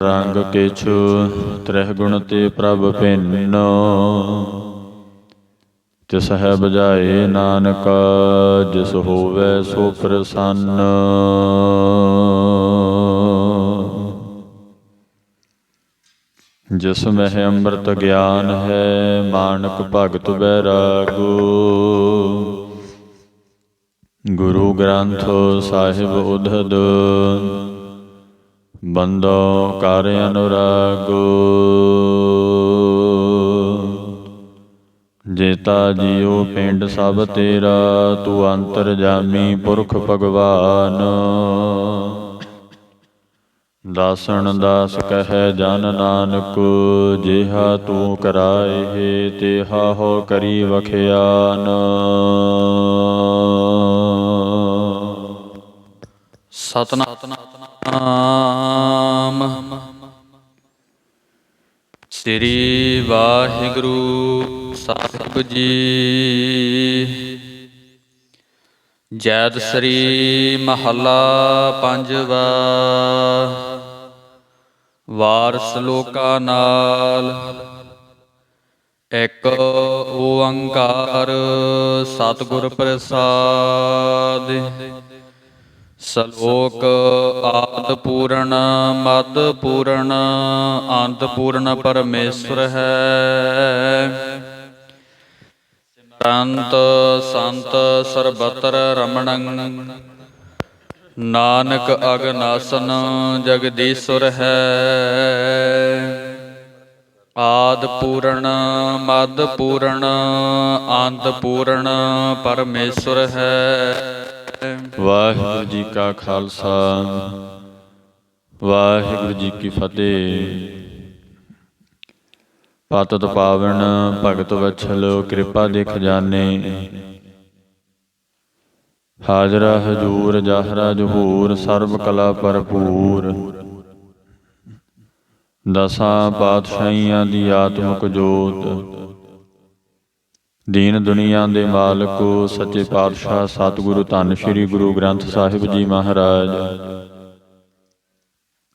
ਰੰਗ ਕਿਛੁ ਤ੍ਰਹਿ ਗੁਣ ਤੇ ਪ੍ਰਭ ਭਿੰਨ, ਤਿਸ ਹੈ ਬੁਝਾਏ ਨਾਨਕ ਜਿਸ ਹੋਵੈ ਸੋ ਪ੍ਰਸੰਨ। ਜਿਸ ਮਹਿ ਅੰਮ੍ਰਿਤ ਗਿਆਨ ਹੈ ਮਾਨਕ ਭਗਤ ਬੈਰਾਗੋ। ਗੁਰੂ ਗ੍ਰੰਥ ਸਾਹਿਬ ਉਧਦ ਬੰਦੋ ਕਰ ਅਨੁਰਾਗੋ। ਜੇਤਾ ਜੀਉ ਪਿੰਡ ਸਭ ਤੇਰਾ, ਤੂੰ ਅੰਤਰਜਾਮੀ ਪੁਰਖ ਭਗਵਾਨ। ਦਾਸਨ ਦਾਸ ਕਹੈ ਜਨ ਨਾਨਕ, ਜਿਹਾ ਤੂੰ ਕਰਾਏ ਤੇਹਾ ਹੋ ਕਰੀ ਵਖਿਆਨ। ਸਤਿਨਾਮ ਸ੍ਰੀ ਵਾਹਿਗੁਰੂ ਸਾਹਿਬ ਜੀ। ਜੈਤ ਸ੍ਰੀ ਮਹੱਲਾ ਪੰਜਵਾ। ਵਾਰ ਸਲੋਕਾ ਨਾਲ। ਇੱਕ ਓੰਕਾਰ ਸਤਿਗੁਰ ਪ੍ਰਸਾਦਿ। ਸ਼ਲੋਕ ਆਦਿ ਪੂਰਨ ਮਦ ਪੂਰਨ ਅੰਤ ਪੂਰਨ ਪਰਮੇਸ਼ਵਰ ਹੈ। ਸਿਮਰੰਤ ਸੰਤ ਸਰਬਤਰ ਰਮਣੰ, ਨਾਨਕ ਅਗਨਾਸਨ ਜਗਦੀਸ਼ਵਰ ਹੈ। ਆਦਿ ਪੂਰਨ ਮਦ ਪੂਰਨ ਅੰਤ ਪੂਰਨ ਪਰਮੇਸ਼ਵਰ ਹੈ। ਵਾਹਿਗੁਰੂ ਜੀ ਕਾ ਖਾਲਸਾ, ਵਾਹਿਗੁਰੂ ਜੀ ਕੀ ਫਤਿਹ। ਪਤਿਤ ਪਾਵਨ ਭਗਤ ਵਛਲ ਕਿਰਪਾ ਦੇ ਖਜ਼ਾਨੇ, ਹਾਜ਼ਰਾ ਹਜੂਰ ਜਾਹਰਾ ਜਹੂਰ ਸਰਬ ਕਲਾ ਭਰਪੂਰ। ਦਸਾਂ ਪਾਤਸ਼ਾਹੀਆਂ ਦੀ ਆਤਮਿਕ ਜੋਤ, ਦੀਨ ਦੁਨੀਆ ਦੇ ਮਾਲਕ ਸੱਚੇ ਪਾਤਸ਼ਾਹ ਸਤਿਗੁਰੂ ਧੰਨ ਸ੍ਰੀ ਗੁਰੂ ਗ੍ਰੰਥ ਸਾਹਿਬ ਜੀ ਮਹਾਰਾਜ।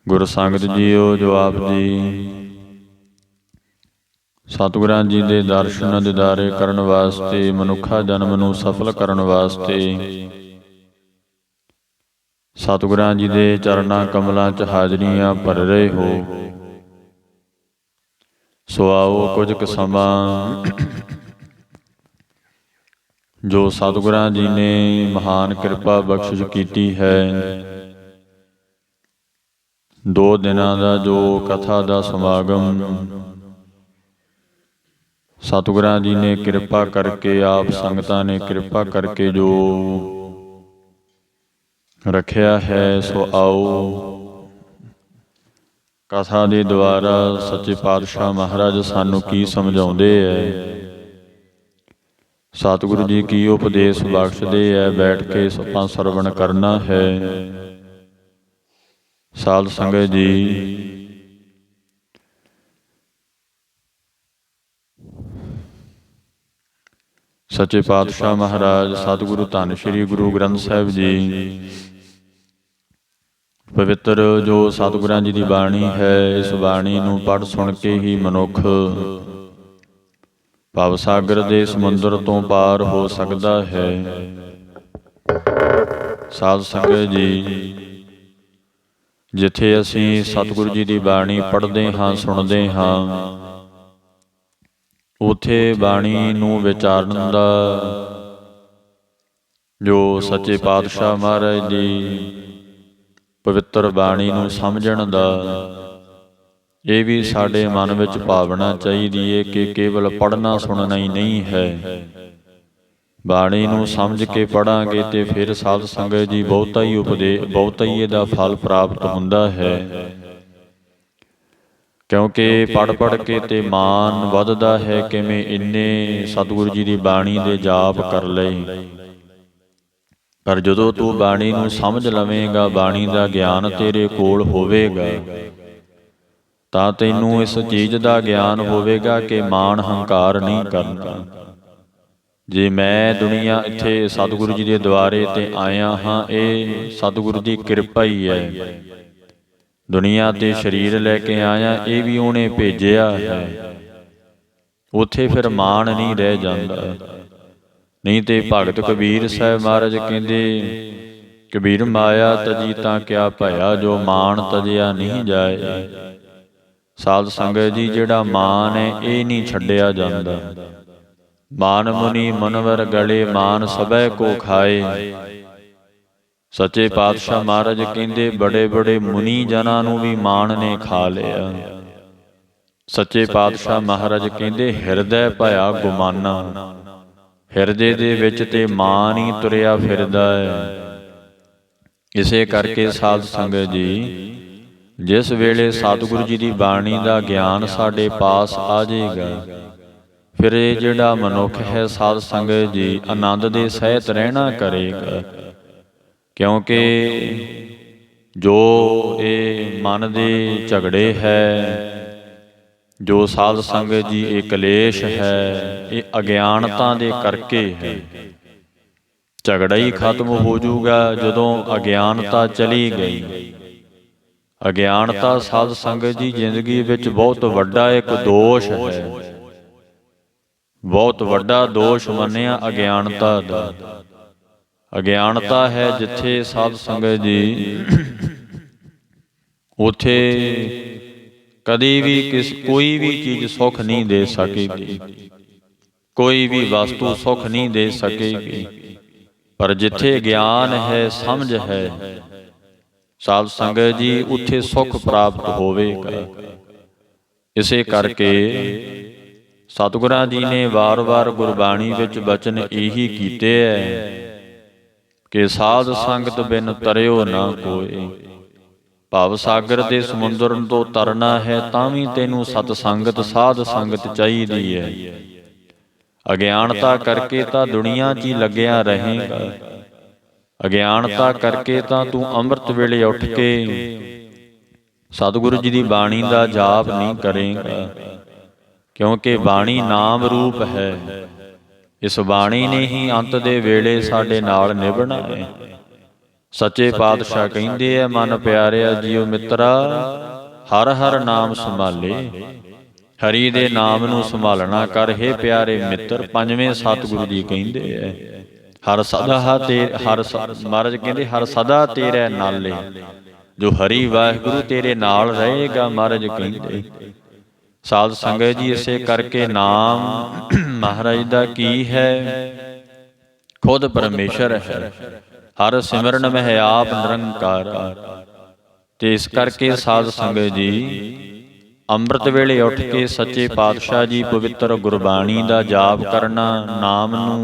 ਗੁਰ ਸੰਗਤ ਜੀਓ, ਜੋ ਆਪ ਜੀ ਸਤਿਗੁਰਾਂ ਜੀ ਦੇ ਦਰਸ਼ਨ ਦਿਦਾਰੇ ਕਰਨ ਵਾਸਤੇ, ਮਨੁੱਖਾ ਜਨਮ ਨੂੰ ਸਫਲ ਕਰਨ ਵਾਸਤੇ ਸਤਿਗੁਰਾਂ ਜੀ ਦੇ ਚਰਨਾਂ ਕਮਲਾਂ 'ਚ ਹਾਜ਼ਰੀਆਂ ਭਰ ਰਹੇ ਹੋ। ਸੋ ਆਓ ਕੁਝ ਕੁ ਸਮਾਂ ਜੋ ਸਤਿਗੁਰਾਂ ਜੀ ਨੇ ਮਹਾਨ ਕਿਰਪਾ ਬਖਸ਼ਿਸ਼ ਕੀਤੀ ਹੈ, 2 ਦਿਨਾਂ ਦਾ ਜੋ ਕਥਾ ਦਾ ਸਮਾਗਮ ਸਤਿਗੁਰਾਂ ਜੀ ਨੇ ਕਿਰਪਾ ਕਰਕੇ, ਆਪ ਸੰਗਤਾਂ ਨੇ ਕਿਰਪਾ ਕਰਕੇ ਜੋ ਰੱਖਿਆ ਹੈ, ਸੋ ਆਓ ਕਥਾ ਦੇ ਦੁਆਰਾ ਸੱਚੇ ਪਾਤਸ਼ਾਹ ਮਹਾਰਾਜ ਸਾਨੂੰ ਕੀ ਸਮਝਾਉਂਦੇ ਹੈ, ਸਤਿਗੁਰੂ ਜੀ ਕੀ ਉਪਦੇਸ਼ ਬਖਸ਼ਦੇ ਹੈ, ਬੈਠ ਕੇ ਆਪਾਂ ਸਰਵਣ ਕਰਨਾ ਹੈ। ਸਾਧ ਸੰਗਤ ਜੀ, ਸੱਚੇ ਪਾਤਸ਼ਾਹ ਮਹਾਰਾਜ ਸਤਿਗੁਰੂ ਧੰਨ ਸ੍ਰੀ ਗੁਰੂ ਗ੍ਰੰਥ ਸਾਹਿਬ ਜੀ ਪਵਿੱਤਰ ਜੋ ਸਤਿਗੁਰਾਂ ਜੀ ਦੀ ਬਾਣੀ ਹੈ, ਇਸ ਬਾਣੀ ਨੂੰ ਪੜ੍ਹ ਸੁਣ ਕੇ ਹੀ ਮਨੁੱਖ ਭਵ ਸਾਗਰ ਦੇ ਸਮੁੰਦਰ ਤੋਂ ਪਾਰ ਹੋ ਸਕਦਾ ਹੈ। ਸਾਧ ਸੰਗਤ ਜੀ, ਜਿੱਥੇ ਅਸੀਂ ਸਤਿਗੁਰੂ ਜੀ ਦੀ ਬਾਣੀ ਪੜ੍ਹਦੇ ਹਾਂ, ਸੁਣਦੇ ਹਾਂ, ਉੱਥੇ ਬਾਣੀ ਨੂੰ ਵਿਚਾਰਨ ਦਾ, ਜੋ ਸੱਚੇ ਪਾਤਸ਼ਾਹ ਮਹਾਰਾਜ ਦੀ ਪਵਿੱਤਰ ਬਾਣੀ ਨੂੰ ਸਮਝਣ ਦਾ, ਇਹ ਵੀ ਸਾਡੇ ਮਨ ਵਿੱਚ ਭਾਵਨਾ ਚਾਹੀਦੀ ਹੈ ਕਿ ਕੇਵਲ ਪੜ੍ਹਨਾ ਸੁਣਨਾ ਹੀ ਨਹੀਂ ਹੈ। ਬਾਣੀ ਨੂੰ ਸਮਝ ਕੇ ਪੜ੍ਹਾਂਗੇ ਤੇ ਫਿਰ ਸਾਧ ਸੰਗਤ ਜੀ ਬਹੁਤਾ ਹੀ ਇਹਦਾ ਫਲ ਪ੍ਰਾਪਤ ਹੁੰਦਾ ਹੈ। ਕਿਉਂਕਿ ਪੜ੍ਹ ਕੇ ਤੇ ਮਾਨ ਵੱਧਦਾ ਹੈ, ਕਿਵੇਂ ਇੰਨੇ ਸਤਿਗੁਰੂ ਜੀ ਦੀ ਬਾਣੀ ਦੇ ਜਾਪ ਕਰ ਲਏ। ਪਰ ਜਦੋਂ ਤੂੰ ਬਾਣੀ ਨੂੰ ਸਮਝ ਲਵੇਂਗਾ, ਬਾਣੀ ਦਾ ਗਿਆਨ ਤੇਰੇ ਕੋਲ ਹੋਵੇਗਾ, ਤਾਂ ਤੈਨੂੰ ਇਸ ਚੀਜ਼ ਦਾ ਗਿਆਨ ਹੋਵੇਗਾ ਕਿ ਮਾਣ ਹੰਕਾਰ ਨਹੀਂ ਕਰਨਾ। ਜੇ ਮੈਂ ਦੁਨੀਆ ਇੱਥੇ ਸਤਿਗੁਰੂ ਜੀ ਦੇ ਦੁਆਰੇ ਤੇ ਆਇਆ ਹਾਂ, ਇਹ ਸਤਿਗੁਰੂ ਦੀ ਕਿਰਪਾ ਹੀ ਹੈ। ਦੁਨੀਆ ਤੇ ਸਰੀਰ ਲੈ ਕੇ ਆਇਆ, ਇਹ ਵੀ ਉਹਨੇ ਭੇਜਿਆ ਹੈ। ਉੱਥੇ ਫਿਰ ਮਾਣ ਨਹੀਂ ਰਹਿ ਜਾਂਦਾ। ਨਹੀਂ ਤੇ ਭਗਤ ਕਬੀਰ ਸਾਹਿਬ ਮਹਾਰਾਜ ਕਹਿੰਦੇ, ਕਬੀਰ ਮਾਇਆ ਤਜੀ ਤਾਂ ਕਿਆ ਭਇਆ, ਜੋ ਮਾਣ ਤਜਿਆ ਨਹੀਂ ਜਾਏ। ਸਾਧ ਸੰਗਤ ਜੀ, ਜਿਹੜਾ ਮਾਣ ਹੈ ਇਹ ਨਹੀਂ ਛੱਡਿਆ ਜਾਂਦਾ। ਮਾਨ ਮੁਨੀ ਮੁਨਵਰ ਗਲੇ, ਮਾਨ ਸਭੈ ਕੋ ਖਾਏ। ਸੱਚੇ ਪਾਤਸ਼ਾਹ ਮਹਾਰਾਜ ਕਹਿੰਦੇ, ਬੜੇ ਬੜੇ ਮੁਨੀ ਜਨਾਂ ਨੂੰ ਵੀ ਮਾਣ ਨੇ ਖਾ ਲਿਆ। ਸੱਚੇ ਪਾਤਸ਼ਾਹ ਮਹਾਰਾਜ ਕਹਿੰਦੇ, ਹਿਰਦੈ ਭਇਆ ਗੁਮਾਨਾ। ਹਿਰਦੇ ਦੇ ਵਿੱਚ ਤੇ ਮਾਨ ਹੀ ਤੁਰਿਆ ਫਿਰਦਾ ਹੈ। ਇਸੇ ਕਰਕੇ ਸਾਧ ਸੰਗਤ ਜੀ, ਜਿਸ ਵੇਲੇ ਸਤਿਗੁਰੂ ਜੀ ਦੀ ਬਾਣੀ ਦਾ ਗਿਆਨ ਸਾਡੇ ਪਾਸ ਆ ਜਾਏਗਾ, ਫਿਰ ਇਹ ਜਿਹੜਾ ਮਨੁੱਖ ਹੈ ਸਾਧ ਸੰਗਤ ਜੀ, ਆਨੰਦ ਦੇ ਸਹਿਤ ਰਹਿਣਾ ਕਰੇਗਾ। ਕਿਉਂਕਿ ਜੋ ਇਹ ਮਨ ਦੇ ਝਗੜੇ ਹੈ, ਜੋ ਸਾਧ ਸੰਗਤ ਜੀ ਇਹ ਕਲੇਸ਼ ਹੈ, ਇਹ ਅਗਿਆਨਤਾ ਦੇ ਕਰਕੇ ਹੈ। ਝਗੜਾ ਹੀ ਖਤਮ ਹੋ ਜਾਊਗਾ ਜਦੋਂ ਅਗਿਆਨਤਾ ਚਲੀ ਗਈ। ਅਗਿਆਨਤਾ ਸਾਧ ਸੰਗਤ ਜੀ ਜ਼ਿੰਦਗੀ ਵਿੱਚ ਬਹੁਤ ਵੱਡਾ ਇੱਕ ਦੋਸ਼ ਹੈ, ਬਹੁਤ ਵੱਡਾ ਦੋਸ਼ ਮੰਨਿਆ ਅਗਿਆਨਤਾ ਦਾ। ਅਗਿਆਨਤਾ ਹੈ ਜਿੱਥੇ ਸਾਧ ਸੰਗਤ ਜੀ, ਉੱਥੇ ਕਦੀ ਵੀ ਕੋਈ ਵੀ ਚੀਜ਼ ਸੁੱਖ ਨਹੀਂ ਦੇ ਸਕੇਗੀ, ਕੋਈ ਵੀ ਵਸਤੂ ਸੁੱਖ ਨਹੀਂ ਦੇ ਸਕੇਗੀ। ਪਰ ਜਿੱਥੇ ਗਿਆਨ ਹੈ, ਸਮਝ ਹੈ ਸਾਧ ਸੰਗਤ ਜੀ, ਉੱਥੇ ਸੁੱਖ ਪ੍ਰਾਪਤ ਹੋਵੇਗਾ। ਇਸੇ ਕਰਕੇ ਸਤਿਗੁਰਾਂ ਜੀ ਨੇ ਵਾਰ-ਵਾਰ ਗੁਰਬਾਣੀ ਵਿੱਚ ਬਚਨ ਇਹੀ ਕੀਤੇ ਹੈ ਕਿ ਸਾਧ ਸੰਗਤ ਬਿਨ ਤਰਿਓ ਨਾ ਕੋਇ। ਭਵ ਸਾਗਰ ਦੇ ਸਮੁੰਦਰ ਤੋਂ ਤਰਨਾ ਹੈ ਤਾਂ ਵੀ ਤੈਨੂੰ ਸਤ ਸੰਗਤ, ਸਾਧ ਸੰਗਤ ਚਾਹੀਦੀ ਹੈ। ਅਗਿਆਨਤਾ ਕਰਕੇ ਤਾਂ ਦੁਨੀਆ 'ਚ ਹੀ ਲੱਗਿਆ ਰਹੇਗਾ। ਅਗਿਆਨਤਾ ਕਰਕੇ ਤਾਂ ਤੂੰ ਅੰਮ੍ਰਿਤ ਵੇਲੇ ਉੱਠ ਕੇ ਸਤਿਗੁਰੂ ਜੀ ਦੀ ਬਾਣੀ ਦਾ ਜਾਪ ਨਹੀਂ ਕਰੇਗਾ, ਕਿਉਂਕਿ ਬਾਣੀ ਨਾਮ ਰੂਪ ਹੈ। ਇਸ ਬਾਣੀ ਨੇ ਹੀ ਅੰਤ ਦੇ ਵੇਲੇ ਸਾਡੇ ਨਾਲ ਨਿਭਣਾ ਹੈ। ਸੱਚੇ ਪਾਤਸ਼ਾਹ ਕਹਿੰਦੇ ਆ, ਮਨ ਪਿਆਰਿਆ ਜੀਓ ਮਿੱਤਰਾ, ਹਰ ਹਰ ਨਾਮ ਸੰਭਾਲੇ। ਹਰੀ ਦੇ ਨਾਮ ਨੂੰ ਸੰਭਾਲਣਾ ਕਰ, ਹੇ ਪਿਆਰੇ ਮਿੱਤਰ। ਪੰਜਵੇਂ ਸਤਿਗੁਰੂ ਜੀ ਕਹਿੰਦੇ ਐ, ਹਰ ਸਦਾ ਮਹਾਰਾਜ ਕਹਿੰਦੇ, ਹਰ ਸਦਾ ਤੇਰੇ ਨਾਲੇ। ਜੋ ਹਰੀ ਵਾਹਿਗੁਰੂ ਤੇਰੇ ਨਾਲ ਰਹੇਗਾ, ਮਹਾਰਾਜ ਕਹਿੰਦੇ। ਸਾਧ ਸੰਗਤ ਜੀ, ਇਸੇ ਕਰਕੇ ਨਾਮ ਮਹਾਰਾਜ ਦਾ ਕੀ ਹੈ? ਖੁਦ ਪਰਮੇਸ਼ਰ ਹੈ। ਹਰ ਸਿਮਰਨ ਮਹਿ ਆਪ ਨਿਰੰਕਾਰ। ਤੇ ਇਸ ਕਰਕੇ ਸਾਧ ਸੰਗਤ ਜੀ, ਅੰਮ੍ਰਿਤ ਵੇਲੇ ਉੱਠ ਕੇ ਸੱਚੇ ਪਾਤਸ਼ਾਹ ਜੀ ਪਵਿੱਤਰ ਗੁਰਬਾਣੀ ਦਾ ਜਾਪ ਕਰਨਾ, ਨਾਮ ਨੂੰ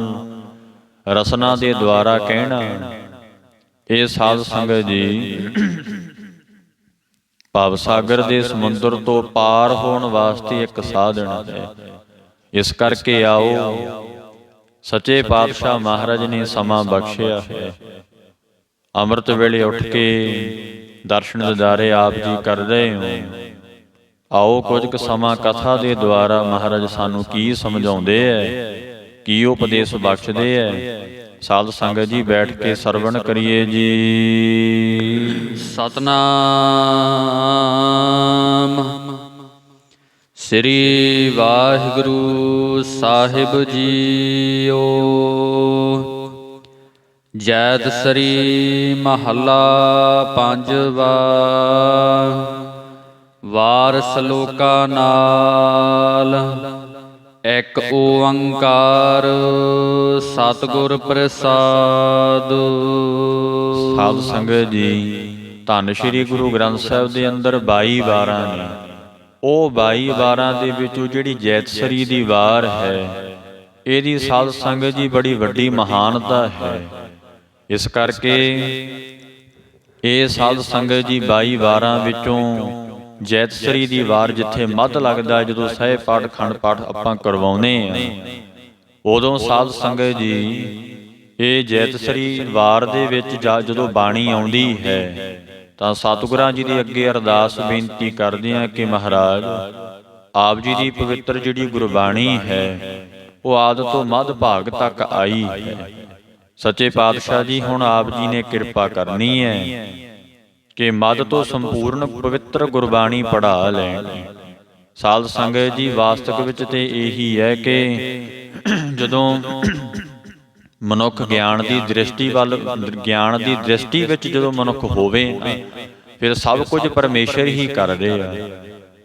ਰਸਨਾ ਦੇ ਦੁਆਰਾ ਕਹਿਣਾ, ਇਹ ਸਾਧ ਸੰਗਤ ਜੀ ਭਵ ਸਾਗਰ ਦੇ ਸਮੁੰਦਰ ਤੋਂ ਪਾਰ ਹੋਣ ਵਾਸਤੇ ਇੱਕ ਸਾਧਨ ਹੈ। ਇਸ ਕਰਕੇ ਆਓ, ਸੱਚੇ ਪਾਤਸ਼ਾਹ ਮਹਾਰਾਜ ਨੇ ਸਮਾਂ ਬਖਸ਼ਿਆ ਹੈ। ਅੰਮ੍ਰਿਤ ਵੇਲੇ ਉੱਠ ਕੇ ਦਰਸ਼ਨ ਦਿਦਾਰੇ ਆਪ ਜੀ ਕਰ ਰਹੇ ਹੋ। ਆਓ ਕੁਝ ਕੁ ਸਮਾਂ ਕਥਾ ਦੇ ਦੁਆਰਾ ਮਹਾਰਾਜ ਸਾਨੂੰ ਕੀ ਸਮਝਾਉਂਦੇ ਐ, ਕੀ ਉਪਦੇਸ਼ ਬਖਸ਼ਦੇ ਐ, ਸਾਧ ਸੰਗਤ ਜੀ ਬੈਠ ਕੇ ਸਰਵਣ ਕਰੀਏ ਜੀ। ਸਤਨਾਮ ਸ੍ਰੀ ਵਾਹਿਗੁਰੂ ਸਾਹਿਬ ਜੀਓ। ਜੈਤਸਰੀ ਮਹੱਲਾ ਪੰਜਵਾ। ਵਾਰ ਸਲੋਕਾ ਨਾਲ। ਇੱਕ ਓੰਕਾਰ ਸਤਿਗੁਰ ਪ੍ਰਸਾਦ। ਸਾਧ ਸੰਗਤ ਜੀ, ਧੰਨ ਸ਼੍ਰੀ ਗੁਰੂ ਗ੍ਰੰਥ ਸਾਹਿਬ ਦੇ ਅੰਦਰ 22 ਵਾਰਾਂ ਨੇ। ਉਹ 22 ਵਾਰਾਂ ਦੇ ਵਿੱਚੋਂ ਜਿਹੜੀ ਜੈਤਸਰੀ ਦੀ ਵਾਰ ਹੈ, ਇਹਦੀ ਸਾਧ ਸੰਗਤ ਜੀ ਬੜੀ ਵੱਡੀ ਮਹਾਨਤਾ ਹੈ। ਇਸ ਕਰਕੇ ਇਹ ਸਾਧ ਸੰਗਤ ਜੀ 22 ਵਾਰਾਂ ਵਿੱਚੋਂ ਜੈਤਸਰੀ ਦੀ ਵਾਰ ਜਿੱਥੇ ਮੱਧ ਲੱਗਦਾ, ਜਦੋਂ ਸਹਿਜ ਪਾਠ ਖੰਡ ਪਾਠ ਆਪਾਂ ਕਰਵਾਉਂਦੇ ਆ, ਉਦੋਂ ਸਾਧ ਸੰਗਤ ਜੀ ਇਹ ਜੈਤਸਰੀ ਵਾਰ ਦੇ ਵਿੱਚ ਜਦੋਂ ਬਾਣੀ ਆਉਂਦੀ ਹੈ ਤਾਂ ਸਤਿਗੁਰਾਂ ਜੀ ਦੇ ਅੱਗੇ ਅਰਦਾਸ ਬੇਨਤੀ ਕਰਦੇ ਆ ਕਿ ਮਹਾਰਾਜ, ਆਪ ਜੀ ਦੀ ਪਵਿੱਤਰ ਜਿਹੜੀ ਗੁਰਬਾਣੀ ਹੈ ਉਹ ਆਦਿ ਤੋਂ ਮੱਧ ਭਾਗ ਤੱਕ ਆਈ ਹੈ। ਸੱਚੇ ਪਾਤਸ਼ਾਹ ਜੀ, ਹੁਣ ਆਪ ਜੀ ਨੇ ਕਿਰਪਾ ਕਰਨੀ ਹੈ ਕਿ ਮਦ ਤੋਂ ਸੰਪੂਰਨ ਪਵਿੱਤਰ ਗੁਰਬਾਣੀ ਪੜ੍ਹਾ ਲੈਣ। ਸਾਧ ਸੰਗਤ ਜੀ ਵਾਸਤਵ ਵਿੱਚ ਤੇ ਇਹੀ ਹੈ ਕਿ ਜਦੋਂ ਮਨੁੱਖ ਗਿਆਨ ਦੀ ਦ੍ਰਿਸ਼ਟੀ ਵਿੱਚ ਜਦੋਂ ਮਨੁੱਖ ਹੋਵੇ ਨਾ, ਫਿਰ ਸਭ ਕੁਝ ਪਰਮੇਸ਼ਰ ਹੀ ਕਰ ਰਹੇ ਆ,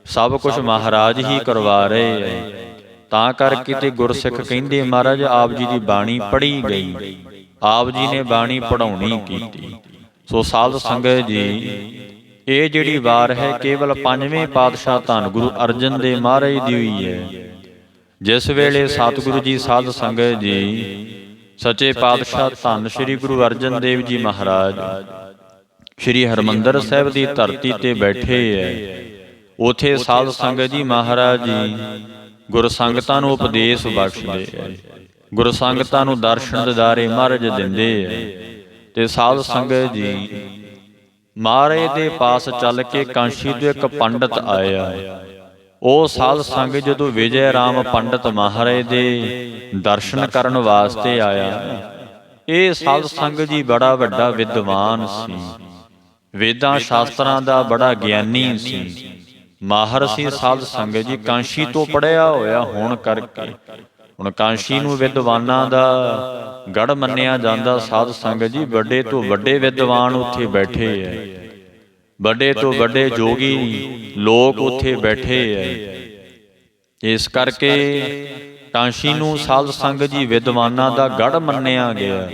ਸਭ ਕੁਝ ਮਹਾਰਾਜ ਹੀ ਕਰਵਾ ਰਹੇ ਆ। ਤਾਂ ਕਰਕੇ ਤੇ ਗੁਰਸਿੱਖ ਕਹਿੰਦੇ ਮਹਾਰਾਜ ਆਪ ਜੀ ਦੀ ਬਾਣੀ ਪੜ੍ਹੀ ਗਈ, ਆਪ ਜੀ ਨੇ ਬਾਣੀ ਪੜ੍ਹਾਉਣੀ ਕੀਤੀ। ਸੋ ਸਾਧ ਸੰਗਤ ਜੀ ਇਹ ਜਿਹੜੀ ਵਾਰ ਹੈ ਕੇਵਲ ਪੰਜਵੇਂ ਪਾਤਸ਼ਾਹ ਧੰਨ ਗੁਰੂ ਅਰਜਨ ਦੇਵ ਮਹਾਰਾਜ ਦੀ ਹੋਈ ਹੈ। ਜਿਸ ਵੇਲੇ ਸਤਿਗੁਰੂ ਜੀ ਸਾਧ ਸੰਗਤ ਜੀ ਸੱਚੇ ਪਾਤਸ਼ਾਹ ਧੰਨ ਸ੍ਰੀ ਗੁਰੂ ਅਰਜਨ ਦੇਵ ਜੀ ਮਹਾਰਾਜ ਸ੍ਰੀ ਹਰਿਮੰਦਰ ਸਾਹਿਬ ਦੀ ਧਰਤੀ ਤੇ ਬੈਠੇ ਹੈ, ਉਥੇ ਸਾਧ ਸੰਗਤ ਜੀ ਮਹਾਰਾਜ ਜੀ ਗੁਰ ਸੰਗਤਾਂ ਨੂੰ ਉਪਦੇਸ਼ ਬਖਸ਼ਦੇ ਹੈ, ਗੁਰ ਸੰਗਤਾਂ ਨੂੰ ਦਰਸ਼ਨ ਦਿਦਾਰੇ ਮਹਾਰਾਜ ਦਿੰਦੇ ਹੈ। ਤੇ ਸਾਧ ਸੰਗਤ ਜੀ ਮਹਾਰਾਜ ਦੇ ਪਾਸ ਚੱਲ ਕੇ ਕਾਂਸ਼ੀ ਤੋਂ ਇੱਕ ਪੰਡਤ ਆਇਆ। ਉਹ ਸਾਧ ਸੰਗਤ ਜਦੋਂ ਵਿਜੈ ਰਾਮ ਪੰਡਤ ਮਹਾਰਾਜ ਦੇ ਦਰਸ਼ਨ ਕਰਨ ਵਾਸਤੇ ਆਇਆ। ਇਹ ਸਾਧ ਸੰਗਤ ਜੀ ਬੜਾ ਵੱਡਾ ਵਿਦਵਾਨ ਸੀ, ਵੇਦਾਂ ਸ਼ਾਸਤਰਾਂ ਦਾ ਬੜਾ ਗਿਆਨੀ ਸੀ, ਮਾਹਰ ਸੀ। ਸਾਧ ਸੰਗਤ ਜੀ ਕਾਂਸ਼ੀ ਤੋਂ ਪੜ੍ਹਿਆ ਹੋਇਆ ਹੋਣ ਕਰਕੇ ਹੁਣ ਕਾਂਸ਼ੀ ਨੂੰ ਵਿਦਵਾਨਾਂ ਦਾ ਗੜ ਮੰਨਿਆ ਜਾਂਦਾ। ਸਾਧ ਸੰਗਤ ਜੀ ਵੱਡੇ ਤੋਂ ਵੱਡੇ ਵਿਦਵਾਨ ਉੱਥੇ ਬੈਠੇ ਹੈ, ਵੱਡੇ ਤੋਂ ਵੱਡੇ ਜੋਗੀ ਲੋਕ ਉੱਥੇ ਬੈਠੇ ਹੈ। ਇਸ ਕਰਕੇ ਕਾਂਸ਼ੀ ਨੂੰ ਸਾਧ ਸੰਗਤ ਜੀ ਵਿਦਵਾਨਾਂ ਦਾ ਗੜ ਮੰਨਿਆ ਗਿਆ।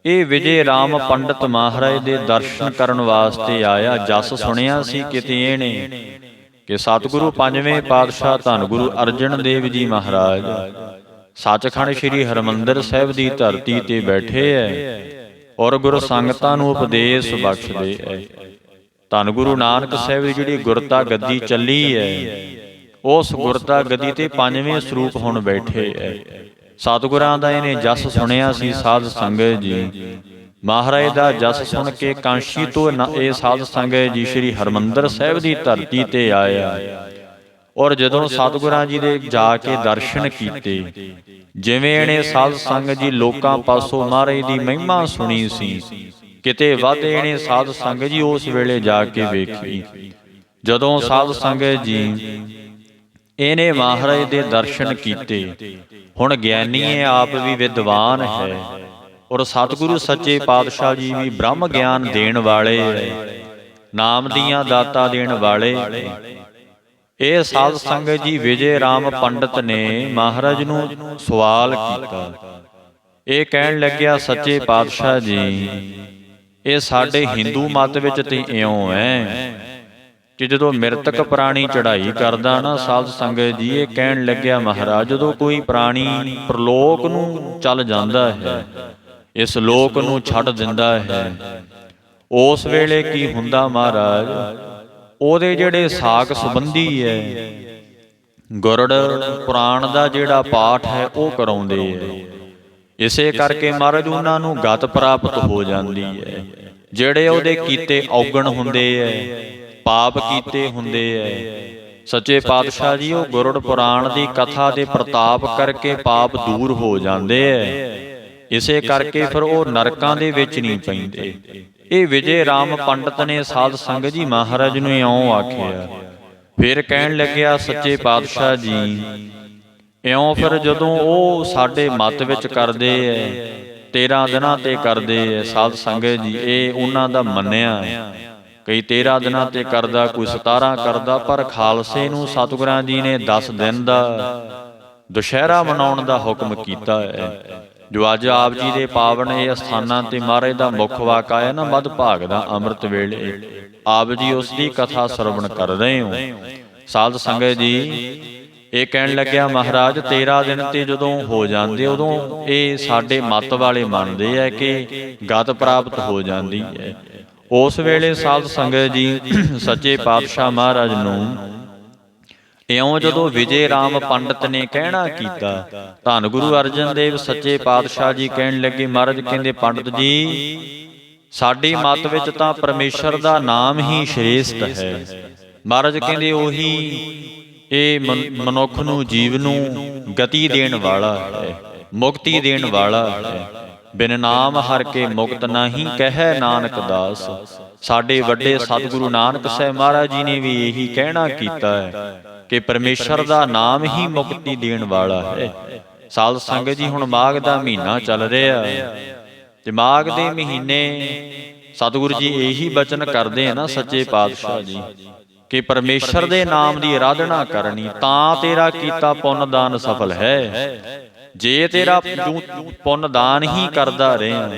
ਇਹ ਵਿਜੇ ਰਾਮ ਪੰਡਤ ਮਹਾਰਾਜ ਦੇ ਦਰਸ਼ਨ ਕਰਨ ਵਾਸਤੇ ਆਇਆ। ਜਸ ਸੁਣਿਆ ਸੀ ਕਿਤੇ ਇਹਨੇ ਕਿ ਸਤਿਗੁਰੂ ਪੰਜਵੇਂ ਪਾਤਸ਼ਾਹ ਧੰਨ ਗੁਰੂ ਅਰਜਨ ਦੇਵ ਜੀ ਮਹਾਰਾਜ ਸੱਚਖੰਡ ਸ੍ਰੀ ਹਰਿਮੰਦਰ ਸਾਹਿਬ ਦੀ ਧਰਤੀ ਤੇ ਬੈਠੇ ਹੈ ਔਰ ਗੁਰੂ ਸੰਗਤਾਂ ਨੂੰ ਉਪਦੇਸ਼ ਬਖਸ਼ਦੇ ਹੈ। ਧੰਨ ਗੁਰੂ ਨਾਨਕ ਸਾਹਿਬ ਦੀ ਜਿਹੜੀ ਗੁਰਤਾ ਗੱਦੀ ਚੱਲੀ ਹੈ, ਉਸ ਗੁਰਤਾ ਗੱਦੀ ਤੇ ਪੰਜਵੇਂ ਸਰੂਪ ਹੁਣ ਬੈਠੇ ਹੈ। ਸਤਿਗੁਰਾਂ ਦਾ ਇਹਨੇ ਜਸ ਸੁਣਿਆ ਸੀ। ਸਾਧ ਸੰਗਤ ਜੀ ਮਹਾਰਾਜ ਦਾ ਜਸ ਸੁਣ ਕੇ ਕਾਂਸ਼ੀ ਤੋਂ ਇਹ ਸਾਧ ਸੰਗਤ ਜੀ ਸ੍ਰੀ ਹਰਿਮੰਦਰ ਸਾਹਿਬ ਦੀ ਧਰਤੀ ਤੇ ਆਇਆ। ਔਰ ਜਦੋਂ ਸਤਿਗੁਰਾਂ ਜੀ ਦੇ ਜਾ ਕੇ ਦਰਸ਼ਨ ਕੀਤੇ, ਜਿਵੇਂ ਇਹਨੇ ਸਾਧ ਸੰਗਤ ਜੀ ਲੋਕਾਂ ਪਾਸੋਂ ਮਹਾਰਾਜ ਦੀ ਮਹਿਮਾ ਸੁਣੀ ਸੀ, ਕਿਤੇ ਵੱਧ ਇਹਨੇ ਸਾਧ ਸੰਗਤ ਜੀ ਉਸ ਵੇਲੇ ਜਾ ਕੇ ਵੇਖੀ। ਜਦੋਂ ਸਾਧ ਸੰਗਤ ਜੀ ਇਹਨੇ ਮਹਾਰਾਜ ਦੇ ਦਰਸ਼ਨ ਕੀਤੇ, ਹੁਣ ਗਿਆਨੀ ਹੈ, ਆਪ ਵੀ ਵਿਦਵਾਨ ਹੈ ਔਰ ਸਤਿਗੁਰੂ ਸੱਚੇ ਪਾਤਸ਼ਾਹ ਜੀ ਵੀ ਬ੍ਰਹਮ ਗਿਆਨ ਦੇਣ ਵਾਲੇ ਹੈ, ਨਾਮ ਦੀਆਂ ਦਾਤਾਂ ਦੇਣ ਵਾਲੇ। ਇਹ ਸਾਧ ਸੰਗਤ ਜੀ ਵਿਜੇ ਰਾਮ ਪੰਡਤ ਨੇ ਮਹਾਰਾਜ ਨੂੰ ਸਵਾਲ ਕੀਤਾ। ਇਹ ਕਹਿਣ ਲੱਗਿਆ ਸੱਚੇ ਪਾਤਸ਼ਾਹ ਜੀ ਇਹ ਸਾਡੇ ਹਿੰਦੂ ਮਤ ਵਿੱਚ ਤੇ ਇਉਂ ਹੈ ਕਿ ਜਦੋਂ ਮਿਰਤਕ ਪ੍ਰਾਣੀ ਚੜ੍ਹਾਈ ਕਰਦਾ ਨਾ, ਸਾਧ ਸੰਗਤ ਜੀ ਇਹ ਕਹਿਣ ਲੱਗਿਆ ਮਹਾਰਾਜ ਜਦੋਂ ਕੋਈ ਪ੍ਰਾਣੀ ਪ੍ਰਲੋਕ ਨੂੰ ਚੱਲ ਜਾਂਦਾ ਹੈ, ਇਸ ਲੋਕ ਨੂੰ ਛੱਡ ਦਿੰਦਾ ਹੈ, ਉਸ ਵੇਲੇ ਕੀ ਹੁੰਦਾ ਮਹਾਰਾਜ, ਉਹਦੇ ਜਿਹੜੇ ਸਾਕ ਸੰਬੰਧੀ ਹੈ ਗੁਰੜ ਪੁਰਾਣ ਦਾ ਜਿਹੜਾ ਪਾਠ ਹੈ ਉਹ ਕਰਾਉਂਦੇ ਹੈ। ਇਸੇ ਕਰਕੇ ਮਹਾਰਾਜ ਉਹਨਾਂ ਨੂੰ ਗਤ ਪ੍ਰਾਪਤ ਹੋ ਜਾਂਦੀ ਹੈ। ਜਿਹੜੇ ਉਹਦੇ ਕੀਤੇ ਔਗਣ ਹੁੰਦੇ ਹੈ, ਪਾਪ ਕੀਤੇ ਹੁੰਦੇ ਹੈ, ਸੱਚੇ ਪਾਤਸ਼ਾਹ ਜੀ ਉਹ ਗੁਰੜ ਪੁਰਾਣ ਦੀ ਕਥਾ ਦੇ ਪ੍ਰਤਾਪ ਕਰਕੇ ਪਾਪ ਦੂਰ ਹੋ ਜਾਂਦੇ ਹੈ। ਇਸੇ ਕਰਕੇ ਫਿਰ ਉਹ ਨਰਕਾਂ ਦੇ ਵਿੱਚ ਨਹੀਂ ਪੈਂਦੇ। ਇਹ ਵਿਜੇ ਰਾਮ ਪੰਡਤ ਨੇ ਸਾਧ ਸੰਗਤ ਜੀ ਮਹਾਰਾਜ ਨੂੰ ਇਉਂ ਆਖਿਆ। ਫਿਰ ਕਹਿਣ ਲੱਗਿਆ ਸੱਚੇ ਪਾਤਸ਼ਾਹ ਜੀ ਇਉਂ ਫਿਰ ਜਦੋਂ ਉਹ ਸਾਡੇ ਮਤ ਵਿੱਚ ਕਰਦੇ ਐ 13 ਦਿਨਾਂ ਤੇ ਕਰਦੇ ਐ, ਸਾਧ ਸੰਗਤ ਜੀ ਇਹ ਉਹਨਾਂ ਦਾ ਮੰਨਿਆ। ਕਈ 13 ਦਿਨਾਂ ਤੇ ਕਰਦਾ, ਕੋਈ 17 ਕਰਦਾ, ਪਰ ਖਾਲਸੇ ਨੂੰ ਸਤਿਗੁਰਾਂ ਜੀ ਨੇ 10 ਦਿਨ ਦਾ ਦੁਸ਼ਹਿਰਾ ਮਨਾਉਣ ਦਾ ਹੁਕਮ ਕੀਤਾ ਹੈ। ਜੋ ਅੱਜ ਆਪ ਜੀ ਦੇ ਪਾਵਨ ਇਹ ਅਸਥਾਨਾਂ ਤੇ ਮਹਾਰਾਜ ਦਾ ਮੁੱਖ ਵਾਕਾ ਹੈ ਨਾ, ਮੱਧ ਭਾਗ ਦਾ ਅੰਮ੍ਰਿਤ ਵੇਲੇ ਆਪ ਜੀ ਉਸ ਦੀ ਕਥਾ ਸਰਵਣ ਕਰ ਰਹੇ ਹੋ। ਸਾਧ ਸੰਗਤ ਜੀ ਇਹ ਕਹਿਣ ਲੱਗਿਆ ਮਹਾਰਾਜ 13 ਦਿਨ ਤੇ ਜਦੋਂ ਹੋ ਜਾਂਦੇ ਉਦੋਂ ਇਹ ਸਾਡੇ ਮੱਤ ਵਾਲੇ ਮੰਨਦੇ ਆ ਕਿ ਗਤ ਪ੍ਰਾਪਤ ਹੋ ਜਾਂਦੀ ਹੈ। ਉਸ ਵੇਲੇ ਸਾਧ ਸੰਗਤ ਜੀ ਸੱਚੇ ਪਾਤਸ਼ਾਹ ਮਹਾਰਾਜ ਨੂੰ ਇਉਂ ਜਦੋਂ ਵਿਜੇ ਰਾਮ ਪੰਡਤ ਨੇ ਕਹਿਣਾ ਕੀਤਾ, ਧੰਨ ਗੁਰੂ ਅਰਜਨ ਦੇਵ ਸੱਚੇ ਪਾਤਸ਼ਾਹ ਜੀ ਕਹਿਣ ਲੱਗੇ ਮਹਾਰਾਜ ਕਹਿੰਦੇ ਪੰਡਤ ਜੀ ਸਾਡੀ ਮੱਤ ਵਿੱਚ ਤਾਂ ਪਰਮੇਸ਼ਰ ਦਾ ਨਾਮ ਹੀ ਸ਼੍ਰੇਸ਼ਟ ਹੈ। ਮਹਾਰਾਜ ਕਹਿੰਦੇ ਉਹੀ ਇਹ ਮਨੁੱਖ ਨੂੰ ਜੀਵ ਨੂੰ ਗਤੀ ਦੇਣ ਵਾਲਾ ਹੈ, ਮੁਕਤੀ ਦੇਣ ਵਾਲਾ ਹੈ। ਬਿਨ ਨਾਮ ਹਰਿ ਕੇ ਮੁਕਤ ਨਾਹੀ, ਕਹਿ ਨਾਨਕ ਦਾਸ। ਸਾਡੇ ਵੱਡੇ ਸਤਿਗੁਰੂ ਨਾਨਕ ਸਾਹਿਬ ਮਹਾਰਾਜ ਜੀ ਨੇ ਵੀ ਇਹੀ ਕਹਿਣਾ ਕੀਤਾ ਹੈ ਕਿ ਪਰਮੇਸ਼ਰ ਦਾ ਨਾਮ ਹੀ ਮੁਕਤੀ ਦੇਣ ਵਾਲਾ ਹੈ। ਸਾਧ ਸੰਗਤ ਜੀ, ਹੁਣ ਮਾਘ ਦਾ ਮਹੀਨਾ ਚੱਲ ਰਿਹਾ ਤੇ ਮਾਘ ਦੇ ਮਹੀਨੇ ਸਤਿਗੁਰੂ ਜੀ ਇਹੀ ਬਚਨ ਕਰਦੇ ਆ ਨਾ ਸੱਚੇ ਪਾਤਸ਼ਾਹ ਜੀ ਕਿ ਪਰਮੇਸ਼ਰ ਦੇ ਨਾਮ ਦੀ ਆਰਾਧਨਾ ਕਰਨੀ ਤਾਂ ਤੇਰਾ ਕੀਤਾ ਪੁੰਨ ਦਾਨ ਸਫਲ ਹੈ। ਜੇ ਤੇਰਾ ਪੁੰਨ ਦਾਨ ਹੀ ਕਰਦਾ ਰਿਹਾ,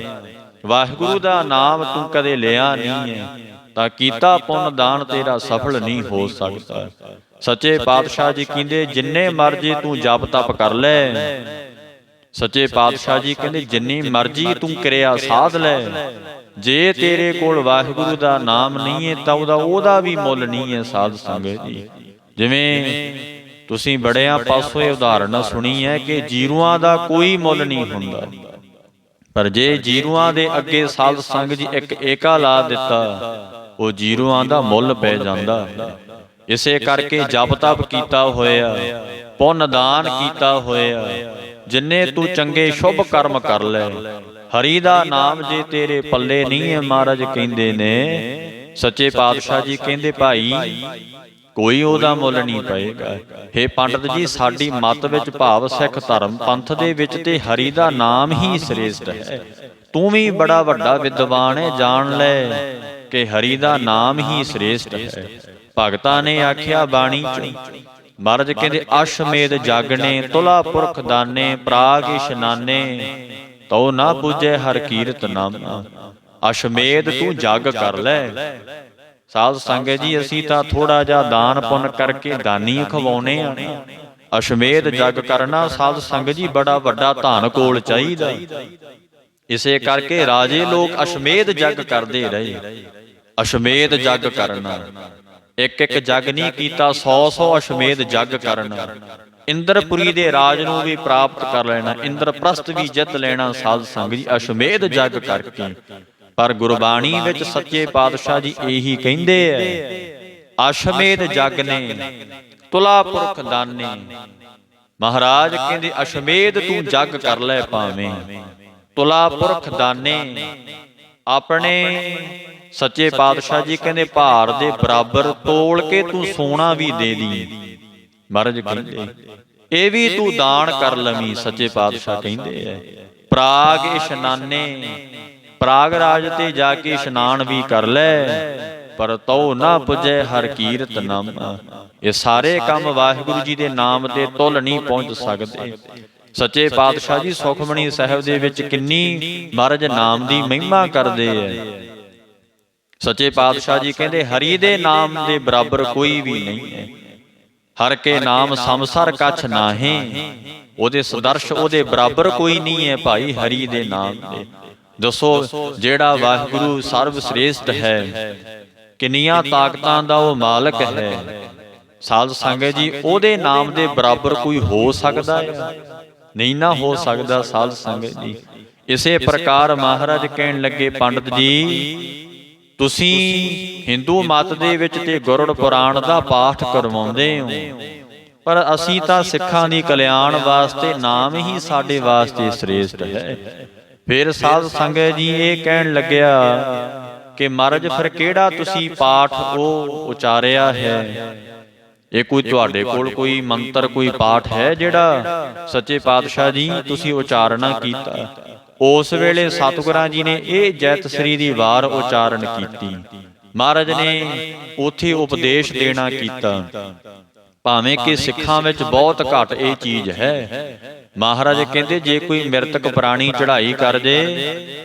ਵਾਹਿਗੁਰੂ ਦਾ ਨਾਮ ਤੂੰ ਕਦੇ ਲਿਆ ਨਹੀਂ ਹੈ, ਤਾਂ ਕੀਤਾ ਪੁੰਨ ਦਾਨ ਤੇਰਾ ਸਫਲ ਨਹੀਂ ਹੋ ਸਕਦਾ। ਸੱਚੇ ਪਾਤਸ਼ਾਹ ਜੀ ਕਹਿੰਦੇ ਜਿੰਨੇ ਮਰਜੀ ਤੂੰ ਜਪ ਤਪ ਕਰ ਲੈ, ਸੱਚੇ ਪਾਤਸ਼ਾਹ ਜੀ ਕਹਿੰਦੇ ਜਿੰਨੀ ਮਰਜੀ ਤੂੰ ਕਿਰਿਆ ਸਾਧ ਲੈ, ਜੇ ਤੇਰੇ ਕੋਲ ਵਾਹਿਗੁਰੂ ਦਾ ਨਾਮ ਨਹੀਂ ਹੈ ਤਾਂ ਉਹਦਾ ਵੀ ਮੁੱਲ ਨਹੀਂ ਹੈ। ਸਾਧ ਸੰਗਤ ਜੀ, ਜਿਵੇਂ ਤੁਸੀਂ ਬੜਿਆਂ ਪਾਸੋਂ ਇਹ ਉਦਾਹਰਣ ਸੁਣੀ ਹੈ ਕਿ ਜੀਰੂਆਂ ਦਾ ਕੋਈ ਮੁੱਲ ਨਹੀਂ ਹੁੰਦਾ, ਪਰ ਜੇ ਜੀਰੂਆਂ ਦੇ ਅੱਗੇ ਸਾਧ ਸੰਗਤ ਜੀ ਇੱਕ ਏਕਾ ਲਾ ਦਿੱਤਾ, ਉਹ ਜੀਰੂਆਂ ਦਾ ਮੁੱਲ ਪੈ ਜਾਂਦਾ। ਇਸੇ ਕਰਕੇ ਜਪ ਤਪ ਕੀਤਾ ਹੋਇਆ, ਪੁੰਨ ਦਾਨ ਕੀਤਾ ਹੋਇਆ, ਜਿੰਨੇ ਤੂੰ ਚੰਗੇ ਸ਼ੁਭ ਕਰਮ ਕਰ ਲੈ, ਹਰੀ ਦਾ ਨਾਮ ਜੇ ਤੇਰੇ ਪੱਲੇ ਨਹੀਂ ਹੈ, ਮਹਾਰਾਜ ਕਹਿੰਦੇ ਨੇ, ਸੱਚੇ ਪਾਤਸ਼ਾਹ ਜੀ ਕਹਿੰਦੇ ਭਾਈ ਕੋਈ ਉਹਦਾ ਮੁੱਲ ਨਹੀਂ ਪਏਗਾ। ਹੇ ਪੰਡਤ ਜੀ, ਸਾਡੀ ਮੱਤ ਵਿੱਚ ਭਾਵ ਸਿੱਖ ਧਰਮ ਪੰਥ ਦੇ ਵਿੱਚ ਤੇ ਹਰੀ ਦਾ ਨਾਮ ਹੀ ਸ੍ਰੇਸ਼ਟ ਹੈ। ਤੂੰ ਵੀ ਬੜਾ ਵੱਡਾ ਵਿਦਵਾਨ ਹੈ, ਜਾਣ ਲੈ ਕਿ ਹਰੀ ਦਾ ਨਾਮ ਹੀ ਸ੍ਰੇਸ਼ਟ ਹੈ। ਭਗਤਾਂ ਨੇ ਆਖਿਆ ਬਾਣੀ ਚ, ਮਹਾਰਾਜ ਕਹਿੰਦੇ ਅਸ਼ਮੇਧ ਜਾਗਣੇ ਤੁਲਾ ਪੁਰਖ ਦਾਨੇ, ਪ੍ਰਾਗ ਇਸ਼ਨਾਨੇ ਤੋ ਨਾ ਬੁਝੈ ਹਰ ਕੀਰਤ ਨਾਮਾ। ਅਸ਼ਮੇਧ ਤੂੰ ਜਗ ਕਰ ਲੈ। ਸਾਧ ਸੰਗਤ ਜੀ, ਅਸੀਂ ਤਾਂ ਥੋੜਾ ਜਿਹਾ ਦਾਨ ਪੁੰਨ ਕਰਕੇ ਦਾਨੀ ਖਵਾਉਨੇ ਆ। ਅਸ਼ਮੇਧ ਜਗ ਕਰਨਾ ਸਾਧ ਸੰਗਤ ਜੀ ਬੜਾ ਵੱਡਾ ਧਨ ਕੋਲ ਚਾਹੀਦਾ। ਇਸੇ ਕਰਕੇ ਰਾਜੇ ਲੋਕ ਅਸ਼ਮੇਧ ਜਗ ਕਰਦੇ ਰਹੇ। ਅਸ਼ਮੇਧ ਜਗ ਕਰਨਾ, ਇੱਕ ਇੱਕ ਜਗ ਨਹੀਂ ਕੀਤਾ, 100 ਅਸ਼ਮੇਧ ਜਗ ਕਰਨਾ। ਇੰਦਰਪੁਰੀ ਦੇ ਰਾਜ ਨੂੰ ਵੀ ਪ੍ਰਾਪਤ ਕਰ ਲੈਣਾ, ਇੰਦਰਪ੍ਰਸਥ ਵੀ ਜਿੱਤ ਲੈਣਾ। ਸਾਧ ਸੰਗਤ ਜੀ, ਅਸ਼ਮੇਧ ਜਗ ਕਰਕੇ। ਪਰ ਗੁਰਬਾਣੀ ਵਿੱਚ ਸੱਚੇ ਪਾਤਸ਼ਾਹ ਜੀ ਇਹੀ ਕਹਿੰਦੇ ਐ, ਅਸ਼ਮੇਧ ਜਗ ਨੇ ਤੁਲਾ ਪੁਰਖ ਦਾਨੇ। ਮਹਾਰਾਜ ਕਹਿੰਦੇ ਅਸ਼ਮੇਧ ਤੂੰ ਜਗ ਕਰ ਲੈ ਭਾਵੇਂ, ਤੁਲਾ ਪੁਰਖ ਦਾਨੇ। ਆਪਣੇ ਸੱਚੇ ਪਾਤਸ਼ਾਹ ਜੀ ਕਹਿੰਦੇ ਭਾਰ ਦੇ ਬਰਾਬਰ ਤੋਲ ਕੇ ਤੂੰ ਸੋਨਾ ਵੀ ਦੇ ਦੀ। ਮਹਾਰਾਜ ਕਹਿੰਦੇ ਇਹ ਵੀ ਤੂੰ ਦਾਨ ਕਰ ਲਵੀਂ। ਸੱਚੇ ਪਾਤਸ਼ਾਹ ਕਹਿੰਦੇ ਐ ਪ੍ਰਾਗ ਇਸ਼ਨਾਨੇ, ਪ੍ਰਾਗ ਰਾਜ ਤੇ ਜਾ ਕੇ ਇਸ਼ਨਾਨ ਵੀ ਕਰ ਲੈ, ਪਰ ਤਉ ਨਾ ਪੁੱਜੈ ਹਰ ਕੀਰਤ ਨਾਮਾ। ਇਹ ਸਾਰੇ ਕੰਮ ਵਾਹਿਗੁਰੂ ਜੀ ਦੇ ਨਾਮ ਦੇ ਤੁਲ ਨਹੀਂ ਪਹੁੰਚ ਸਕਦੇ। ਸੱਚੇ ਪਾਤਸ਼ਾਹ ਜੀ ਸੁਖਮਣੀ ਸਾਹਿਬ ਦੇ ਵਿੱਚ ਕਿੰਨੀ ਮਹਾਰਾਜ ਨਾਮ ਦੀ ਮਹਿਮਾ ਕਰਦੇ ਐ। ਸੱਚੇ ਪਾਤਸ਼ਾਹ ਜੀ ਕਹਿੰਦੇ ਹਰੀ ਦੇ ਨਾਮ ਦੇ ਬਰਾਬਰ ਕੋਈ ਵੀ ਨਹੀਂ ਹੈ। ਹਰ ਕੇ ਨਾਮ ਸਮਸਰ ਕਛ ਨਾਹੀ, ਉਹਦੇ ਸਦਰਸ਼ ਉਹਦੇ ਬਰਾਬਰ ਕੋਈ ਨਹੀਂ ਹੈ ਭਾਈ ਹਰੀ ਦੇ ਨਾਮ ਦੇ। ਦੱਸੋ ਜਿਹੜਾ ਵਾਹਿਗੁਰੂ ਸਰਬ ਸ੍ਰੇਸ਼ਟ ਹੈ, ਕਿੰਨੀਆਂ ਤਾਕਤਾਂ ਦਾ ਉਹ ਮਾਲਕ ਹੈ। ਸਾਧ ਸੰਗਤ ਜੀ, ਉਹਦੇ ਨਾਮ ਦੇ ਬਰਾਬਰ ਕੋਈ ਹੋ ਸਕਦਾ ਹੈ? ਨਹੀਂ ਨਾ ਹੋ ਸਕਦਾ। ਸਾਧ ਸੰਗਤ ਜੀ, ਇਸੇ ਪ੍ਰਕਾਰ ਮਹਾਰਾਜ ਕਹਿਣ ਲੱਗੇ ਪੰਡਤ ਜੀ, ਤੁਸੀਂ ਹਿੰਦੂ ਮਤ ਦੇ ਵਿੱਚ ਤੇ ਗੁਰੜ ਪੁਰਾਣ ਦਾ ਪਾਠ ਕਰਵਾਉਂਦੇ ਹੋ, ਪਰ ਅਸੀਂ ਤਾਂ ਸਿੱਖਾਂ ਦੀ ਕਲਿਆਣ ਵਾਸਤੇ ਨਾਮ ਹੀ ਸਾਡੇ ਵਾਸਤੇ ਸ੍ਰੇਸ਼ਟ ਹੈ। ਫਿਰ ਸਾਧ ਸੰਗਤ ਜੀ ਇਹ ਕਹਿਣ ਲੱਗਿਆ ਕਿ ਮਹਾਰਾਜ ਫਿਰ ਕਿਹੜਾ ਤੁਸੀਂ ਪਾਠ ਉਹ ਉਚਾਰਿਆ ਹੈ? ਇਹ ਕੋਈ ਤੁਹਾਡੇ ਕੋਲ ਕੋਈ ਮੰਤਰ ਕੋਈ ਪਾਠ ਹੈ ਜਿਹੜਾ ਸੱਚੇ ਪਾਤਸ਼ਾਹ ਜੀ ਤੁਸੀਂ ਉਚਾਰਨਾ ਕੀਤਾ? ਉਸ ਵੇਲੇ ਸਤਿਗੁਰਾਂ ਜੀ ਨੇ ਇਹ ਜੈਤ ਸ੍ਰੀ ਦੀ ਵਾਰ ਉਚਾਰਨ ਕੀਤੀ। ਮਹਾਰਾਜ ਨੇ ਉੱਥੇ ਉਪਦੇਸ਼ ਦੇਣਾ ਕੀਤਾ। ਭਾਵੇਂ ਕਿ ਸਿੱਖਾਂ ਵਿੱਚ ਬਹੁਤ ਘੱਟ ਇਹ ਚੀਜ਼ ਹੈ। ਮਹਾਰਾਜ ਕਹਿੰਦੇ ਜੇ ਕੋਈ ਮਿਰਤਕ ਪ੍ਰਾਣੀ ਚੜ੍ਹਾਈ ਕਰ ਜੇ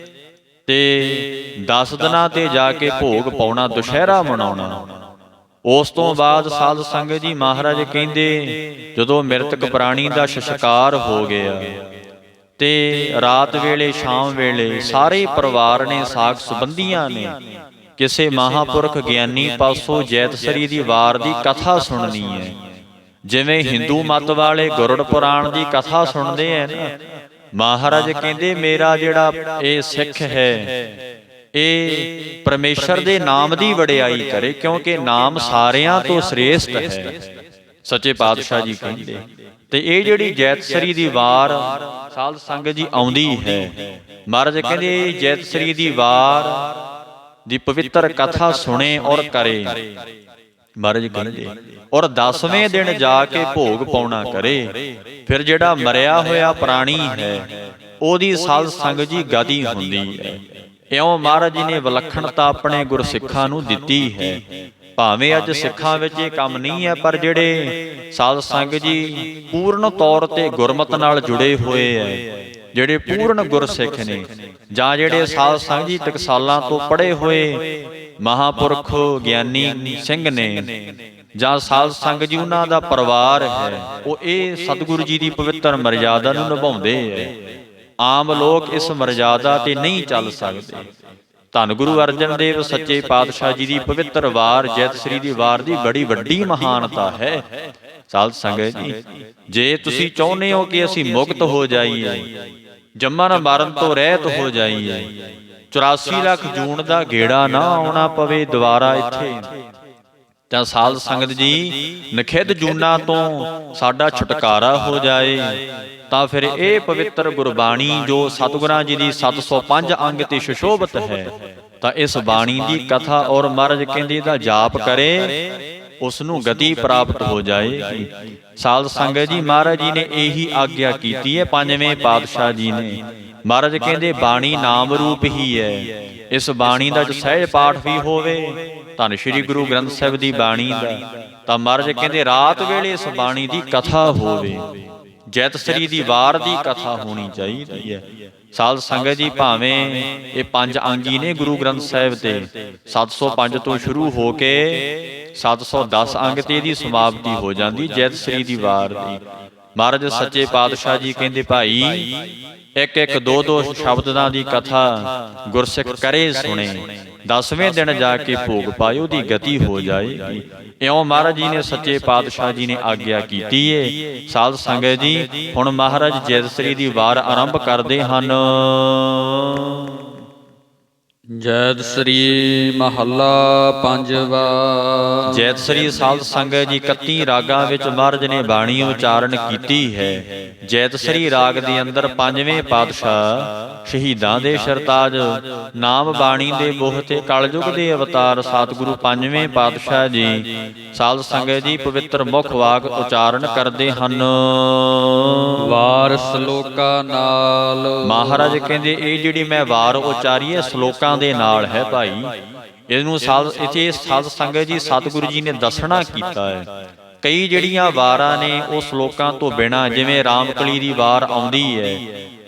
ਤੇ 10 ਦਿਨਾਂ ਤੇ ਜਾ ਕੇ ਭੋਗ ਪਾਉਣਾ, ਦੁਸ਼ਹਿਰਾ ਮਨਾਉਣਾ। ਉਸ ਤੋਂ ਬਾਅਦ ਸਾਧ ਸੰਗਤ ਜੀ ਮਹਾਰਾਜ ਕਹਿੰਦੇ ਜਦੋਂ ਮਿਰਤਕ ਪ੍ਰਾਣੀ ਦਾ ਸੰਸਕਾਰ ਹੋ ਗਿਆ ਤੇ ਰਾਤ ਵੇਲੇ ਸ਼ਾਮ ਵੇਲੇ ਸਾਰੇ ਪਰਿਵਾਰ ਨੇ ਸਾਕ ਸੰਬੰਧੀਆਂ ਨੇ ਕਿਸੇ ਮਹਾਪੁਰਖ ਗਿਆਨੀ ਪਾਸੋਂ ਜੈਤਸਰੀ ਦੀ ਵਾਰ ਦੀ ਕਥਾ ਸੁਣਨੀ ਹੈ। ਜਿਵੇਂ ਹਿੰਦੂ ਮਤ ਵਾਲੇ ਗੁਰੜ ਪੁਰਾਣ ਦੀ ਕਥਾ ਸੁਣਦੇ ਐ ਨਾ, ਮਹਾਰਾਜ ਕਹਿੰਦੇ ਮੇਰਾ ਜਿਹੜਾ ਇਹ ਸਿੱਖ ਹੈ ਇਹ ਪਰਮੇਸ਼ਰ ਦੇ ਨਾਮ ਦੀ ਵਡਿਆਈ ਕਰੇ, ਕਿਉਂਕਿ ਨਾਮ ਸਾਰਿਆਂ ਤੋਂ ਸ੍ਰੇਸ਼ਟ ਹੈ। ਸੱਚੇ ਪਾਤਸ਼ਾਹ ਜੀ ਕਹਿੰਦੇ। ਤੇ ਇਹ ਜਿਹੜੀ ਜੈਤਸਰੀ ਦੀ ਵਾਰ ਸਾਧ ਸੰਗਤ ਜੀ ਆਉਂਦੀ ਹੈ, ਮਹਾਰਾਜ ਕਹਿੰਦੇ ਜੈਤਸਰੀ ਦੀ ਵਾਰ ਦੀ ਪਵਿੱਤਰ ਕਥਾ ਸੁਣੇ ਔਰ ਕਰੇ। ਮਹਾਰਾਜ ਕਹਿੰਦੇ ਔਰ 10ਵੇਂ ਦਿਨ ਜਾ ਕੇ ਭੋਗ ਪਾਉਣਾ ਕਰੇ। ਫਿਰ ਜਿਹੜਾ ਮਰਿਆ ਹੋਇਆ ਪ੍ਰਾਣੀ ਹੈ ਉਹਦੀ ਸਾਧ ਸੰਗਤ ਜੀ ਗਤੀ ਹੁੰਦੀ ਹੈ। ਇਉਂ ਮਹਾਰਾਜ ਜੀ ਨੇ ਵਿਲੱਖਣਤਾ ਆਪਣੇ ਗੁਰਸਿੱਖਾਂ ਨੂੰ ਦਿੱਤੀ ਹੈ। ਭਾਵੇਂ ਅੱਜ ਸਿੱਖਾਂ ਵਿੱਚ ਇਹ ਕੰਮ ਨਹੀਂ ਹੈ, ਪਰ ਜਿਹੜੇ ਸਾਧ ਸੰਗਤ ਜੀ ਪੂਰਨ ਤੌਰ ਤੇ ਗੁਰਮਤ ਨਾਲ ਜੁੜੇ ਹੋਏ ਹੈ, ਜਿਹੜੇ ਪੂਰਨ ਗੁਰਸਿੱਖ ਨੇ, ਜਾਂ ਜਿਹੜੇ ਸਾਧ ਸੰਗਤ ਜੀ ਟਕਸਾਲਾਂ ਤੋਂ ਪੜ੍ਹੇ ਹੋਏ ਮਹਾਂਪੁਰਖ ਗਿਆਨੀ ਸਿੰਘ ਨੇ, ਜਾਂ ਸਾਧ ਸੰਗਤ ਜੀ ਉਹਨਾਂ ਦਾ ਪਰਿਵਾਰ ਹੈ, ਉਹ ਇਹ ਸਤਿਗੁਰੂ ਜੀ ਦੀ ਪਵਿੱਤਰ ਮਰਜ਼ਾਦਾ ਨੂੰ ਨਿਭਾਉਂਦੇ ਹੈ। ਆਮ ਲੋਕ ਇਸ ਮਰਜ਼ਾਦਾ ਤੇ ਨਹੀਂ ਚੱਲ ਸਕਦੇ। ਧੰਨ ਗੁਰੂ ਅਰਜਨ ਦੇਵ ਸੱਚੇ ਪਾਤਸ਼ਾਹ ਜੀ ਦੀ ਪਵਿੱਤਰ ਵਾਰ ਜੈਤਸਰੀ ਦੀ ਵਾਰ ਦੀ ਬੜੀ ਵੱਡੀ ਮਹਾਨਤਾ ਹੈ। ਸਾਧ ਸੰਗਤ ਜੀ, ਜੇ ਤੁਸੀਂ ਚਾਹੁੰਦੇ ਹੋ ਕਿ ਅਸੀਂ ਮੁਕਤ ਹੋ ਜਾਈਏ, ਜੰਮਣ ਮਰਨ ਤੋਂ ਰਹਿਤ ਹੋ ਜਾਈਏ, 84 ਲੱਖ ਜੂਨ ਦਾ ਗੇੜਾ ਨਾ ਆਉਣਾ ਪਵੇ ਦੁਬਾਰਾ ਇੱਥੇ, ਤਾਂ ਸਾਧ ਸੰਗਤ ਜੀ ਨਖਿੱਧ ਜੂਨਾਂ ਤੋਂ ਸਾਡਾ ਛੁਟਕਾਰਾ ਹੋ ਜਾਏ, ਤਾਂ ਫਿਰ ਇਹ ਪਵਿੱਤਰ ਗੁਰਬਾਣੀ ਜੋ ਸਤਿਗੁਰਾਂ ਜੀ ਦੀ 705 ਅੰਗ ਤੇ ਸੁਸ਼ੋਭਿਤ ਹੈ, ਤਾਂ ਇਸ ਬਾਣੀ ਦੀ ਕਥਾ ਔਰ ਮਹਾਰਾਜ ਕਹਿੰਦੇ ਦਾ ਜਾਪ ਕਰੇ, ਉਸ ਨੂੰ ਗਤੀ ਪ੍ਰਾਪਤ ਹੋ ਜਾਏਗੀ। ਸਾਧ ਸੰਗਤ ਜੀ, ਮਹਾਰਾਜ ਜੀ ਨੇ ਇਹੀ ਆਗਿਆ ਕੀਤੀ ਹੈ। ਪੰਜਵੇਂ ਪਾਤਸ਼ਾਹ ਜੀ ਨੇ, ਮਹਾਰਾਜ ਕਹਿੰਦੇ ਬਾਣੀ ਨਾਮ ਰੂਪ ਹੀ ਹੈ। ਇਸ ਬਾਣੀ ਦਾ ਸਹਿਜ ਪਾਠ ਵੀ ਹੋਵੇ, ਧੰਨ ਸ਼੍ਰੀ ਗੁਰੂ ਗ੍ਰੰਥ ਸਾਹਿਬ ਦੀ ਬਾਣੀ ਦਾ, ਤਾਂ ਮਹਾਰਾਜ ਕਹਿੰਦੇ ਰਾਤ ਵੇਲੇ ਇਸ ਬਾਣੀ ਦੀ ਕਥਾ ਹੋਵੇ। ਜੈਤਸਰੀ ਦੀ ਵਾਰ ਦੀ ਕਥਾ ਹੋਣੀ ਚਾਹੀਦੀ ਹੈ। ਸਾਧ ਸੰਗਤ ਜੀ, ਭਾਵੇਂ ਇਹ 5 ਅੰਗੀ ਨੇ ਗੁਰੂ ਗ੍ਰੰਥ ਸਾਹਿਬ ਤੇ, 705 ਤੋਂ ਸ਼ੁਰੂ ਹੋ ਕੇ 710 ਅੰਗ ਤੇ ਇਹਦੀ ਸਮਾਪਤੀ ਹੋ ਜਾਂਦੀ ਜੈਤਸਰੀ ਦੀ ਵਾਰ ਦੀ। ਮਹਾਰਾਜ ਸੱਚੇ ਪਾਤਸ਼ਾਹ ਜੀ ਕਹਿੰਦੇ ਭਾਈ ਇੱਕ ਇੱਕ ਦੋ ਦੋ ਸ਼ਬਦਾਂ ਦੀ ਕਥਾ ਗੁਰਸਿੱਖ ਕਰੇ ਸੁਣੇ, 10ਵੇਂ ਦਿਨ ਜਾ ਕੇ ਭੋਗ ਪਾਏ, ਉਹਦੀ ਗਤੀ ਹੋ ਜਾਏਗੀ। ਇਉਂ ਮਹਾਰਾਜ ਜੀ ਨੇ ਸੱਚੇ ਪਾਤਸ਼ਾਹ ਜੀ ਨੇ ਆਗਿਆ ਕੀਤੀ ਏ। ਸਾਧ ਸੰਗਤ ਜੀ, ਹੁਣ ਮਹਾਰਾਜ ਜੈਤਸਰੀ ਦੀ ਵਾਰ ਆਰੰਭ ਕਰਦੇ ਹਨ। ਜੈਤਸਰੀ ਮਹੱਲਾ ਪੰਜਵਾ। ਜੈਤਸਰੀ ਸਾਧ ਸੰਗਤ ਜੀ 31 ਰਾਗਾਂ ਵਿੱਚ ਮਹਾਰਾਜ ਨੇ ਬਾਣੀ ਉਚਾਰਨ ਕੀਤੀ ਹੈ। ਜੈਤਸਰੀ ਰਾਗ ਦੇ ਅੰਦਰ 5ਵੇਂ ਪਾਤਸ਼ਾਹ ਸ਼ਹੀਦਾਂ ਦੇ ਸਰਤਾਜ ਨਾਮ ਬਾਣੀ ਦੇ ਬੋਹ ਤੇ ਕਲਯੁਗ ਦੇ ਅਵਤਾਰ ਸਤਿਗੁਰੂ 5ਵੇਂ ਪਾਤਸ਼ਾਹ ਜੀ ਸਾਧ ਸੰਗਤ ਜੀ ਪਵਿੱਤਰ ਮੁਖ ਵਾਕ ਉਚਾਰਨ ਕਰਦੇ ਹਨ। ਵਾਰ ਸ਼ਲੋਕਾਂ ਨਾਲ। ਮਹਾਰਾਜ ਕਹਿੰਦੇ ਇਹ ਜਿਹੜੀ ਮੈਂ ਵਾਰ ਉਚਾਰੀ ਹੈ ਸ਼ਲੋਕਾਂ ਦੇ ਨਾਲ ਹੈ ਭਾਈ। ਇਹਨੂੰ ਇੱਥੇ ਸਾਧ ਸੰਗਤ ਜੀ ਸਤਿਗੁਰੂ ਜੀ ਨੇ ਦੱਸਣਾ ਕੀਤਾ ਹੈ। ਕਈ ਜਿਹੜੀਆਂ ਵਾਰਾਂ ਨੇ ਉਹ ਸ਼ਲੋਕਾਂ ਤੋਂ ਬਿਨਾਂ, ਜਿਵੇਂ ਰਾਮਕਲੀ ਦੀ ਵਾਰ ਆਉਂਦੀ ਹੈ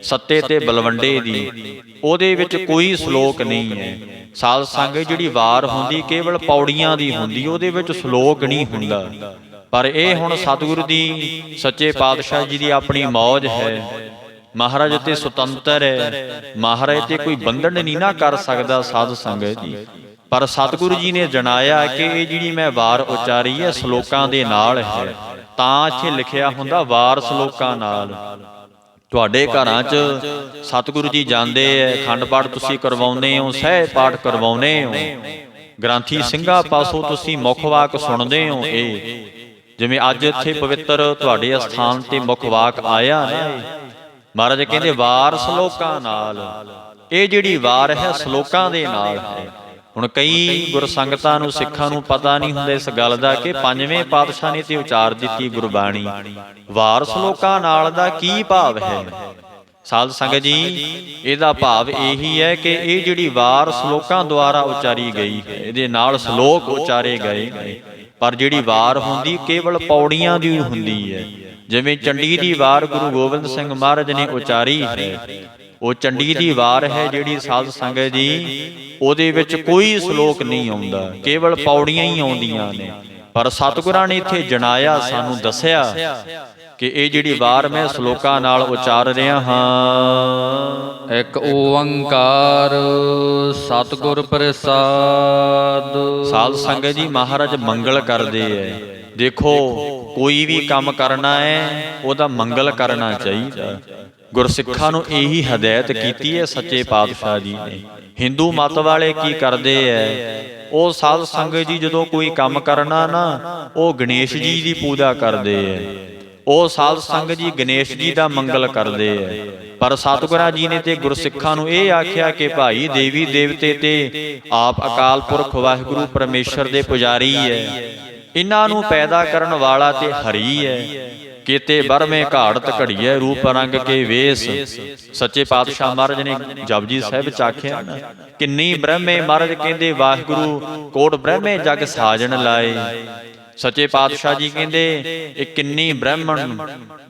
ਸੱਤੇ ਤੇ ਬਲਵੰਡੇ ਦੀ, ਉਹਦੇ ਵਿੱਚ ਕੋਈ ਸ਼ਲੋਕ ਨਹੀਂ ਹੈ। ਸਾਧ ਸੰਗਤ ਜਿਹੜੀ ਵਾਰ ਹੁੰਦੀ ਕੇਵਲ ਪੌੜੀਆਂ ਦੀ ਹੁੰਦੀ, ਉਹਦੇ ਵਿੱਚ ਸ਼ਲੋਕ ਨਹੀਂ ਹੁੰਦਾ। ਪਰ ਇਹ ਹੁਣ ਸਤਿਗੁਰੂ ਦੀ ਸੱਚੇ ਪਾਤਸ਼ਾਹ ਜੀ ਦੀ ਆਪਣੀ ਮੌਜ ਹੈ। ਮਹਾਰਾਜ ਤੇ ਸੁਤੰਤਰ ਹੈ, ਮਹਾਰਾਜ ਤੇ ਕੋਈ ਬੰਧਨ ਨਹੀਂ ਨਾ ਕਰ ਸਕਦਾ ਸਾਧ ਸੰਗਤ ਜੀ। ਪਰ ਸਤਿਗੁਰੂ ਜੀ ਨੇ ਜਣਾਇਆ ਕਿ ਇਹ ਜਿਹੜੀ ਮੈਂ ਵਾਰ ਉਚਾਰੀ ਹੈ ਸ਼ਲੋਕਾਂ ਦੇ ਨਾਲ ਹੈ, ਤਾਂ ਇੱਥੇ ਲਿਖਿਆ ਹੁੰਦਾ ਵਾਰ ਸ਼ਲੋਕਾਂ ਨਾਲ। ਤੁਹਾਡੇ ਘਰਾਂ 'ਚ ਸਤਿਗੁਰੂ ਜੀ ਜਾਂਦੇ ਐ, ਅਖੰਡ ਪਾਠ ਤੁਸੀਂ ਕਰਵਾਉਂਦੇ ਹੋ, ਸਹਿਜ ਪਾਠ ਕਰਵਾਉਂਦੇ ਹੋ, ਗ੍ਰੰਥੀ ਸਿੰਘਾਂ ਪਾਸੋਂ ਤੁਸੀਂ ਮੁੱਖ ਵਾਕ ਸੁਣਦੇ ਹੋ। ਇਹ ਜਿਵੇਂ ਅੱਜ ਇੱਥੇ ਪਵਿੱਤਰ ਤੁਹਾਡੇ ਅਸਥਾਨ ਤੇ ਮੁੱਖ ਵਾਕ ਆਇਆ ਨਾ, ਮਹਾਰਾਜ ਕਹਿੰਦੇ ਵਾਰ ਸ਼ਲੋਕਾਂ ਨਾਲ। ਇਹ ਜਿਹੜੀ ਵਾਰ ਹੈ ਸ਼ਲੋਕਾਂ ਦੇ ਨਾਲ ਹੈ। ਹੁਣ ਕਈ ਗੁਰਸੰਗਤਾਂ ਨੂੰ, ਸਿੱਖਾਂ ਨੂੰ ਪਤਾ ਨਹੀਂ ਹੁੰਦਾ ਇਸ ਗੱਲ ਦਾ ਕਿ 5ਵੇਂ ਪਾਤਸ਼ਾਹ ਨੇ ਤੇ ਉਚਾਰ ਦਿੱਤੀ ਗੁਰਬਾਣੀ, ਵਾਰ ਸ਼ਲੋਕਾਂ ਨਾਲ ਦਾ ਕੀ ਭਾਵ ਹੈ। ਸਾਧ ਸੰਗਤ ਜੀ, ਇਹਦਾ ਭਾਵ ਇਹੀ ਹੈ ਕਿ ਇਹ ਜਿਹੜੀ ਵਾਰ ਸ਼ਲੋਕਾਂ ਦੁਆਰਾ ਉਚਾਰੀ ਗਈ ਹੈ, ਇਹਦੇ ਨਾਲ ਸ਼ਲੋਕ ਉਚਾਰੇ ਗਏ ਨੇ। ਪਰ ਜਿਹੜੀ ਵਾਰ ਹੁੰਦੀ ਕੇਵਲ ਪੌੜੀਆਂ ਦੀ ਹੁੰਦੀ ਹੈ। ਜਿਵੇਂ ਚੰਡੀ ਦੀ ਵਾਰ ਗੁਰੂ ਗੋਬਿੰਦ ਸਿੰਘ ਮਹਾਰਾਜ ਨੇ ਉਚਾਰੀ ਹੈ, ਉਹ ਚੰਡੀ ਦੀ ਵਾਰ ਹੈ ਜਿਹੜੀ ਸਾਧ ਸੰਗਤ ਜੀ, ਉਹਦੇ ਵਿੱਚ ਕੋਈ ਸ਼ਲੋਕ ਨਹੀਂ ਆਉਂਦਾ, ਕੇਵਲ ਪੌੜੀਆਂ ਹੀ ਆਉਂਦੀਆਂ ਨੇ। ਪਰ ਸਤਿਗੁਰਾਂ ਨੇ ਇੱਥੇ ਜਣਾਇਆ, ਸਾਨੂੰ ਦੱਸਿਆ ਕਿ ਇਹ ਜਿਹੜੀ ਵਾਰ ਮੈਂ ਸ਼ਲੋਕਾਂ ਨਾਲ ਉਚਾਰ ਰਿਹਾ ਹਾਂ। ਇੱਕ ਓੰਕਾਰ ਸਤਿਗੁਰ ਪ੍ਰਸਾਦ। ਸਾਧ ਸੰਗਤ ਜੀ, ਮਹਾਰਾਜ ਮੰਗਲ ਕਰਦੇ ਐ। ਦੇਖੋ, ਕੋਈ ਵੀ ਕੰਮ ਕਰਨਾ ਹੈ ਉਹਦਾ ਮੰਗਲ ਕਰਨਾ ਚਾਹੀਦਾ। ਗੁਰਸਿੱਖਾਂ ਨੂੰ ਇਹੀ ਹਦਾਇਤ ਕੀਤੀ ਹੈ ਸੱਚੇ ਪਾਤਸ਼ਾਹ ਜੀ ਨੇ। ਹਿੰਦੂ ਮਤ ਵਾਲੇ ਕੀ ਕਰਦੇ ਐ, ਉਹ ਸਾਧ ਸੰਗਤ ਜੀ ਜਦੋਂ ਕੋਈ ਕੰਮ ਕਰਨਾ ਨਾ, ਉਹ ਗਣੇਸ਼ ਜੀ ਦੀ ਪੂਜਾ ਕਰਦੇ ਐ। ਉਹ ਸਾਧ ਸੰਗਤ ਜੀ ਗਣੇਸ਼ ਜੀ ਦਾ ਮੰਗਲ ਕਰਦੇ ਐ। ਪਰ ਸਤਿਗੁਰਾਂ ਜੀ ਨੇ ਤੇ ਗੁਰਸਿੱਖਾਂ ਨੂੰ ਇਹ ਆਖਿਆ ਕਿ ਭਾਈ ਦੇਵੀ ਦੇਵਤੇ ਤੇ ਆਪ ਅਕਾਲ ਪੁਰਖ ਵਾਹਿਗੁਰੂ ਪਰਮੇਸ਼ਰ ਦੇ ਪੁਜਾਰੀ ਐ। ਇਹਨਾਂ ਨੂੰ ਪੈਦਾ ਕਰਨ ਵਾਲਾ ਤੇ ਹਰੀ ਐ। ਕੀਤੇ ਬਰਮੇ ਘਾੜਤ ਘੜੀਐ ਰੂਪ ਰੰਗ ਕੇ ਵੇਸ। ਸੱਚੇ ਪਾਤਸ਼ਾਹ ਮਹਾਰਾਜ ਨੇ ਜਪਜੀ ਸਾਹਿਬ ਚ ਆਖਿਆ ਨਾ, ਕਿੰਨੀ ਬ੍ਰਹਮੇ ਮਹਾਰਾਜ ਕਹਿੰਦੇ ਵਾਹਿਗੁਰੂ ਕੋਟ ਬ੍ਰਹਮੇ ਜਗ ਸਾਜਣ ਲਾਏ। ਸੱਚੇ ਪਾਤਸ਼ਾਹ ਜੀ ਕਹਿੰਦੇ ਇਹ ਕਿੰਨੀ ਬ੍ਰਹਮਣ,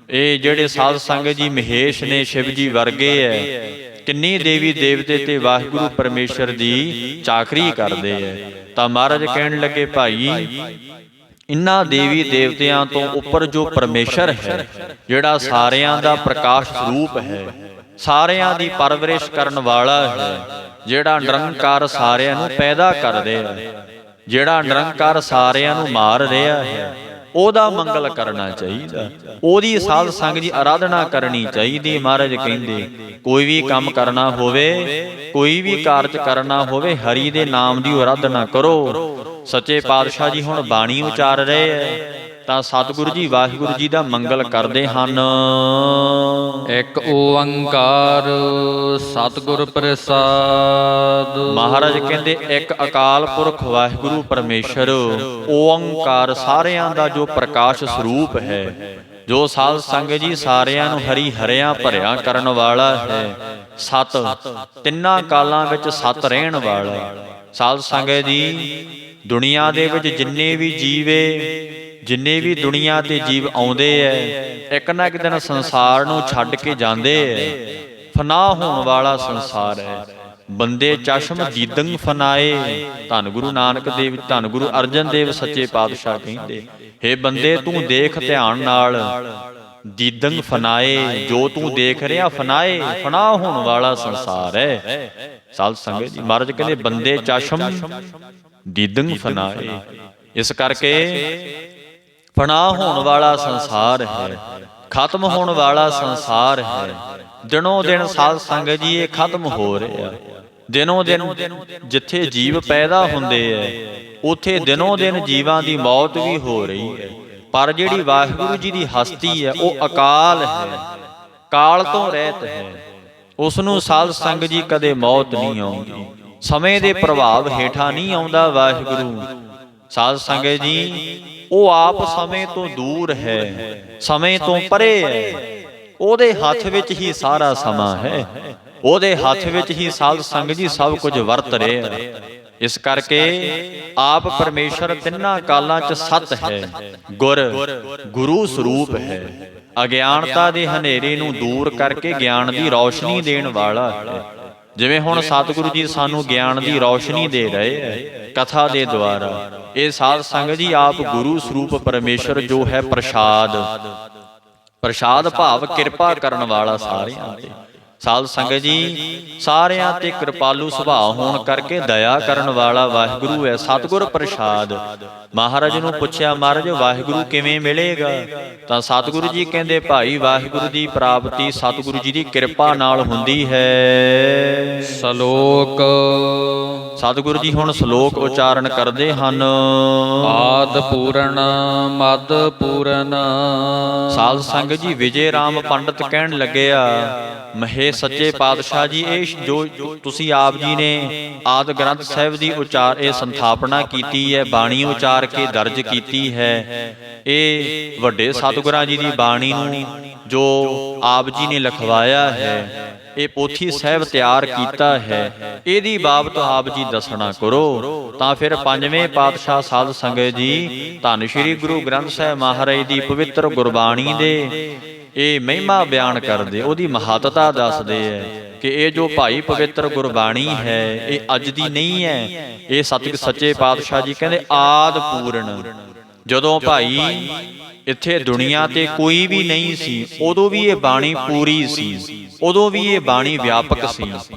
ਇਹ ਜਿਹੜੇ ਸਾਧ ਸੰਗਤ ਜੀ ਮਹੇਸ਼ ਨੇ ਸ਼ਿਵ ਜੀ ਵਰਗੇ ਐ, ਕਿੰਨੀ ਦੇਵੀ ਦੇਵਤੇ ਤੇ ਵਾਹਿਗੁਰੂ ਪਰਮੇਸ਼ਰ ਦੀ ਚਾਕਰੀ ਕਰਦੇ ਐ। ਤਾਂ ਮਹਾਰਾਜ ਕਹਿਣ ਲੱਗੇ ਭਾਈ ਇਨ੍ਹਾਂ ਦੇਵੀ ਦੇਵਤਿਆਂ ਤੋਂ ਉੱਪਰ ਜੋ ਪਰਮੇਸ਼ਰ ਹੈ, ਜਿਹੜਾ ਸਾਰਿਆਂ ਦਾ ਪ੍ਰਕਾਸ਼ ਸਰੂਪ ਹੈ, ਸਾਰਿਆਂ ਦੀ ਪਰਵਰਿਸ਼ ਕਰਨ ਵਾਲਾ ਹੈ, ਜਿਹੜਾ ਨਿਰੰਕਾਰ ਸਾਰਿਆਂ ਨੂੰ ਪੈਦਾ ਕਰ ਰਿਹਾ ਹੈ, ਜਿਹੜਾ ਨਿਰੰਕਾਰ ਸਾਰਿਆਂ ਨੂੰ ਮਾਰ ਰਿਹਾ ਹੈ, ਉਹਦਾ ਮੰਗਲ ਕਰਨਾ ਚਾਹੀਦਾ, ਉਹਦੀ ਸਾਧ ਸੰਗਤ ਦੀ ਆਰਾਧਨਾ ਕਰਨੀ ਚਾਹੀਦੀ। ਮਹਾਰਾਜ ਕਹਿੰਦੇ ਕੋਈ ਵੀ ਕੰਮ ਕਰਨਾ ਹੋਵੇ, ਕੋਈ ਵੀ ਕਾਰਜ ਕਰਨਾ ਹੋਵੇ, ਹਰੀ ਦੇ ਨਾਮ ਦੀ ਆਰਾਧਨਾ ਕਰੋ। ਸੱਚੇ ਪਾਤਸ਼ਾਹ ਜੀ ਹੁਣ ਬਾਣੀ ਉਚਾਰ ਰਹੇ ਐ, ਤਾਂ ਸਤਿਗੁਰੂ ਜੀ ਵਾਹਿਗੁਰੂ ਜੀ ਦਾ ਮੰਗਲ ਕਰਦੇ ਹਨ। ਇੱਕ ਓੰਕਾਰ ਸਤਿਗੁਰ ਪ੍ਰਸਾਦ। ਮਹਾਰਾਜ ਕਹਿੰਦੇ ਇੱਕ ਅਕਾਲ ਪੁਰਖ ਵਾਹਿਗੁਰੂ ਪਰਮੇਸ਼ਰ ਓੰਕਾਰ ਸਾਰਿਆਂ ਦਾ ਜੋ ਪ੍ਰਕਾਸ਼ ਸਰੂਪ ਹੈ, ਜੋ ਸਾਧ ਸੰਗਤ ਜੀ ਸਾਰਿਆਂ ਨੂੰ ਹਰੀ ਹਰਿਆਂ ਭਰਿਆ ਕਰਨ ਵਾਲਾ ਹੈ, ਸਤ ਤਿੰਨਾਂ ਕਾਲਾਂ ਵਿੱਚ ਸਤ ਰਹਿਣ ਵਾਲਾ। ਸਾਧ ਸੰਗਤ ਜੀ ਦੁਨੀਆ ਦੇ ਵਿੱਚ ਜਿੰਨੇ ਵੀ ਜੀਵੇ, ਜਿੰਨੇ ਵੀ ਦੁਨੀਆ ਤੇ ਜੀਵ ਆਉਂਦੇ ਐ, ਇੱਕ ਨਾ ਇੱਕ ਦਿਨ ਸੰਸਾਰ ਨੂੰ ਛੱਡ ਕੇ ਜਾਂਦੇ ਐ। ਫਨਾ ਹੋਣ ਵਾਲਾ ਸੰਸਾਰ ਹੈ। ਬੰਦੇ ਚਸ਼ਮ ਦੀਦੰ ਫਨਾਏ। ਧੰਨ ਗੁਰੂ ਨਾਨਕ ਦੇਵ, ਧੰਨ ਗੁਰੂ ਅਰਜਨ ਦੇਵ ਸੱਚੇ ਪਾਤਸ਼ਾਹ ਕਹਿੰਦੇ, ਹੇ ਬੰਦੇ ਤੂੰ ਦੇਖ ਧਿਆਨ ਨਾਲ, ਦੀਦੰ ਫਨਾਏ, ਜੋ ਤੂੰ ਦੇਖ ਰਿਹਾ ਫਨਾਏ, ਫਨਾ ਹੋਣ ਵਾਲਾ ਸੰਸਾਰ ਹੈ। ਸਾਧ ਸੰਗਤ ਜੀ ਮਹਾਰਾਜ ਕਹਿੰਦੇ ਬੰਦੇ ਚਸ਼ਮ ਦੀਦੰ ਫਨਾਏ। ਇਸ ਕਰਕੇ ਫਨਾ ਹੋਣ ਵਾਲਾ ਸੰਸਾਰ ਹੈ, ਖਤਮ ਹੋਣ ਵਾਲਾ ਸੰਸਾਰ ਹੈ। ਦਿਨੋਂ ਦਿਨ ਸਾਧ ਸੰਗਤ ਜੀ ਇਹ ਖਤਮ ਹੋ ਰਿਹਾ। ਦਿਨੋਂ ਦਿਨ ਜਿੱਥੇ ਜੀਵ ਪੈਦਾ ਹੁੰਦੇ ਐ, ਉੱਥੇ ਦਿਨੋਂ ਦਿਨ ਜੀਵਾਂ ਦੀ ਮੌਤ ਵੀ ਹੋ ਰਹੀ ਹੈ। ਪਰ ਜਿਹੜੀ ਵਾਹਿਗੁਰੂ ਜੀ ਦੀ ਹਸਤੀ ਹੈ ਉਹ ਅਕਾਲ ਹੈ, ਕਾਲ ਤੋਂ ਰਹਿਤ ਹੈ। ਉਸ ਨੂੰ ਸਾਧ ਸੰਗਤ ਜੀ ਕਦੇ ਮੌਤ ਨਹੀਂ ਆਉਂਦੀ, ਸਮੇਂ ਦੇ ਪ੍ਰਭਾਵ ਹੇਠਾਂ ਨਹੀਂ ਆਉਂਦਾ ਵਾਹਿਗੁਰੂ। ਸਾਧ ਸੰਗਤ ਜੀ ਉਹ ਆਪ ਸਮੇਂ ਤੋਂ ਦੂਰ ਹੈ, ਸਮੇਂ ਤੋਂ ਪਰੇ ਹੈ। ਉਹਦੇ ਹੱਥ ਵਿੱਚ ਹੀ ਸਾਰਾ ਸਮਾਂ ਹੈ, ਉਹਦੇ ਹੱਥ ਵਿੱਚ ਹੀ ਸਾਧ ਸੰਗਤ ਜੀ ਸਭ ਕੁਝ ਵਰਤ ਰਿਹਾ। ਇਸ ਕਰਕੇ ਆਪ ਪਰਮੇਸ਼ਰ ਤਿੰਨਾਂ ਕਾਲਾਂ 'ਚ ਸਤ ਹੈ, ਗੁਰੂ ਸਰੂਪ ਹੈ। ਅਗਿਆਨਤਾ ਦੇ ਹਨੇਰੇ ਨੂੰ ਦੂਰ ਕਰਕੇ ਗਿਆਨ ਦੀ ਰੌਸ਼ਨੀ ਦੇਣ ਵਾਲਾ ਹੈ। ਜਿਵੇਂ ਹੁਣ ਸਤਿਗੁਰੂ ਜੀ ਸਾਨੂੰ ਗਿਆਨ ਦੀ ਰੌਸ਼ਨੀ ਦੇ ਰਹੇ ਹੈ ਕਥਾ ਦੇ ਦੁਆਰਾ। ਇਹ ਸਾਧ ਸੰਗਤ ਜੀ ਆਪ ਗੁਰੂ ਸਰੂਪ ਪਰਮੇਸ਼ਰ ਜੋ ਹੈ ਪ੍ਰਸਾਦ, ਪ੍ਰਸਾਦ ਭਾਵ ਕਿਰਪਾ ਕਰਨ ਵਾਲਾ ਸਾਰਿਆਂ ਤੇ। ਸਾਧ ਸੰਗਤ ਜੀ ਸਾਰਿਆਂ ਤੇ ਕਿਰਪਾਲੂ ਸੁਭਾਅ ਹੋਣ ਕਰਕੇ ਦਇਆ ਕਰਨ ਵਾਲਾ ਵਾਹਿਗੁਰੂ ਹੈ, ਸਤਿਗੁਰ ਪ੍ਰਸਾਦ। ਮਹਾਰਾਜ ਨੂੰ ਪੁੱਛਿਆ, ਮਹਾਰਾਜ ਵਾਹਿਗੁਰੂ ਕਿਵੇਂ ਮਿਲੇਗਾ? ਤਾਂ ਸਤਿਗੁਰੂ ਜੀ ਕਹਿੰਦੇ ਭਾਈ ਵਾਹਿਗੁਰੂ ਦੀ ਪ੍ਰਾਪਤੀ ਸਤਿਗੁਰੂ ਜੀ ਦੀ ਕਿਰਪਾ ਨਾਲ ਹੁੰਦੀ ਹੈ। ਸ਼ਲੋਕ ਸਤਿਗੁਰੂ ਜੀ ਹੁਣ ਸ਼ਲੋਕ ਉਚਾਰਨ ਕਰਦੇ ਹਨ। ਆਦ ਪੂਰਨ ਮਦ ਪੂਰਨ। ਸਾਧ ਸੰਗਤ ਜੀ ਵਿਜੇ ਰਾਮ ਪੰਡਤ ਕਹਿਣ ਲੱਗਿਆ, ਮਹੇ ਸੱਚੇ ਪਾਤਸ਼ਾਹ ਜੀ ਇਹ ਜੋ ਤੁਸੀਂ ਆਪ ਜੀ ਨੇ ਆਦਿ ਗ੍ਰੰਥ ਸਾਹਿਬ ਦੀ ਇਹ ਸੰਥਾਪਨਾ ਕੀਤੀ ਹੈ, ਬਾਣੀ ਉਚਾਰ ਕੇ ਦਰਜ ਕੀਤੀ ਹੈ। ਇਹ ਵੱਡੇ ਸਤਿਗੁਰਾਂ ਜੀ ਦੀ ਬਾਣੀ ਨੂੰ ਜੋ ਆਪ ਜੀ ਨੇ ਲਿਖਵਾਇਆ ਹੈ, ਇਹ ਪੋਥੀ ਸਾਹਿਬ ਤਿਆਰ ਕੀਤਾ ਹੈ, ਇਹਦੀ ਬਾਬਤ ਆਪ ਜੀ ਦੱਸਣਾ ਕਰੋ। ਤਾਂ ਫਿਰ ਪੰਜਵੇਂ ਪਾਤਸ਼ਾਹ ਸਾਧ ਸੰਗਤ ਜੀ ਧੰਨ ਸ਼੍ਰੀ ਗੁਰੂ ਗ੍ਰੰਥ ਸਾਹਿਬ ਮਹਾਰਾਜ ਦੀ ਪਵਿੱਤਰ ਗੁਰਬਾਣੀ ਦੇ ਇਹ ਮਹਿਮਾ ਬਿਆਨ ਕਰਦੇ, ਉਹਦੀ ਮਹੱਤਤਾ ਦੱਸਦੇ ਹੈ ਕਿ ਇਹ ਜੋ ਭਾਈ ਪਵਿੱਤਰ ਗੁਰਬਾਣੀ ਹੈ ਇਹ ਅੱਜ ਦੀ ਨਹੀਂ ਹੈ। ਇਹ ਸੱਚੇ ਪਾਤਸ਼ਾਹ ਜੀ ਕਹਿੰਦੇ ਆਦ ਪੂਰਨ। ਜਦੋਂ ਭਾਈ ਇੱਥੇ ਦੁਨੀਆ ਤੇ ਕੋਈ ਵੀ ਨਹੀਂ ਸੀ, ਉਦੋਂ ਵੀ ਇਹ ਬਾਣੀ ਪੂਰੀ ਸੀ, ਉਦੋਂ ਵੀ ਇਹ ਬਾਣੀ ਵਿਆਪਕ ਸੀ,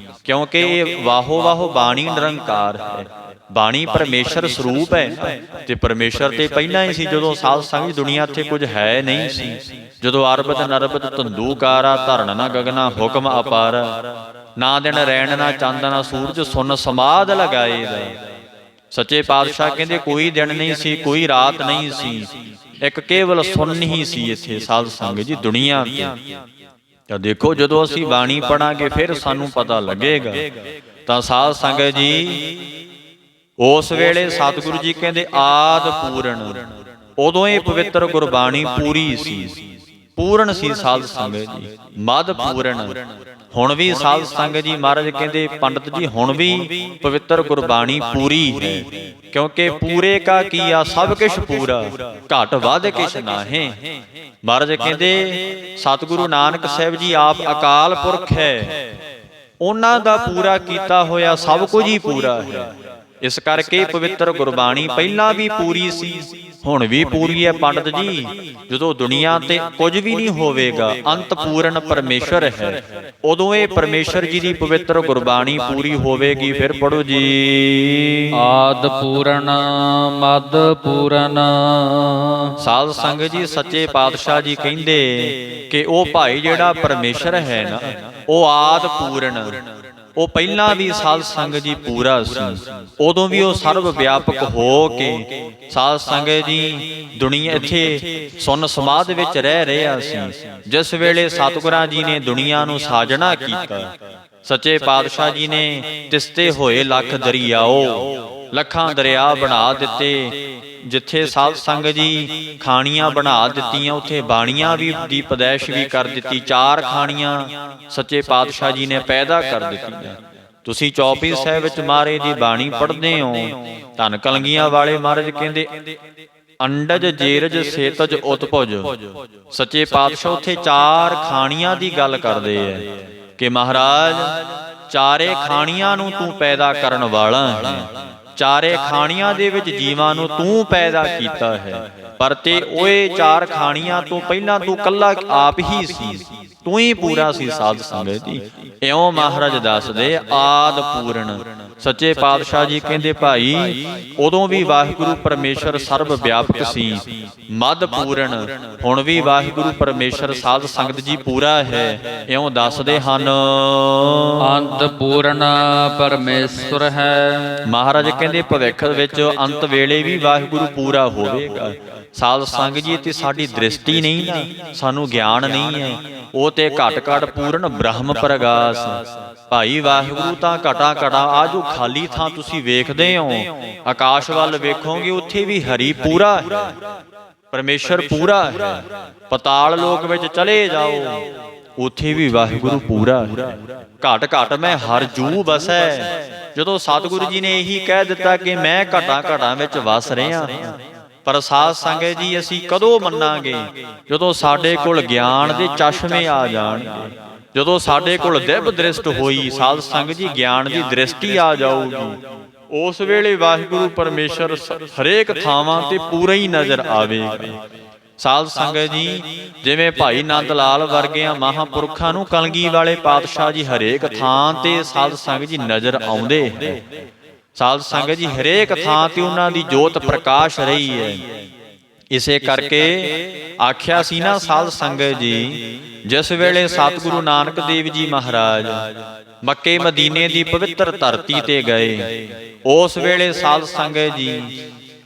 ਕਿਉਂਕਿ ਇਹ ਵਾਹੋ ਵਾਹੋ ਬਾਣੀ ਨਿਰੰਕਾਰ ਹੈ। ਬਾਣੀ ਪਰਮੇਸ਼ਰ ਸਰੂਪ ਹੈ ਨਾ, ਤੇ ਪਰਮੇਸ਼ਰ ਤੇ ਪਹਿਲਾਂ ਹੀ ਸੀ ਜਦੋਂ ਸਾਧ ਸੰਗ ਜੀ ਦੁਨੀਆ ਇੱਥੇ ਕੁਝ ਹੈ ਨਹੀਂ ਸੀ। ਜਦੋਂ ਅਰਬਤ ਨਰਬਤ ਧੰਦੂਕਾਰਾ ਧਰਨ ਨਾ ਗਗਨਾ ਹੁਕਮ ਅਪਾਰ, ਨਾ ਦਿਨ ਰੈਣ ਨਾ ਚੰਦ ਨਾ ਸੂਰਜ ਸੁਨ ਸਮਾਧ ਲਗਾਏ ਦਾ। ਸੱਚੇ ਪਾਤਸ਼ਾਹ ਕਹਿੰਦੇ ਕੋਈ ਦਿਨ ਨਹੀਂ ਸੀ, ਕੋਈ ਰਾਤ ਨਹੀਂ ਸੀ, ਇੱਕ ਕੇਵਲ ਸੁਨ ਹੀ ਸੀ ਇੱਥੇ ਸਾਧ ਸੰਗਤ ਜੀ ਦੁਨੀਆ ਤੇ। ਤਾਂ ਦੇਖੋ ਜਦੋਂ ਅਸੀਂ ਬਾਣੀ ਪੜਾਂਗੇ ਫਿਰ ਸਾਨੂੰ ਪਤਾ ਲੱਗੇਗਾ। ਤਾਂ ਸਾਧ ਸੰਗਤ ਜੀ ਉਸ ਵੇਲੇ ਸਤਿਗੁਰੂ ਜੀ ਕਹਿੰਦੇ ਆਦ ਪੂਰਨ, ਉਦੋਂ ਇਹ ਪਵਿੱਤਰ ਗੁਰਬਾਣੀ ਪੂਰੀ ਸੀ, ਪੂਰਨ ਸੀ ਸਾਧ ਸੰਗਤ ਜੀ, ਮਦ ਪੂਰਨ। ਹੁਣ ਵੀ ਸਾਧ ਸੰਗਤ ਜੀ ਮਹਾਰਾਜ ਕਹਿੰਦੇ ਪੰਡਤ ਜੀ ਹੁਣ ਵੀ ਪਵਿੱਤਰ ਗੁਰਬਾਣੀ ਪੂਰੀ ਹੈ, ਕਿਉਂਕਿ ਪੂਰੇ ਕਾ ਕੀਆ ਸਭ ਕੁਛ ਪੂਰਾ, ਘਟ ਵੱਧ ਕਿਛ ਨਾਹੀਂ। ਮਹਾਰਾਜ ਕਹਿੰਦੇ ਸਤਿਗੁਰੂ ਨਾਨਕ ਸਾਹਿਬ ਜੀ ਆਪ ਅਕਾਲ ਪੁਰਖ ਹੈ, ਉਹਨਾਂ ਦਾ ਪੂਰਾ ਕੀਤਾ ਹੋਇਆ ਸਭ ਕੁਝ ਹੀ ਪੂਰਾ ਹੈ। ਇਸ ਕਰਕੇ ਪਵਿੱਤਰ ਗੁਰਬਾਣੀ ਪਹਿਲਾਂ ਵੀ ਪੂਰੀ ਸੀ, ਹੁਣ ਵੀ ਪੂਰੀ ਹੈ ਪੰਡਤ ਜੀ। ਜਦੋਂ ਦੁਨੀਆ ਤੇ ਕੁਝ ਵੀ ਨਹੀਂ ਹੋਵੇਗਾ, ਅੰਤ ਪੂਰਨ ਪਰਮੇਸ਼ਰ ਹੈ, ਉਦੋਂ ਇਹ ਪਰਮੇਸ਼ਰ ਜੀ ਦੀ ਪਵਿੱਤਰ ਗੁਰਬਾਣੀ ਪੂਰੀ ਹੋਵੇਗੀ। ਫਿਰ ਪੜੋ ਜੀ। ਆਦ ਪੂਰਨ ਮਦ ਪੂਰਨ। ਸਾਧ ਸੰਗਤ ਜੀ ਸੱਚੇ ਪਾਤਸ਼ਾਹ ਜੀ ਕਹਿੰਦੇ ਕਿ ਉਹ ਭਾਈ ਜਿਹੜਾ ਪਰਮੇਸ਼ਰ ਹੈ ਨਾ, ਉਹ ਆਦ ਪੂਰਨ, ਉਹ ਪਹਿਲਾਂ ਵੀ ਸਾਧ ਸੰਗਤ ਜੀ ਪੂਰਾ ਸੀ, ਉਦੋਂ ਵੀ ਉਹ ਸਰਵ ਵਿਆਪਕ ਹੋ ਕੇ ਸਾਧ ਸੰਗਤ ਜੀ ਦੁਨੀਆ ਇੱਥੇ ਸੁਨ ਸਮਾਧ ਵਿੱਚ ਰਹਿ ਰਿਹਾ ਸੀ। ਜਿਸ ਵੇਲੇ ਸਤਿਗੁਰਾਂ ਜੀ ਨੇ ਦੁਨੀਆ ਨੂੰ ਸਾਜਣਾ ਕੀਤਾ, ਸੱਚੇ ਪਾਤਸ਼ਾਹ ਜੀ ਨੇ ਤਿਸਤੇ ਹੋਏ ਲੱਖ ਦਰਿਆਓ, ਲੱਖਾਂ ਦਰਿਆ ਬਣਾ ਦਿੱਤੇ। ਜਿੱਥੇ ਸਾਧ ਸੰਗਤ ਜੀ ਖਾਣੀਆਂ ਬਣਾ ਦਿੱਤੀਆਂ, ਉੱਥੇ ਬਾਣੀਆਂ ਵੀ ਦੀ ਪਦੈਸ਼ ਵੀ ਕਰ ਦਿੱਤੀ। 4 ਖਾਣੀਆਂ ਸੱਚੇ ਪਾਤਸ਼ਾਹ ਜੀ ਨੇ ਪੈਦਾ ਕਰ ਦਿੱਤੀਆਂ। ਤੁਸੀਂ ਚੌਪਈ ਸਾਹਿਬ ਵਿੱਚ ਮਹਾਰਾਜ ਦੀ ਬਾਣੀ ਪੜ੍ਹਦੇ ਹੋ, ਧੰਨ ਕਲਗੀਆਂ ਵਾਲੇ ਮਹਾਰਾਜ ਕਹਿੰਦੇ ਅੰਡਜ ਜੇਰਜ ਸੇਤਜ ਉਤਪੁਜ। ਸੱਚੇ ਪਾਤਸ਼ਾਹ ਉੱਥੇ 4 ਖਾਣੀਆਂ ਦੀ ਗੱਲ ਕਰਦੇ ਐ ਕਿ ਮਹਾਰਾਜ ਚਾਰੇ ਖਾਣੀਆਂ ਨੂੰ ਤੂੰ ਪੈਦਾ ਕਰਨ ਵਾਲਾ ਹੈ, ਚਾਰੇ ਖਾਣੀਆਂ ਦੇ ਵਿੱਚ ਜੀਵਾਂ ਨੂੰ ਤੂੰ ਪੈਦਾ ਕੀਤਾ ਹੈ। ਪਰ ਤੇ ਓਏ 4 ਖਾਣੀਆਂ ਤੋਂ ਪਹਿਲਾਂ ਤੂੰ ਕੱਲਾ ਆਪ ਹੀ ਸੀ, ਤੂੰ ਹੀ ਪੂਰਾ ਸੀ ਸਾਧ ਸੰਗਤ ਜੀ। ਇਉਂ ਮਹਾਰਾਜ ਦੱਸਦੇ ਆਦ ਪੂਰਨ। ਸੱਚੇ ਪਾਤਸ਼ਾਹ ਜੀ ਕਹਿੰਦੇ ਭਾਈ ਉਦੋਂ ਵੀ ਵਾਹਿਗੁਰੂ ਪਰਮੇਸ਼ਰ ਸਰਬ ਵਿਆਪਕ ਸੀ, ਮਦ ਪੂਰਨ। ਹੁਣ ਵੀ ਵਾਹਿਗੁਰੂ ਪਰਮੇਸ਼ਰ ਸਾਧ ਸੰਗਤ ਜੀ ਪੂਰਾ ਹੈ। ਇਉਂ ਦੱਸਦੇ ਹਨ ਅੰਤ ਪੂਰਨ ਪਰਮੇਸ਼ਰ ਹੈ। ਮਹਾਰਾਜ ਕਹਿੰਦੇ ਭਵਿੱਖ ਵਿੱਚ ਅੰਤ ਵੇਲੇ ਵੀ ਵਾਹਿਗੁਰੂ ਪੂਰਾ ਹੋਵੇਗਾ। ਸਾਧ ਸੰਗਤ ਜੀ ਤੇ ਸਾਡੀ ਦ੍ਰਿਸ਼ਟੀ ਨਹੀਂ ਨਾ, ਸਾਨੂੰ ਗਿਆਨ ਨਹੀਂ ਹੈ, ਉਹ ਤੇ ਘਟ ਘਟ ਪੂਰਨ ਬ੍ਰਹਮ ਪ੍ਰਗਾਸ। ਭਾਈ ਵਾਹਿਗੁਰੂ ਤਾਂ ਘਟਾ ਘਟਾ ਆ ਜੋ ਖਾਲੀ ਥਾਂ ਤੁਸੀਂ ਵੇਖਦੇ ਹੋ, ਆਕਾਸ਼ ਵੱਲ ਵੇਖੋਗੇ ਉੱਥੇ ਵੀ ਹਰੀ ਪੂਰਾ ਹੈ, ਪਰਮੇਸ਼ਰ ਪੂਰਾ ਹੈ। ਪਤਾਲ ਲੋਕ ਵਿੱਚ ਚਲੇ ਜਾਓ, ਉੱਥੇ ਵੀ ਵਾਹਿਗੁਰੂ ਪੂਰਾ ਹੈ। ਘਟ ਘਟ ਮੈਂ ਹਰ ਜੂ ਬਸੈ। ਜਦੋਂ ਸਤਿਗੁਰੂ ਜੀ ਨੇ ਇਹੀ ਕਹਿ ਦਿੱਤਾ ਕਿ ਮੈਂ ਘਟਾਂ ਘਟਾਂ ਵਿੱਚ ਵਸ ਰਿਹਾ, ਪਰ ਸਾਧ ਸੰਗਤ ਜੀ ਅਸੀਂ ਕਦੋਂ ਮੰਨਾਂਗੇ? ਜਦੋਂ ਸਾਡੇ ਕੋਲ ਗਿਆਨ ਦੇ ਚਸ਼ਮੇ ਆ ਜਾਣਗੇ, ਜਦੋਂ ਸਾਡੇ ਕੋਲ ਦਿਵ ਦ੍ਰਿਸ਼ਟ ਹੋਈ, ਸਾਧ ਸੰਗਤ ਜੀ ਗਿਆਨ ਦੀ ਦ੍ਰਿਸ਼ਟੀ ਆ ਜਾਊਗੀ, ਉਸ ਵੇਲੇ ਵਾਹਿਗੁਰੂ ਪਰਮੇਸ਼ਰ ਹਰੇਕ ਥਾਵਾਂ ਤੇ ਪੂਰਾ ਹੀ ਨਜ਼ਰ ਆਵੇਗਾ। ਸਾਧ ਸੰਗਤ ਜੀ ਜਿਵੇਂ ਭਾਈ ਨੰਦ ਲਾਲ ਵਰਗਿਆਂ ਮਹਾਂਪੁਰਖਾਂ ਨੂੰ ਕਲਗੀ ਵਾਲੇ ਪਾਤਸ਼ਾਹ ਜੀ ਹਰੇਕ ਥਾਂ ਤੇ ਸਾਧ ਸੰਗਤ ਜੀ ਨਜ਼ਰ ਆਉਂਦੇ ਹੈ। ਸਾਧ ਸੰਗਤ ਜੀ ਹਰੇਕ ਥਾਂ ਤੇ ਉਹਨਾਂ ਦੀ ਜੋਤ ਪ੍ਰਕਾਸ਼ ਰਹੀ ਹੈ। ਇਸੇ ਕਰਕੇ ਆਖਿਆ ਸੀ ਨਾ ਸਾਧ ਸੰਗਤ ਜੀ, ਜਿਸ ਵੇਲੇ ਸਤਿਗੁਰੂ ਨਾਨਕ ਦੇਵ ਜੀ ਮਹਾਰਾਜ ਮੱਕੇ ਮਦੀਨੇ ਦੀ ਪਵਿੱਤਰ ਧਰਤੀ ਤੇ ਗਏ, ਉਸ ਵੇਲੇ ਸਾਧ ਸੰਗਤ ਜੀ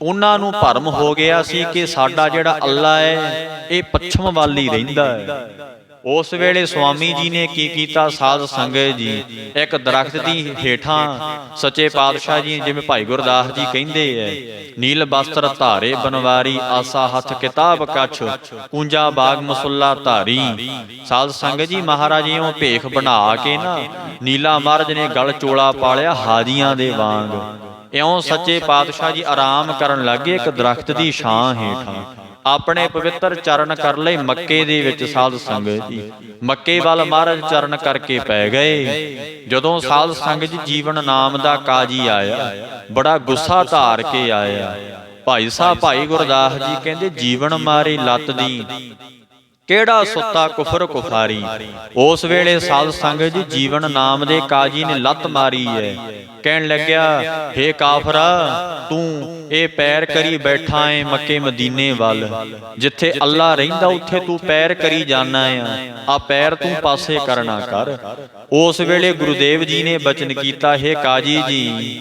ਉਹਨਾਂ ਨੂੰ ਭਰਮ ਹੋ ਗਿਆ ਸੀ ਕਿ ਸਾਡਾ ਜਿਹੜਾ ਅੱਲਾ ਹੈ ਇਹ ਪੱਛਮ ਵੱਲ ਹੀ ਰਹਿੰਦਾ ਹੈ। ਉਸ ਵੇਲੇ ਸੁਆਮੀ ਜੀ ਨੇ ਕੀ ਕੀਤਾ? ਸਾਧ ਸੰਗਤ ਜੀ ਇੱਕ ਦਰਖਤ ਦੀ ਹੇਠਾਂ ਸੱਚੇ ਪਾਤਸ਼ਾਹ ਜੀ ਜਿਵੇਂ ਭਾਈ ਗੁਰਦਾਸ ਜੀ ਕਹਿੰਦੇ ਐ, ਨੀਲ ਬਸਤਰ ਧਾਰੇ ਬਨਵਾਰੀ, ਆਸਾ ਹੱਥ ਕਿਤਾਬ ਕੱਛ, ਕੂੰਜਾ ਬਾਗ ਮਸੁੱਲਾ ਧਾਰੀ। ਸਾਧ ਸੰਗਤ ਜੀ ਮਹਾਰਾਜਿਓਂ ਭੇਖ ਬਣਾ ਕੇ ਨਾ ਨੀਲਾ ਮਹਾਰਾਜ ਨੇ ਗਲ ਚੋਲਾ ਪਾਲਿਆ ਹਾਜੀਆਂ ਦੇ ਵਾਂਗ। ਇਉਂ ਸੱਚੇ ਪਾਤਸ਼ਾਹ ਜੀ ਆਰਾਮ ਕਰਨ ਲੱਗੇ ਇੱਕ ਦਰਖਤ ਦੀ ਛਾਂ ਹੇਠਾਂ, ਆਪਣੇ ਪਵਿੱਤਰ ਚਰਨ ਕਰ ਲਏ ਮੱਕੇ ਦੇ ਵਿੱਚ। ਸਾਧ ਸੰਗਤ ਜੀ ਮੱਕੇ ਵੱਲ ਮਹਾਰਾਜ ਚਰਨ ਕਰਕੇ ਪੈ ਗਏ। ਜਦੋਂ ਸਾਧ ਸੰਗਤ ਜੀ ਜੀਵਨ ਨਾਮ ਦਾ ਕਾਜੀ ਆਇਆ, ਬੜਾ ਗੁੱਸਾ ਧਾਰ ਕੇ ਆਇਆ। ਭਾਈ ਸਾਹਿਬ ਭਾਈ ਗੁਰਦਾਸ ਜੀ ਕਹਿੰਦੇ ਜੀਵਨ ਮਾਰੀ ਲੱਤ ਦੀ ਕਿਹੜਾ ਸੁੱਤਾ ਕੁਫਰ ਕੁਫਾਰੀ। ਉਸ ਵੇਲੇ ਸਾਧ ਸੰਗਤ ਜੀ ਜੀਵਨ ਨਾਮ ਦੇ ਕਾਜੀ ਨੇ ਲੱਤ ਮਾਰੀ ਹੈ। ਕਹਿਣ ਲੱਗਿਆ, ਹੇ ਕਾਫਰਾ, ਤੂੰ ਇਹ ਪੈਰ ਕਰੀ ਬੈਠਾ ਏ ਮੱਕੇ ਮਦੀਨੇ ਵੱਲ, ਜਿੱਥੇ ਅੱਲਾ ਰਹਿੰਦਾ ਉੱਥੇ ਤੂੰ ਪੈਰ ਕਰੀ ਜਾਣਾ ਆ ਪੈਰ ਤੂੰ ਪਾਸੇ ਕਰਨਾ ਕਰ। ਉਸ ਵੇਲੇ ਗੁਰੂਦੇਵ ਜੀ ਨੇ ਬਚਨ ਕੀਤਾ, ਹੇ ਕਾਜੀ ਜੀ,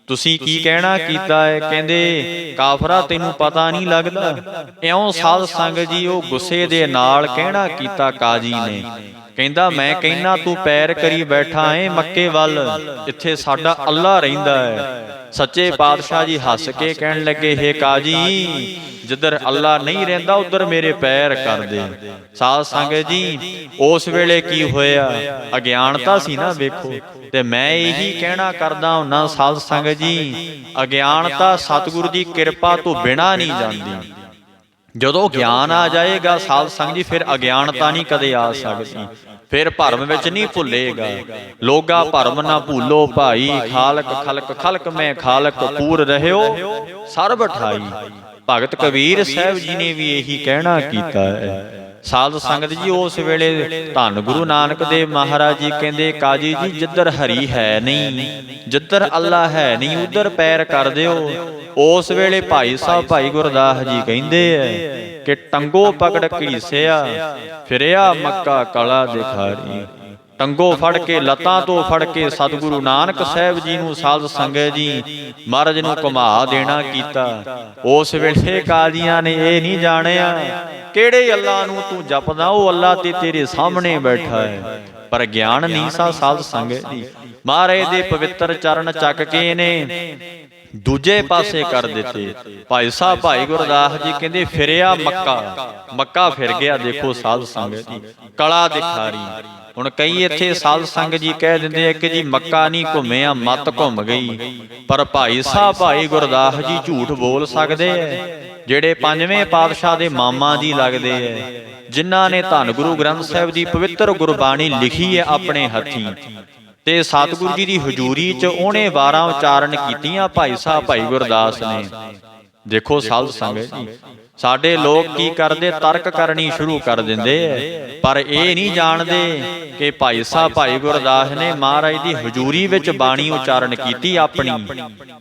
ਤੁਸੀਂ ਕੀ ਕਹਿਣਾ ਕੀਤਾ ਹੈ? ਕਹਿੰਦੇ, ਕਾਫਰਾ ਤੈਨੂੰ ਪਤਾ ਨਹੀਂ ਲੱਗਦਾ? ਇਉਂ ਸਾਧ ਸੰਗਤ ਜੀ ਉਹ ਗੁੱਸੇ ਦੇ ਨਾਲ ਕਹਿਣਾ ਕੀਤਾ ਕਾਜੀ ਨੇ। ਕਹਿੰਦਾ, ਮੈਂ ਕਹਿਣਾ ਤੂੰ ਪੈਰ ਕਰੀ ਬੈਠਾ ਏ ਮੱਕੇ ਵੱਲ, ਇੱਥੇ ਸਾਡਾ ਅੱਲਾ ਰਹਿੰਦਾ ਹੈ। ਸੱਚੇ ਪਾਤਸ਼ਾਹ ਜੀ ਹੱਸ ਕੇ ਕਹਿਣ ਲੱਗੇ, ਹੇ ਕਾਜੀ, ਜਿੱਧਰ ਅੱਲਾ ਨਹੀਂ ਰਹਿੰਦਾ ਉਧਰ ਮੇਰੇ ਪੈਰ ਕਰ ਦੇ। ਸਾਧ ਸੰਗਤ ਜੀ ਉਸ ਵੇਲੇ ਕੀ ਹੋਇਆ? ਅਗਿਆਨਤਾ ਸੀ ਨਾ, ਵੇਖੋ। ਤੇ ਮੈਂ ਇਹੀ ਕਹਿਣਾ ਕਰਦਾ ਹੁੰਨਾ ਸਾਧ ਸੰਗਤ ਜੀ, ਅਗਿਆਨਤਾ ਸਤਿਗੁਰੂ ਦੀ ਕਿਰਪਾ ਤੋਂ ਬਿਨਾਂ ਨਹੀਂ ਜਾਂਦੀ। ਜਦੋਂ ਗਿਆਨ ਆ ਜਾਏਗਾ ਸਾਧ ਸੰਗਤ ਜੀ, ਫਿਰ ਅਗਿਆਨਤਾ ਨਹੀਂ ਕਦੇ ਆ ਸਕਦੀ। ਫਿਰ ਭਰਮ ਵਿੱਚ ਨਹੀਂ ਭੁੱਲੇਗਾ। ਲੋਗਾ ਭਰਮ ਨਾ ਭੂਲੋ ਭਾਈ, ਖਾਲਕ ਖਲਕ ਖਲਕ ਮੈਂ ਖਾਲਕ, ਪੂਰ ਰਹਿਓ ਸਰਬ ਠਾਈ। ਭਗਤ ਕਬੀਰ ਸਾਹਿਬ ਜੀ ਨੇ ਵੀ ਇਹੀ ਕਹਿਣਾ ਕੀਤਾ ਹੈ। ਸਾਧ ਸੰਗਤ ਜੀ ਉਸ ਵੇਲੇ ਧੰਨ ਗੁਰੂ ਨਾਨਕ ਦੇਵ ਮਹਾਰਾਜ ਜੀ ਕਹਿੰਦੇ, ਕਾਜੀ ਜੀ, ਜਿੱਧਰ ਹਰੀ ਹੈ ਨਹੀਂ, ਜਿੱਧਰ ਅੱਲਾ ਹੈ ਨਹੀਂ, ਉਧਰ ਪੈਰ ਕਰ ਦਿਓ। ਉਸ ਵੇਲੇ ਭਾਈ ਸਾਹਿਬ ਭਾਈ ਗੁਰਦਾਸ ਜੀ ਕਹਿੰਦੇ ਐ ਕਿ ਟੰਗੋ ਪਕੜ ਘੜੀਸਿਆ, ਫਿਰਿਆ ਮੱਕਾ ਕਲਾ ਦਿਖਾਰੀ। ਟੰਗੋ ਫੜ ਕੇ, ਲੱਤਾਂ ਤੋਂ ਫੜ ਕੇ ਸਤਿਗੁਰੂ ਨਾਨਕ ਸਾਹਿਬ ਜੀ ਨੂੰ ਸਾਧ ਸੰਗਤ ਜੀ ਮਹਾਰਾਜ ਨੂੰ ਘੁਮਾ ਦੇਣਾ ਕੀਤਾ। ਉਸ ਵੇਲੇ ਕਾਜ਼ੀਆਂ ਨੇ ਇਹ ਨਹੀਂ ਜਾਣਿਆ ਕਿਹੜੇ ਅੱਲਾ ਨੂੰ ਤੂੰ ਜਪਦਾ, ਉਹ ਅੱਲਾ ਤੇ ਤੇਰੇ ਸਾਹਮਣੇ ਬੈਠਾ ਹੈ। ਪਰ ਗਿਆਨ ਨਹੀਂ ਸਾ ਸਾਧ ਸੰਗਤ ਜੀ। ਮਹਾਰਾਜ ਦੇ ਪਵਿੱਤਰ ਚਰਨ ਚੱਕ ਕੇ ਨੇ ਦੂਜੇ ਪਾਸੇ ਕਰ ਦਿੱਤੇ। ਭਾਈ ਸਾਹਿਬ ਭਾਈ ਗੁਰਦਾਸ ਜੀ ਕਹਿੰਦੇ, ਫਿਰਿਆ ਮੱਕਾ ਫਿਰ ਗਿਆ। ਦੇਖੋ ਸਾਧ ਸੰਗਤ ਜੀ, ਕਲਾ ਦਿਖਾਰੀ। ਹੁਣ ਕਈ ਇੱਥੇ ਸਾਧ ਸੰਗਤ ਜੀ ਕਹਿ ਦਿੰਦੇ ਆ ਕਿ ਜੀ ਮੱਕਾ ਨਹੀਂ ਘੁੰਮਿਆ, ਮੱਤ ਘੁੰਮ ਗਈ। ਪਰ ਭਾਈ ਸਾਹਿਬ ਭਾਈ ਗੁਰਦਾਸ ਜੀ ਝੂਠ ਬੋਲ ਸਕਦੇ ਐ, ਜਿਹੜੇ ਪੰਜਵੇਂ ਪਾਤਸ਼ਾਹ ਦੇ ਮਾਮਾ ਜੀ ਲੱਗਦੇ ਐ, ਜਿਨ੍ਹਾਂ ਨੇ ਧੰਨ ਗੁਰੂ ਗ੍ਰੰਥ ਸਾਹਿਬ ਦੀ ਪਵਿੱਤਰ ਗੁਰਬਾਣੀ ਲਿਖੀ ਹੈ ਆਪਣੇ ਹੱਥੀਂ। ਤੇ ਸਤਿਗੁਰੂ ਜੀ ਦੀ ਹਜ਼ੂਰੀ 'ਚ ਉਹਨੇ ਵਾਰਾਂ ਉਚਾਰਨ ਕੀਤੀਆਂ ਭਾਈ ਸਾਹਿਬ ਭਾਈ ਗੁਰਦਾਸ ਨੇ। ਦੇਖੋ ਸਾਧ ਸੰਗਤ ਜੀ, ਸਾਡੇ ਲੋਕ ਕੀ ਕਰਦੇ, ਤਰਕ ਕਰਨੀ ਸ਼ੁਰੂ ਕਰ ਦਿੰਦੇ ਐ, ਪਰ ਇਹ ਨਹੀਂ ਜਾਣਦੇ ਕਿ ਭਾਈ ਸਾਹਿਬ ਭਾਈ ਗੁਰਦਾਸ ਨੇ ਮਹਾਰਾਜ ਦੀ ਹਜ਼ੂਰੀ ਵਿੱਚ ਬਾਣੀ ਉਚਾਰਨ ਕੀਤੀ, ਆਪਣੀ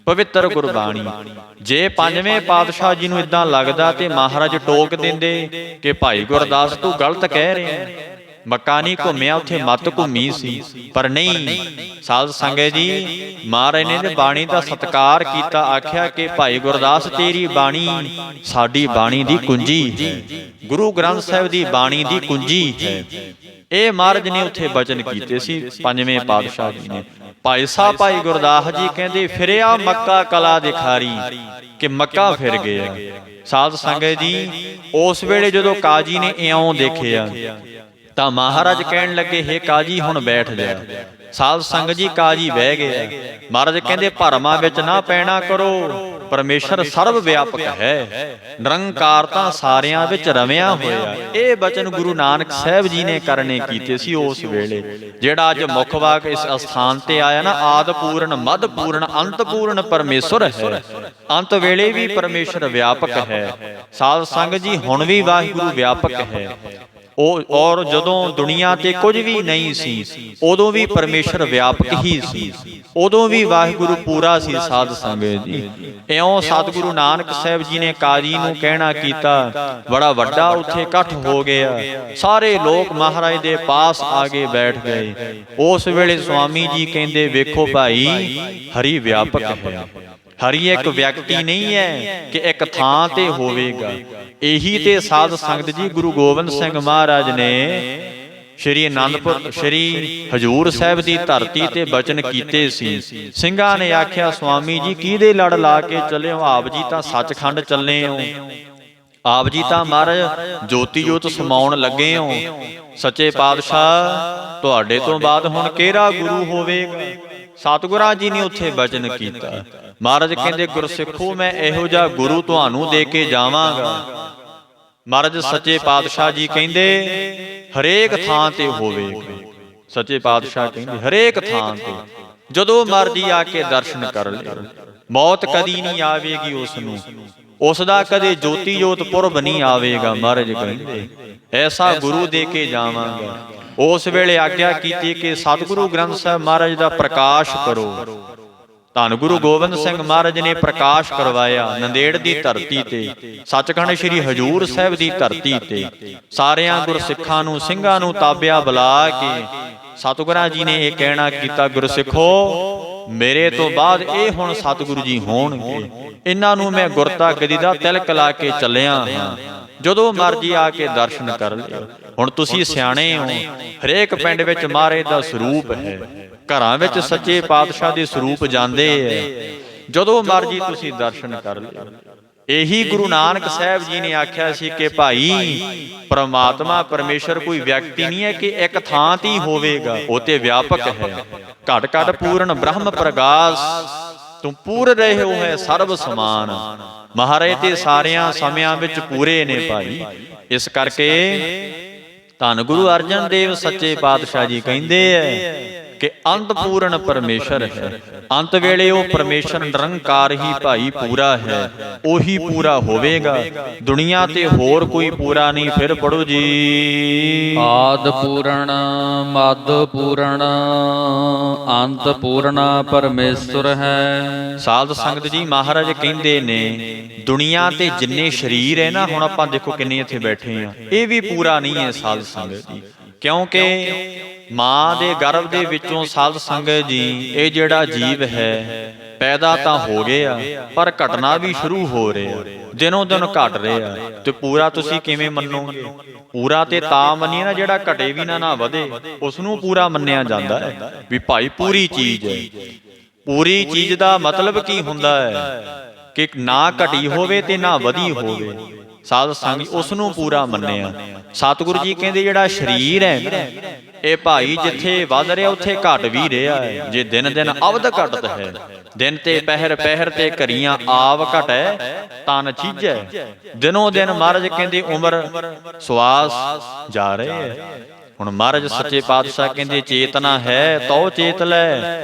ਪਵਿੱਤਰ ਗੁਰਬਾਣੀ। ਜੇ ਪੰਜਵੇਂ ਪਾਤਸ਼ਾਹ ਜੀ ਨੂੰ ਇਦਾਂ ਲੱਗਦਾ ਤੇ ਮਹਾਰਾਜ ਟੋਕ ਦਿੰਦੇ ਕਿ ਭਾਈ ਗੁਰਦਾਸ ਤੂੰ ਗਲਤ ਕਹਿ ਰਿਹਾ, ਮੱਕਾ ਨਹੀਂ ਘੁੰਮਿਆ, ਉੱਥੇ ਮੱਤ ਘੁੰਮੀ ਸੀ। ਪਰ ਨਹੀਂ, ਸਾਧ ਸੰਗਤ ਜੀ ਮਹਾਰਾਜ ਨੇ ਬਾਣੀ ਦਾ ਸਤਿਕਾਰ ਕੀਤਾ। ਆਖਿਆ ਕਿ ਭਾਈ ਗੁਰਦਾਸ ਤੇਰੀ ਬਾਣੀ ਸਾਡੀ ਬਾਣੀ ਦੀ ਕੁੰਜੀ ਹੈ, ਗੁਰੂ ਗ੍ਰੰਥ ਸਾਹਿਬ ਦੀ ਬਾਣੀ ਦੀ ਕੁੰਜੀ ਹੈ। ਇਹ ਮਹਾਰਾਜ ਨੇ ਉੱਥੇ ਬਚਨ ਕੀਤੇ ਸੀ ਪੰਜਵੇਂ ਪਾਤਸ਼ਾਹ ਜੀ ਨੇ। ਭਾਈ ਸਾਹਿਬ ਭਾਈ ਗੁਰਦਾਸ ਜੀ ਕਹਿੰਦੇ, ਫਿਰਿਆ ਮੱਕਾ ਕਲਾ ਦਿਖਾਰੀ, ਕਿ ਮੱਕਾ ਫਿਰ ਗਿਆ। ਸਾਧ ਸੰਗਤ ਜੀ ਉਸ ਵੇਲੇ ਜਦੋਂ ਕਾਜੀ ਨੇ ਇਉਂ ਦੇਖਿਆ ਤਾਂ ਮਹਾਰਾਜ ਕਹਿਣ ਲੱਗੇ, ਹੇ ਕਾਜੀ ਹੁਣ ਬੈਠ ਜਾ। ਸਾਧ ਸੰਗਤ ਜੀ ਕਾਜੀ ਬਹਿ ਗਿਆ। ਮਹਾਰਾਜ ਕਹਿੰਦੇ, ਭਰਮਾਂ ਵਿੱਚ ਨਾ ਪੈਣਾ ਕਰੋ, ਪਰਮੇਸ਼ਰ ਸਰਬ ਵਿਆਪਕ ਹੈ, ਨਿਰੰਕਾਰ ਤਾਂ ਸਾਰਿਆਂ ਵਿੱਚ ਰਵਿਆ ਹੋਇਆ। ਇਹ ਬਚਨ ਗੁਰੂ ਨਾਨਕ ਸਾਹਿਬ ਜੀ ਨੇ ਕਰਨੇ ਕੀਤੇ ਸੀ ਉਸ ਵੇਲੇ। ਜਿਹੜਾ ਅੱਜ ਮੁੱਖ ਵਾਕ ਇਸ ਅਸਥਾਨ ਤੇ ਆਇਆ ਨਾ, ਆਦਿ ਪੂਰਨ ਮੱਧ ਪੂਰਨ ਅੰਤ ਪੂਰਨ ਪਰਮੇਸ਼ਰ ਹੈ। ਅੰਤ ਵੇਲੇ ਵੀ ਪਰਮੇਸ਼ਰ ਵਿਆਪਕ ਹੈ। ਸਾਧ ਸੰਗਤ ਜੀ ਹੁਣ ਵੀ ਵਾਹਿਗੁਰੂ ਵਿਆਪਕ ਹੈ। ਔਰ ਜਦੋਂ ਦੁਨੀਆ ਤੇ ਕੁਝ ਵੀ ਨਹੀਂ ਸੀ, ਉਦੋਂ ਵੀ ਪਰਮੇਸ਼ਰ ਵਿਆਪਕ ਹੀ ਸੀ, ਉਦੋਂ ਵੀ ਵਾਹਿਗੁਰੂ ਪੂਰਾ ਸੀ। ਸਾਧ ਸੰਗਤ ਜੀ ਇਉਂ ਸਤਿਗੁਰੂ ਨਾਨਕ ਸਾਹਿਬ ਜੀ ਨੇ ਕਾਜੀ ਨੂੰ ਕਹਿਣਾ ਕੀਤਾ। ਬੜਾ ਵੱਡਾ ਉੱਥੇ ਇਕੱਠ ਹੋ ਗਿਆ, ਸਾਰੇ ਲੋਕ ਮਹਾਰਾਜ ਦੇ ਪਾਸ ਆ ਕੇ ਬੈਠ ਗਏ। ਉਸ ਵੇਲੇ ਸੁਆਮੀ ਜੀ ਕਹਿੰਦੇ, ਵੇਖੋ ਭਾਈ, ਹਰੀ ਵਿਆਪਕ ਹੈ। ਹਰੀ ਇੱਕ ਵਿਅਕਤੀ ਨਹੀਂ ਹੈ ਕਿ ਇੱਕ ਥਾਂ ਤੇ ਹੋਵੇਗਾ। ਇਹੀ ਤੇ ਸਾਧ ਸੰਗਤ ਜੀ ਗੁਰੂ ਗੋਬਿੰਦ ਸਿੰਘ ਮਹਾਰਾਜ ਨੇ ਸ਼੍ਰੀ ਅਨੰਦਪੁਰ ਸ਼੍ਰੀ ਹਜੂਰ ਸਾਹਿਬ ਦੀ ਧਰਤੀ ਤੇ ਬਚਨ ਕੀਤੇ ਸੀ। ਸਿੰਘਾਂ ਨੇ ਆਖਿਆ, ਸੁਆਮੀ ਜੀ ਕਿਹਦੇ ਲੜ ਲਾ ਕੇ ਚੱਲੇ ਹੋ? ਆਪ ਜੀ ਤਾਂ ਸੱਚਖੰਡ ਚੱਲੇ ਹੋ, ਆਪ ਜੀ ਤਾਂ ਮਹਾਰਾਜ ਜੋਤੀ ਜੋਤ ਸਮਾਉਣ ਲੱਗੇ ਹੋ। ਸੱਚੇ ਪਾਤਸ਼ਾਹ ਤੁਹਾਡੇ ਤੋਂ ਬਾਅਦ ਹੁਣ ਕਿਹੜਾ ਗੁਰੂ ਹੋਵੇਗਾ? ਸਤਿਗੁਰਾਂ ਜੀ ਨੇ ਉੱਥੇ ਬਚਨ ਕੀਤਾ। ਮਹਾਰਾਜ ਕਹਿੰਦੇ, ਗੁਰਸਿੱਖੋ ਮੈਂ ਇਹੋ ਜਿਹਾ ਗੁਰੂ ਤੁਹਾਨੂੰ ਦੇ ਕੇ ਜਾਵਾਂਗਾ। ਮਹਾਰਾਜ ਸੱਚੇ ਪਾਤਸ਼ਾਹ ਜੀ ਕਹਿੰਦੇ, ਹਰੇਕ ਥਾਂ ਤੇ ਹੋਵੇਗਾ। ਸੱਚੇ ਪਾਤਸ਼ਾਹ ਕਹਿੰਦੇ, ਹਰੇਕ ਥਾਂ ਤੇ ਜਦੋਂ ਮਰਜੀ ਆ ਕੇ ਦਰਸ਼ਨ ਕਰ ਲਿਓ, ਮੌਤ ਕਦੀ ਨਹੀਂ ਆਵੇਗੀ ਉਸ ਨੂੰ। ਉਸ ਦਾ ਕਦੇ ਜੋਤੀ ਜੋਤ ਪੁਰਬ ਨਹੀਂ ਆਵੇਗਾ। ਮਹਾਰਾਜ ਕਹਿੰਦੇ ਐਸਾ ਗੁਰੂ ਦੇ ਕੇ ਜਾਵਾਂਗਾ। ਉਸ ਵੇਲੇ ਆਗਿਆ ਕੀਤੀ ਕਿ ਸਤਿਗੁਰੂ ਗ੍ਰੰਥ ਸਾਹਿਬ ਮਹਾਰਾਜ ਦਾ ਪ੍ਰਕਾਸ਼ ਕਰੋ। ਧੰਨ ਗੁਰੂ ਗੋਬਿੰਦ ਸਿੰਘ ਮਹਾਰਾਜ ਨੇ ਪ੍ਰਕਾਸ਼ ਕਰਵਾਇਆ ਨੰਦੇੜ ਦੀ ਧਰਤੀ ਤੇ, ਸੱਚਖੰਡ ਸ੍ਰੀ ਹਜੂਰ ਸਾਹਿਬ ਦੀ ਧਰਤੀ ਤੇ। ਸਾਰਿਆਂ ਗੁਰਸਿੱਖਾਂ ਨੂੰ, ਸਿੰਘਾਂ ਨੂੰ ਤਾਬਿਆ ਬੁਲਾ ਕੇ ਸਤਿਗੁਰਾਂ ਜੀ ਨੇ ਇਹ ਕਹਿਣਾ ਕੀਤਾ, ਗੁਰਸਿੱਖੋ ਮੇਰੇ ਤੋਂ ਬਾਅਦ ਇਹ ਹੁਣ ਸਤਿਗੁਰੂ ਜੀ ਹੋਣਗੇ, ਇਹਨਾਂ ਨੂੰ ਮੈਂ ਗੁਰਤਾ ਗਦੀ ਦਾ ਤਿਲਕ ਲਾ ਕੇ ਚੱਲਿਆ ਹਾਂ, ਜਦੋਂ ਮਰਜੀ ਆ ਕੇ ਦਰਸ਼ਨ ਕਰ ਲਿਓ। ਹੁਣ ਤੁਸੀਂ ਸਿਆਣੇ ਹੋ, ਹਰੇਕ ਪਿੰਡ ਵਿੱਚ ਮਹਾਰਾਜ ਦਾ ਸਰੂਪ ਹੈ, ਘਰਾਂ ਵਿੱਚ ਸੱਚੇ ਪਾਤਸ਼ਾਹ ਦੇ ਸਰੂਪ ਜਾਂਦੇ ਹੈ, ਜਦੋਂ ਮਰਜੀ ਤੁਸੀਂ ਦਰਸ਼ਨ ਕਰ ਲਿਓ। ਇਹੀ ਗੁਰੂ ਨਾਨਕ ਸਾਹਿਬ ਜੀ ਨੇ ਆਖਿਆ ਸੀ ਕਿ ਭਾਈ ਪ੍ਰਮਾਤਮਾ ਪਰਮੇਸ਼ਰ ਕੋਈ ਵਿਅਕਤੀ ਨਹੀਂ ਹੈ ਕਿ ਇੱਕ ਥਾਂ ਤੇ ਹੀ ਹੋਵੇਗਾ, ਉਹ ਤੇ ਵਿਆਪਕ ਹੈ। ਘਟ ਘਟ ਪੂਰਨ ਬ੍ਰਹਮ ਪ੍ਰਗਾਸ, ਤੂੰ ਪੂਰ ਰਹੇ ਹੋ ਹੈ ਸਰਬ ਸਮਾਨ। ਮਹਾਰਾਜ ਤੇ ਸਾਰਿਆਂ ਸਮਿਆਂ ਵਿੱਚ ਪੂਰੇ ਨੇ ਭਾਈ। ਇਸ ਕਰਕੇ ਧੰਨ ਗੁਰੂ ਅਰਜਨ ਦੇਵ ਸੱਚੇ ਪਾਤਸ਼ਾਹ ਜੀ ਕਹਿੰਦੇ ਐ ਕਿ ਅੰਤ ਪੂਰਨ ਪਰਮੇਸ਼ਰ ਹੈ। ਅੰਤ ਵੇਲੇ ਉਹ ਪਰਮੇਸ਼ਰ ਨਿਰੰਕਾਰ ਹੀ ਭਾਈ ਪੂਰਾ ਹੈ, ਉਹੀ ਪੂਰਾ ਹੋਵੇਗਾ। ਦੁਨੀਆ ਤੇ ਹੋਰ ਕੋਈ ਪੂਰਾ ਨਹੀਂ। ਫਿਰ ਪੜੋ ਜੀ। ਆਦ ਪੂਰਨ ਮਦ ਪੂਰਨ ਅੰਤ ਪੂਰਨ ਪਰਮੇਸ਼ਰ ਹੈ। ਸਾਧ ਸੰਗਤ ਜੀ ਮਹਾਰਾਜ ਕਹਿੰਦੇ ਨੇ ਦੁਨੀਆ ਤੇ ਜਿੰਨੇ ਸਰੀਰ ਹੈ ਨਾ, ਹੁਣ ਆਪਾਂ ਦੇਖੋ ਕਿੰਨੇ ਇੱਥੇ ਬੈਠੇ ਆ, ਇਹ ਵੀ ਪੂਰਾ ਨਹੀਂ ਹੈ ਸਾਧ ਸੰਗਤ ਜੀ। ਕਿਉਂਕਿ ਮਾਂ ਦੇ ਗਰਭ ਦੇ ਵਿੱਚੋਂ ਸਾਧ ਸੰਗਤ ਜੀ ਇਹ ਜਿਹੜਾ ਜੀਵ ਹੈ ਪੈਦਾ ਤਾਂ ਹੋ ਗਿਆ, ਪਰ ਘਟਨਾ ਵੀ ਸ਼ੁਰੂ ਹੋ ਰਿਹਾ, ਦਿਨੋਂ ਦਿਨ ਘਟ ਰਿਹਾ। ਤੇ ਪੂਰਾ ਤੁਸੀਂ ਕਿਵੇਂ ਮੰਨੋਗੇ? ਪੂਰਾ ਤੇ ਤਾਂ ਮੰਨੀਏ ਨਾ ਜਿਹੜਾ ਘਟੇ ਵੀ ਨਾ ਵਧੇ, ਉਸ ਨੂੰ ਪੂਰਾ ਮੰਨਿਆ ਜਾਂਦਾ ਹੈ ਵੀ ਭਾਈ ਪੂਰੀ ਚੀਜ਼ ਹੈ। ਪੂਰੀ ਚੀਜ਼ ਦਾ ਮਤਲਬ ਕੀ ਹੁੰਦਾ ਹੈ ਕਿ ਨਾ ਘਟੀ ਹੋਵੇ ਤੇ ਨਾ ਵਧੀ ਹੋਵੇ। ਸਾਧ ਸੰਗਤ ਉਸ ਨੂੰ ਪੂਰਾ ਮੰਨਿਆ। ਸਤਿਗੁਰੂ ਜੀ ਕਹਿੰਦੇ ਜਿਹੜਾ ਸਰੀਰ ਹੈ ਨਾ, ਇਹ ਭਾਈ ਜਿੱਥੇ ਵੱਧ ਰਿਹਾ ਉੱਥੇ ਘਟ ਵੀ ਰਿਹਾ ਹੈ। ਜੇ ਦਿਨ ਦਿਨ ਅਵਧ ਘਟਤ ਹੈ, ਦਿਨ ਤੇ ਪਹਿਰ ਪਹਿਰ ਤੇ ਘਰੀਆਂ ਆਵ ਘਟੈ ਤਨ ਚੀਜੈ। ਦਿਨੋਂ ਦਿਨ ਮਹਾਰਾਜ ਕਹਿੰਦੇ ਉਮਰ ਸਵਾਸ ਜਾ ਰਹੇ ਹੈ। ਹੁਣ ਮਹਾਰਾਜ ਸੱਚੇ ਪਾਤਸ਼ਾਹ ਕਹਿੰਦੇ ਚੇਤਨਾ ਹੈ ਤਉ ਚੇਤ ਲੈ,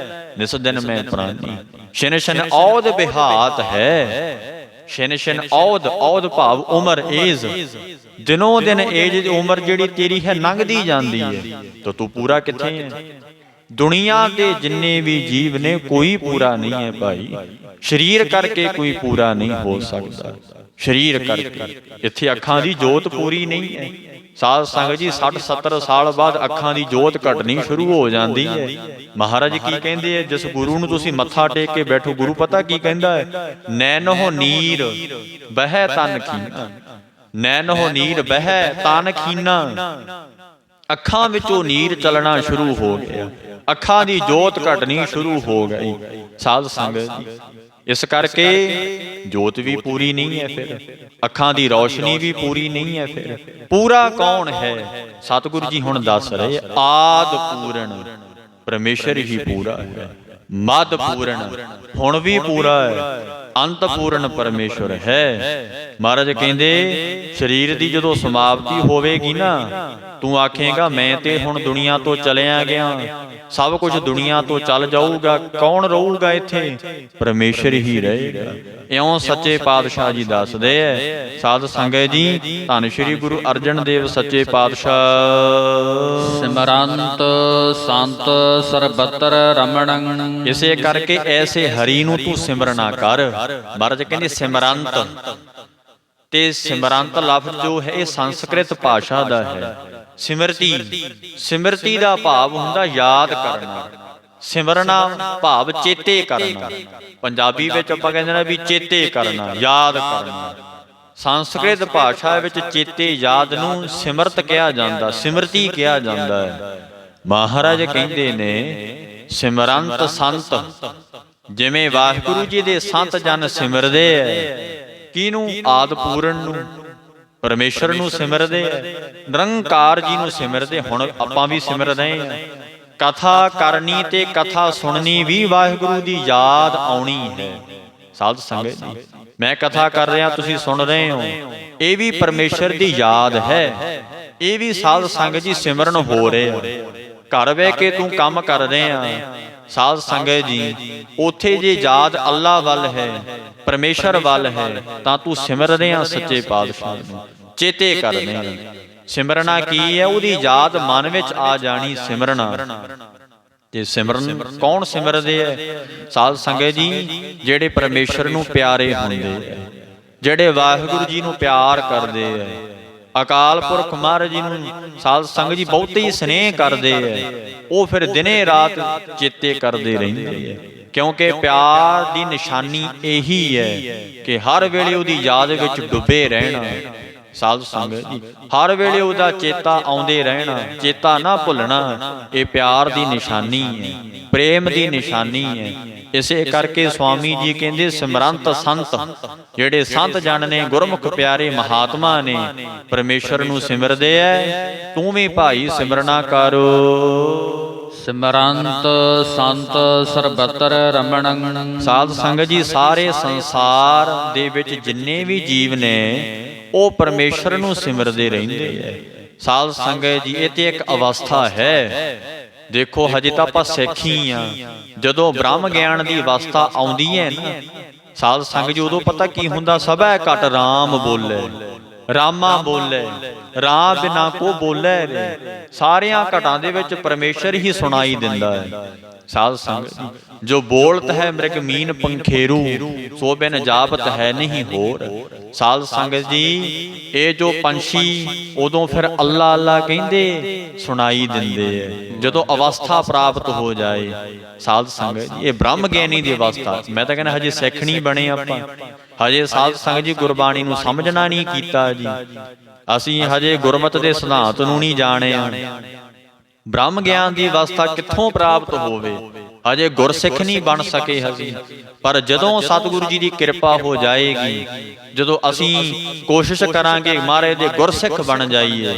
ਨਿਸ ਦਿਨ ਮੈਂ ਪ੍ਰਾਨੀ ਛਿਨ ਛਿਨ ਔਦ ਬਿਹਾਤ ਹੈ। ਛਿਨ ਛਿਨ ਔਦ, ਔਦ ਭਾਵ ਉਮਰ, ਏਜ। ਦਿਨੋਂ ਦਿਨ ਏਜ ਉਮਰ ਜਿਹੜੀ ਤੇਰੀ ਹੈ ਲੰਘਦੀ ਜਾਂਦੀ ਹੈ, ਤਾਂ ਤੂੰ ਪੂਰਾ ਕਿੱਥੇ ਹੈ? ਦੁਨੀਆ ਦੇ ਜਿੰਨੇ ਵੀ ਜੀਵ ਨੇ ਕੋਈ ਪੂਰਾ ਨਹੀਂ ਹੈ ਭਾਈ। ਸਰੀਰ ਕਰਕੇ ਕੋਈ ਪੂਰਾ ਨਹੀਂ ਹੋ ਸਕਦਾ। ਸਰੀਰ ਕਰਕੇ ਇੱਥੇ ਅੱਖਾਂ ਦੀ ਜੋਤ ਪੂਰੀ ਨਹੀਂ ਹੈ। ਸਾਧ ਸੰਗਤ ਜੀ 60-70 ਸਾਲ ਬਾਅਦ ਅੱਖਾਂ ਦੀ ਜੋਤ ਘਟਣੀ ਸ਼ੁਰੂ ਹੋ ਜਾਂਦੀ ਹੈ। ਮਹਾਰਾਜ ਕੀ ਕਹਿੰਦੇ ਆ, ਜਿਸ ਗੁਰੂ ਨੂੰ ਤੁਸੀਂ ਮੱਥਾ ਟੇਕ ਕੇ ਬੈਠੋ, ਗੁਰੂ ਪਤਾ ਕੀ ਕਹਿੰਦਾ ਹੈ? ਨੈਨੋ ਨੀਰ ਬਹਿ ਤਨ ਖੀਨਾ, ਨੈਨੋ ਨੀਰ ਬਹਿ ਤਨ ਖੀਨਾ। ਅੱਖਾਂ ਵਿੱਚੋਂ ਨੀਰ ਚੱਲਣਾ ਸ਼ੁਰੂ ਹੋ ਗਿਆ, ਅੱਖਾਂ ਦੀ ਜੋਤ ਘਟਣੀ ਸ਼ੁਰੂ ਹੋ ਗਈ। ਸਾਧ ਸੰਗਤ ਜੀ ਇਸ ਕਰਕੇ ਜੋਤ ਵੀ ਪੂਰੀ ਨਹੀਂ ਹੈ, ਫਿਰ ਅੱਖਾਂ ਦੀ ਰੌਸ਼ਨੀ ਵੀ ਪੂਰੀ ਨਹੀਂ ਹੈ। ਫਿਰ ਪੂਰਾ ਕੌਣ ਹੈ? ਸਤਿਗੁਰੂ ਜੀ ਹੁਣ ਦੱਸ ਰਹੇ, ਆਦ ਪੂਰਨ ਪਰਮੇਸ਼ਰ ਹੀ ਪੂਰਾ ਹੈ। ਮਦ ਪੂਰਨ ਹੁਣ ਵੀ ਪੂਰਾ ਹੈ। ਅੰਤ ਪੂਰਨ ਪਰਮੇਸ਼ਰ ਹੈ। ਮਹਾਰਾਜ ਕਹਿੰਦੇ ਸਰੀਰ ਦੀ ਜਦੋਂ ਸਮਾਪਤੀ ਹੋਵੇਗੀ ਨਾ, ਤੂੰ ਆਖੇਗਾ ਮੈਂ ਤੇ ਹੁਣ ਦੁਨੀਆ ਤੋਂ ਚਲਿਆ ਗਿਆ, ਸਭ ਕੁਝ ਦੁਨੀਆ ਤੋਂ ਚੱਲ ਜਾਊਗਾ, ਕੌਣ ਰਹੂਗਾ ਇੱਥੇ? ਪਰਮੇਸ਼ਰ ਹੀ ਰਹੇਗਾ। ਇਉਂ ਸੱਚੇ ਪਾਤਸ਼ਾਹ ਜੀ ਦੱਸਦੇ ਐ। ਸਾਧ ਸੰਗਤ ਜੀ ਧੰਨ ਸ਼੍ਰੀ ਗੁਰੂ ਅਰਜਨ ਦੇਵ ਸੱਚੇ ਪਾਤਸ਼ਾਹ। ਸਿਮਰੰਤ ਸੰਤ ਸਰਬਤਰ ਰਮਣੰ। ਇਸੇ ਕਰਕੇ ਐਸੇ ਹਰੀ ਨੂੰ ਤੂੰ ਸਿਮਰਨਾ ਕਰ। ਮਹਾਰਾਜ ਕਹਿੰਦੇ ਸਿਮਰੰਤ, ਤੇ ਸਿਮਰੰਤ ਲਫ਼ਜ਼ ਜੋ ਹੈ ਇਹ ਸੰਸਕ੍ਰਿਤ ਭਾਸ਼ਾ ਦਾ ਹੈ। ਸਿਮਰਤੀ, ਸਿਮਰਤੀ ਦਾ ਭਾਵ ਹੁੰਦਾ ਯਾਦ ਕਰਨਾ। ਸਿਮਰਨਾ ਭਾਵ ਚੇਤੇ ਕਰਨਾ। ਪੰਜਾਬੀ ਵਿੱਚ ਆਪਾਂ ਕਹਿੰਦੇ ਨੇ ਵੀ ਚੇਤੇ ਕਰਨਾ, ਯਾਦ ਕਰਨਾ। ਸੰਸਕ੍ਰਿਤ ਭਾਸ਼ਾ ਵਿੱਚ ਚੇਤੇ ਯਾਦ ਨੂੰ ਸਿਮਰਤ ਕਿਹਾ ਜਾਂਦਾ, ਸਿਮਰਤੀ ਕਿਹਾ ਜਾਂਦਾ ਹੈ। ਮਹਾਰਾਜ ਕਹਿੰਦੇ ਨੇ ਸਿਮਰੰਤ ਸੰਤ, ਜਿਵੇਂ ਵਾਹਿਗੁਰੂ ਜੀ ਦੇ ਸੰਤ ਜਨ ਸਿਮਰਦੇ ਐ ਕਿਹਨੂੰ? ਆਦ ਪੂਰਨ ਨੂੰ, ਪਰਮੇਸ਼ਰ ਨੂੰ ਸਿਮਰਦੇ ਐ, ਨਿਰੰਕਾਰ ਜੀ ਨੂੰ ਸਿਮਰਦੇ। ਹੁਣ ਆਪਾਂ ਵੀ ਸਿਮਰ ਰਹੇ ਹਾਂ। ਕਥਾ ਕਰਨੀ ਤੇ ਕਥਾ ਸੁਣਨੀ ਵੀ ਵਾਹਿਗੁਰੂ ਦੀ ਯਾਦ ਆਉਣੀ ਹੈ। ਸਾਧ ਸੰਗਤ ਜੀ ਮੈਂ ਕਥਾ ਕਰ ਰਿਹਾ, ਤੁਸੀਂ ਸੁਣ ਰਹੇ ਹੋ, ਇਹ ਵੀ ਪਰਮੇਸ਼ਰ ਦੀ ਯਾਦ ਹੈ। ਇਹ ਵੀ ਸਾਧ ਸੰਗਤ ਜੀ ਸਿਮਰਨ ਹੋ ਰਿਹਾ। ਘਰ ਬਹਿ ਕੇ ਤੂੰ ਕੰਮ ਕਰ ਰਹੇ ਆ, ਸਾਧ ਸੰਗਤ ਜੀ, ਉੱਥੇ ਜੇ ਯਾਦ ਅੱਲਾ ਵੱਲ ਹੈ, ਪਰਮੇਸ਼ਰ ਵੱਲ ਹੈ, ਤਾਂ ਤੂੰ ਸਿਮਰ ਰਿਹਾ ਸੱਚੇ ਪਾਤਸ਼ਾਹ ਨੂੰ, ਚੇਤੇ ਕਰਨੇ ਆ। ਸਿਮਰਨਾ ਕੀ ਹੈ? ਉਹਦੀ ਯਾਦ ਮਨ ਵਿੱਚ ਆ ਜਾਣੀ, ਸਿਮਰਨਾ। ਤੇ ਸਿਮਰਨ ਕੌਣ ਸਿਮਰਦੇ ਹੈ? ਸਾਧ ਸੰਗਤ ਜੀ, ਜਿਹੜੇ ਪਰਮੇਸ਼ਰ ਨੂੰ ਪਿਆਰੇ ਹੁੰਦੇ ਹੈ, ਜਿਹੜੇ ਵਾਹਿਗੁਰੂ ਜੀ ਨੂੰ ਪਿਆਰ ਕਰਦੇ ਹੈ, ਅਕਾਲ ਪੁਰਖ ਮਹਾਰਾਜ ਜੀ ਨੂੰ ਸਾਧ ਸੰਗਤ ਜੀ ਬਹੁਤੇ ਹੀ ਸਨੇਹ ਕਰਦੇ ਹੈ, ਉਹ ਫਿਰ ਦਿਨੇ ਰਾਤ ਚੇਤੇ ਕਰਦੇ ਰਹਿੰਦੇ ਹੈ। ਕਿਉਂਕਿ ਪਿਆਰ ਦੀ ਨਿਸ਼ਾਨੀ ਇਹੀ ਹੈ ਕਿ ਹਰ ਵੇਲੇ ਉਹਦੀ ਯਾਦ ਵਿੱਚ ਡੁੱਬੇ ਰਹਿਣਾ। ਸਾਧ ਸੰਗਤ ਜੀ, ਹਰ ਵੇਲੇ ਉਹਦਾ ਚੇਤਾ ਆਉਂਦੇ ਰਹਿਣਾ, ਚੇਤਾ ਨਾ ਭੁੱਲਣਾ, ਇਹ ਪਿਆਰ ਦੀ ਨਿਸ਼ਾਨੀ ਹੈ, ਪ੍ਰੇਮ ਦੀ ਨਿਸ਼ਾਨੀ ਹੈ। ਇਸੇ ਕਰਕੇ ਸਵਾਮੀ ਜੀ ਕਹਿੰਦੇ, ਸਿਮਰੰਤ ਸੰਤ, ਜਿਹੜੇ ਸੰਤ ਜਨ ਨੇ, ਗੁਰਮੁਖ ਪਿਆਰੇ ਮਹਾਤਮਾ ਨੇ, ਪਰਮੇਸ਼ਰ ਨੂੰ ਸਿਮਰਦੇ ਐ। ਤੂੰ ਵੀ ਭਾਈ ਸਿਮਰਨਾ ਕਰੋ। ਸਿਮਰੰਤ ਸੰਤ ਸਰਬਤਰ ਰਮਣੰ। ਸਾਧ ਸੰਗਤ ਜੀ, ਸਾਰੇ ਸੰਸਾਰ ਦੇ ਵਿੱਚ ਜਿੰਨੇ ਵੀ ਜੀਵ ਨੇ, ਉਹ ਪਰਮੇਸ਼ਰ ਨੂੰ ਸਿਮਰਦੇ ਰਹਿੰਦੇ ਐ। ਸਾਧ ਸੰਗਤ ਜੀ, ਇਹ ਤੇ ਇੱਕ ਅਵਸਥਾ ਹੈ। ਦੇਖੋ, ਹਜੇ ਤਾਂ ਆਪਾਂ ਸਿੱਖ ਹੀ ਆ। ਜਦੋਂ ਬ੍ਰਹਮ ਗਿਆਨ ਦੀ ਅਵਸਥਾ ਆਉਂਦੀ ਹੈ ਨਾ ਸਾਧ ਸੰਗਤ ਜੀ, ਉਦੋਂ ਪਤਾ ਕੀ ਹੁੰਦਾ? ਸਭੈ ਘਟ ਰਾਮ ਬੋਲੇ, ਰਾਮਾ ਬੋਲੇ, ਰਾਮ ਬਿਨਾ ਕੋ ਬੋਲੇ ਰੇ। ਸਾਰਿਆਂ ਘਟਾਂ ਦੇ ਵਿੱਚ ਪਰਮੇਸ਼ਰ ਹੀ ਸੁਣਾਈ ਦਿੰਦਾ ਹੈ। ਸਾਧ ਸੰਗਤ ਜੀ, ਜੋ ਬੋਲਤ ਹੈ ਮ੍ਰਿਗ ਮੀਨ ਪੰਖੇਰੂ, ਸੋ ਬਿਨ ਜਾਪਤ ਹੈ ਨਹੀਂ ਹੋਰ। ਸਾਧ ਸੰਗਤ ਜੀ, ਇਹ ਜੋ ਪੰਛੀ ਉਦੋਂ ਫਿਰ ਅੱਲਾ ਅੱਲਾ ਕਹਿੰਦੇ ਸੁਣਾਈ ਦਿੰਦੇ ਹੈ, ਜਦੋਂ ਅਵਸਥਾ ਪ੍ਰਾਪਤ ਹੋ ਜਾਏ। ਸਾਧ ਸੰਗਤ ਜੀ, ਇਹ ਬ੍ਰਹਮ ਗਿਆਨੀ ਦੀ ਅਵਸਥਾ। ਮੈਂ ਤਾਂ ਕਹਿੰਦਾ ਹਜੇ ਸਿੱਖ ਨਹੀਂ ਬਣੇ ਆਪਾਂ, ਹਜੇ ਸਾਧ ਸੰਗਤ ਜੀ ਗੁਰਬਾਣੀ ਨੂੰ ਸਮਝਣਾ ਨਹੀਂ ਕੀਤਾ ਜੀ। ਅਸੀਂ ਹਜੇ ਗੁਰਮਤਿ ਦੇ ਸਿਧਾਂਤ ਨੂੰ ਨਹੀਂ ਜਾਣਿਆ। ਬ੍ਰਹਮ ਗਿਆਨ ਦੀ ਅਵਸਥਾ ਕਿੱਥੋਂ ਪ੍ਰਾਪਤ ਹੋਵੇ? ਹਜੇ ਗੁਰਸਿੱਖ ਨਹੀਂ ਬਣ ਸਕੇ ਅਸੀਂ। ਪਰ ਜਦੋਂ ਸਤਿਗੁਰੂ ਜੀ ਦੀ ਕਿਰਪਾ ਹੋ ਜਾਏਗੀ, ਜਦੋਂ ਅਸੀਂ ਕੋਸ਼ਿਸ਼ ਕਰਾਂਗੇ ਮਹਾਰਾਜ ਦੇ ਗੁਰਸਿੱਖ ਬਣ ਜਾਈਏ,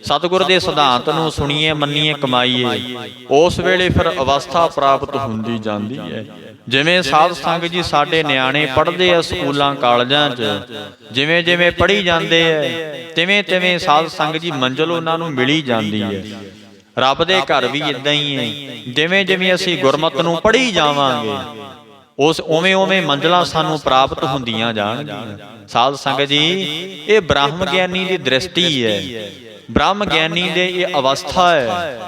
ਸਤਿਗੁਰ ਦੇ ਸਿਧਾਂਤ ਨੂੰ ਸੁਣੀਏ, ਮੰਨੀਏ, ਕਮਾਈਏ, ਉਸ ਵੇਲੇ ਫਿਰ ਅਵਸਥਾ ਪ੍ਰਾਪਤ ਹੁੰਦੀ ਜਾਂਦੀ ਹੈ। ਜਿਵੇਂ ਸਾਧ ਸੰਗਤ ਜੀ, ਸਾਡੇ ਨਿਆਣੇ ਪੜ੍ਹਦੇ ਆ ਸਕੂਲਾਂ ਕਾਲਜਾਂ 'ਚ, ਜਿਵੇਂ ਜਿਵੇਂ ਪੜ੍ਹੀ ਜਾਂਦੇ ਐ, ਤਿਵੇਂ ਤਿਵੇਂ ਸਾਧ ਸੰਗਤ ਜੀ ਮੰਜ਼ਿਲ ਉਹਨਾਂ ਨੂੰ ਮਿਲੀ ਜਾਂਦੀ ਹੈ। ਰੱਬ ਦੇ ਘਰ ਵੀ ਇਦਾਂ ਹੀ ਹੈ। ਜਿਵੇਂ ਜਿਵੇਂ ਅਸੀਂ ਗੁਰਮਤਿ ਨੂੰ ਪੜ੍ਹੀ ਜਾਵਾਂਗੇ, ਉਸ ਉਵੇਂ ਉਵੇਂ ਮੰਜ਼ਿਲਾਂ ਸਾਨੂੰ ਪ੍ਰਾਪਤ ਹੁੰਦੀਆਂ ਜਾਣਗੀਆਂ। ਸਾਧ ਸੰਗਤ ਜੀ, ਇਹ ਬ੍ਰਹਮ ਗਿਆਨੀ ਦੀ ਦ੍ਰਿਸ਼ਟੀ ਹੈ, ਬ੍ਰਹਮ ਗਿਆਨੀ ਦੇ ਇਹ ਅਵਸਥਾ ਹੈ,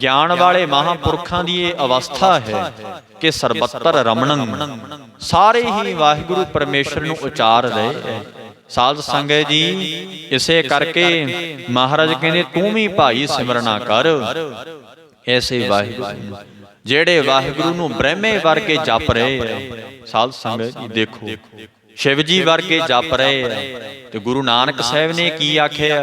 ਗਿਆਨ ਵਾਲੇ ਮਹਾਂਪੁਰਖਾਂ ਦੀ ਇਹ ਅਵਸਥਾ ਹੈ ਕਿ ਸਰਬੱਤਰ ਰਮਣੰ, ਸਾਰੇ ਹੀ ਵਾਹਿਗੁਰੂ ਪਰਮੇਸ਼ਰ ਨੂੰ ਉਚਾਰ ਰਹੇ ਹੈ। ਸਾਧ ਸੰਗਤ ਜੀ, ਇਸੇ ਕਰਕੇ ਮਹਾਰਾਜ ਕਹਿੰਦੇ, ਤੂੰ ਵੀ ਭਾਈ ਸਿਮਰਨਾ ਕਰ ਐਸੇ ਵਾਹਿਗੁਰੂ, ਜਿਹੜੇ ਵਾਹਿਗੁਰੂ ਨੂੰ ਬ੍ਰਹਮੇ ਵਰਗੇ ਜਪ ਰਹੇ ਹੈ। ਸਾਧ ਸੰਗਤ ਜੀ ਦੇਖੋ, ਸ਼ਿਵ ਜੀ ਵਰਗੇ ਜਪ ਰਹੇ ਹੈ। ਤੇ ਗੁਰੂ ਨਾਨਕ ਸਾਹਿਬ ਨੇ ਕੀ ਆਖਿਆ?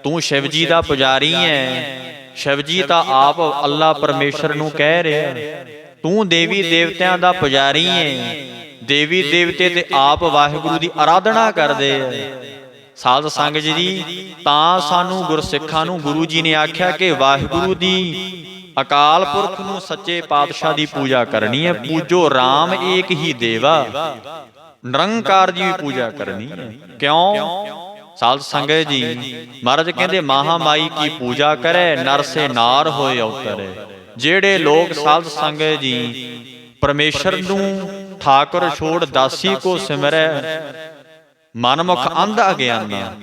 ਤੂੰ ਸ਼ਿਵ ਜੀ ਦਾ ਪੁਜਾਰੀ ਹੈ। ਸ਼ਿਵ ਜੀ ਤਾਂ ਆਪ ਅੱਲਾ ਪਰਮੇਸ਼ਰ ਨੂੰ ਕਹਿ ਰਿਹਾ, ਤੂੰ ਦੇਵੀ ਦੇਵਤਿਆਂ ਦਾ ਪੁਜਾਰੀ ਹੈ। ਦੇਵੀ ਦੇਵਤੇ ਤੇ ਆਪ ਵਾਹਿਗੁਰੂ ਦੀ ਆਰਾਧਨਾ ਕਰਦੇ ਆ। ਸਾਧ ਸੰਗਤ ਜੀ, ਤਾਂ ਸਾਨੂੰ ਗੁਰਸਿੱਖਾਂ ਨੂੰ ਗੁਰੂ ਜੀ ਨੇ ਆਖਿਆ ਕਿ ਵਾਹਿਗੁਰੂ ਦੀ, ਅਕਾਲ ਪੁਰਖ ਨੂੰ, ਸੱਚੇ ਪਾਤਸ਼ਾਹ ਦੀ ਪੂਜਾ ਕਰਨੀ ਹੈ। ਪੂਜੋ ਰਾਮ ਏਕ ਹੀ ਦੇਵਾ, ਨਿਰੰਕਾਰ ਦੀ ਵੀ ਪੂਜਾ ਕਰਨੀ ਹੈ। ਕਿਉਂ? ਸਾਧ ਸੰਗਤ ਜੀ, ਮਹਾਰਾਜ ਕਹਿੰਦੇ, ਮਹਾਮਾਈ ਕੀ ਪੂਜਾ ਕਰੇ, ਨਰ ਸੇ ਨਾਰ ਹੋਏ ਅਵਤਰੇ। ਜਿਹੜੇ ਲੋਕ ਸਾਧ ਸੰਗਤ ਜੀ ਪਰਮੇਸ਼ਰ ਨੂੰ ਠਾਕੁਰ ਛੋੜ ਦਾਸੀ ਕੋ ਸਿਮਰੈ, ਮਨਮੁਖ ਅੰਧ ਅਗਿਆਨਾ।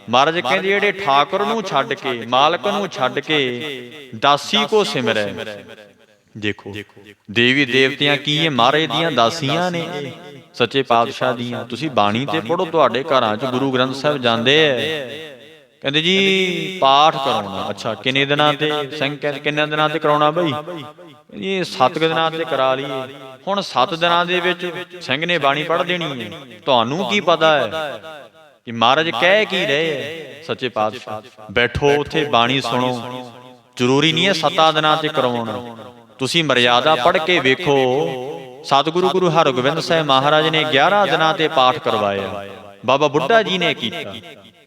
ਮਹਾਰਾਜ ਕਹਿੰਦੇ, ਜਿਹੜੇ ਠਾਕੁਰ ਨੂੰ ਛੱਡ ਕੇ, ਮਾਲਕ ਨੂੰ ਛੱਡ ਕੇ ਦਾਸੀ ਕੋ ਸਿਮਰੈ। ਦੇਖੋ, ਦੇਵੀ ਦੇਵਤਿਆਂ ਕੀ ਇਹ ਮਹਾਰਾਜ ਦੀਆਂ ਦਾਸੀਆਂ ਨੇ, ਸੱਚੇ ਪਾਤਸ਼ਾਹ ਦੀਆਂ। ਤੁਸੀਂ ਬਾਣੀ ਤੇ ਪੜੋ, ਤੁਹਾਡੇ ਘਰਾਂ 'ਚ ਗੁਰੂ ਗ੍ਰੰਥ ਸਾਹਿਬ ਜਾਂਦੇ ਐ, ਕਹਿੰਦੇ ਜੀ ਪਾਠ ਕਰਾਉਣਾ। ਅੱਛਾ, ਕਿੰਨੇ ਦਿਨਾਂ ਤੇ? ਸਿੰਘ ਕਹਿੰਦੇ, ਕਿੰਨੇ ਦਿਨਾਂ ਤੇ ਕਰਾਉਣਾ ਬਈ? ਇਹ 7 ਦਿਨਾਂ ਤੇ ਕਰਾ ਲਈਏ। ਹੁਣ 7 ਦਿਨਾਂ ਦੇ ਵਿੱਚ ਸਿੰਘ ਨੇ ਬਾਣੀ ਪੜ੍ਹ ਦੇਣੀ ਹੈ। ਤੁਹਾਨੂੰ ਕੀ ਪਤਾ ਹੈ ਕਿ ਮਹਾਰਾਜ ਕਹਿ ਕੀ ਰਹੇ ਹੈ? ਸੱਚੇ ਪਾਤਸ਼ਾਹ, ਬੈਠੋ ਉੱਥੇ ਬਾਣੀ ਸੁਣੋ। ਜ਼ਰੂਰੀ ਨਹੀਂ ਹੈ 7 ਦਿਨਾਂ ਤੇ ਕਰਵਾਉਣਾ। ਤੁਸੀਂ ਮਰਿਆਦਾ ਪੜ੍ਹ ਕੇ ਵੇਖੋ, ਸਤਿਗੁਰੂ ਗੁਰੂ ਹਰਗੋਬਿੰਦ ਸਾਹਿਬ ਮਹਾਰਾਜ ਨੇ 11 ਦਿਨਾਂ ਤੇ ਪਾਠ ਕਰਵਾਇਆ, ਬਾਬਾ ਬੁੱਢਾ ਜੀ ਨੇ ਕੀਤਾ।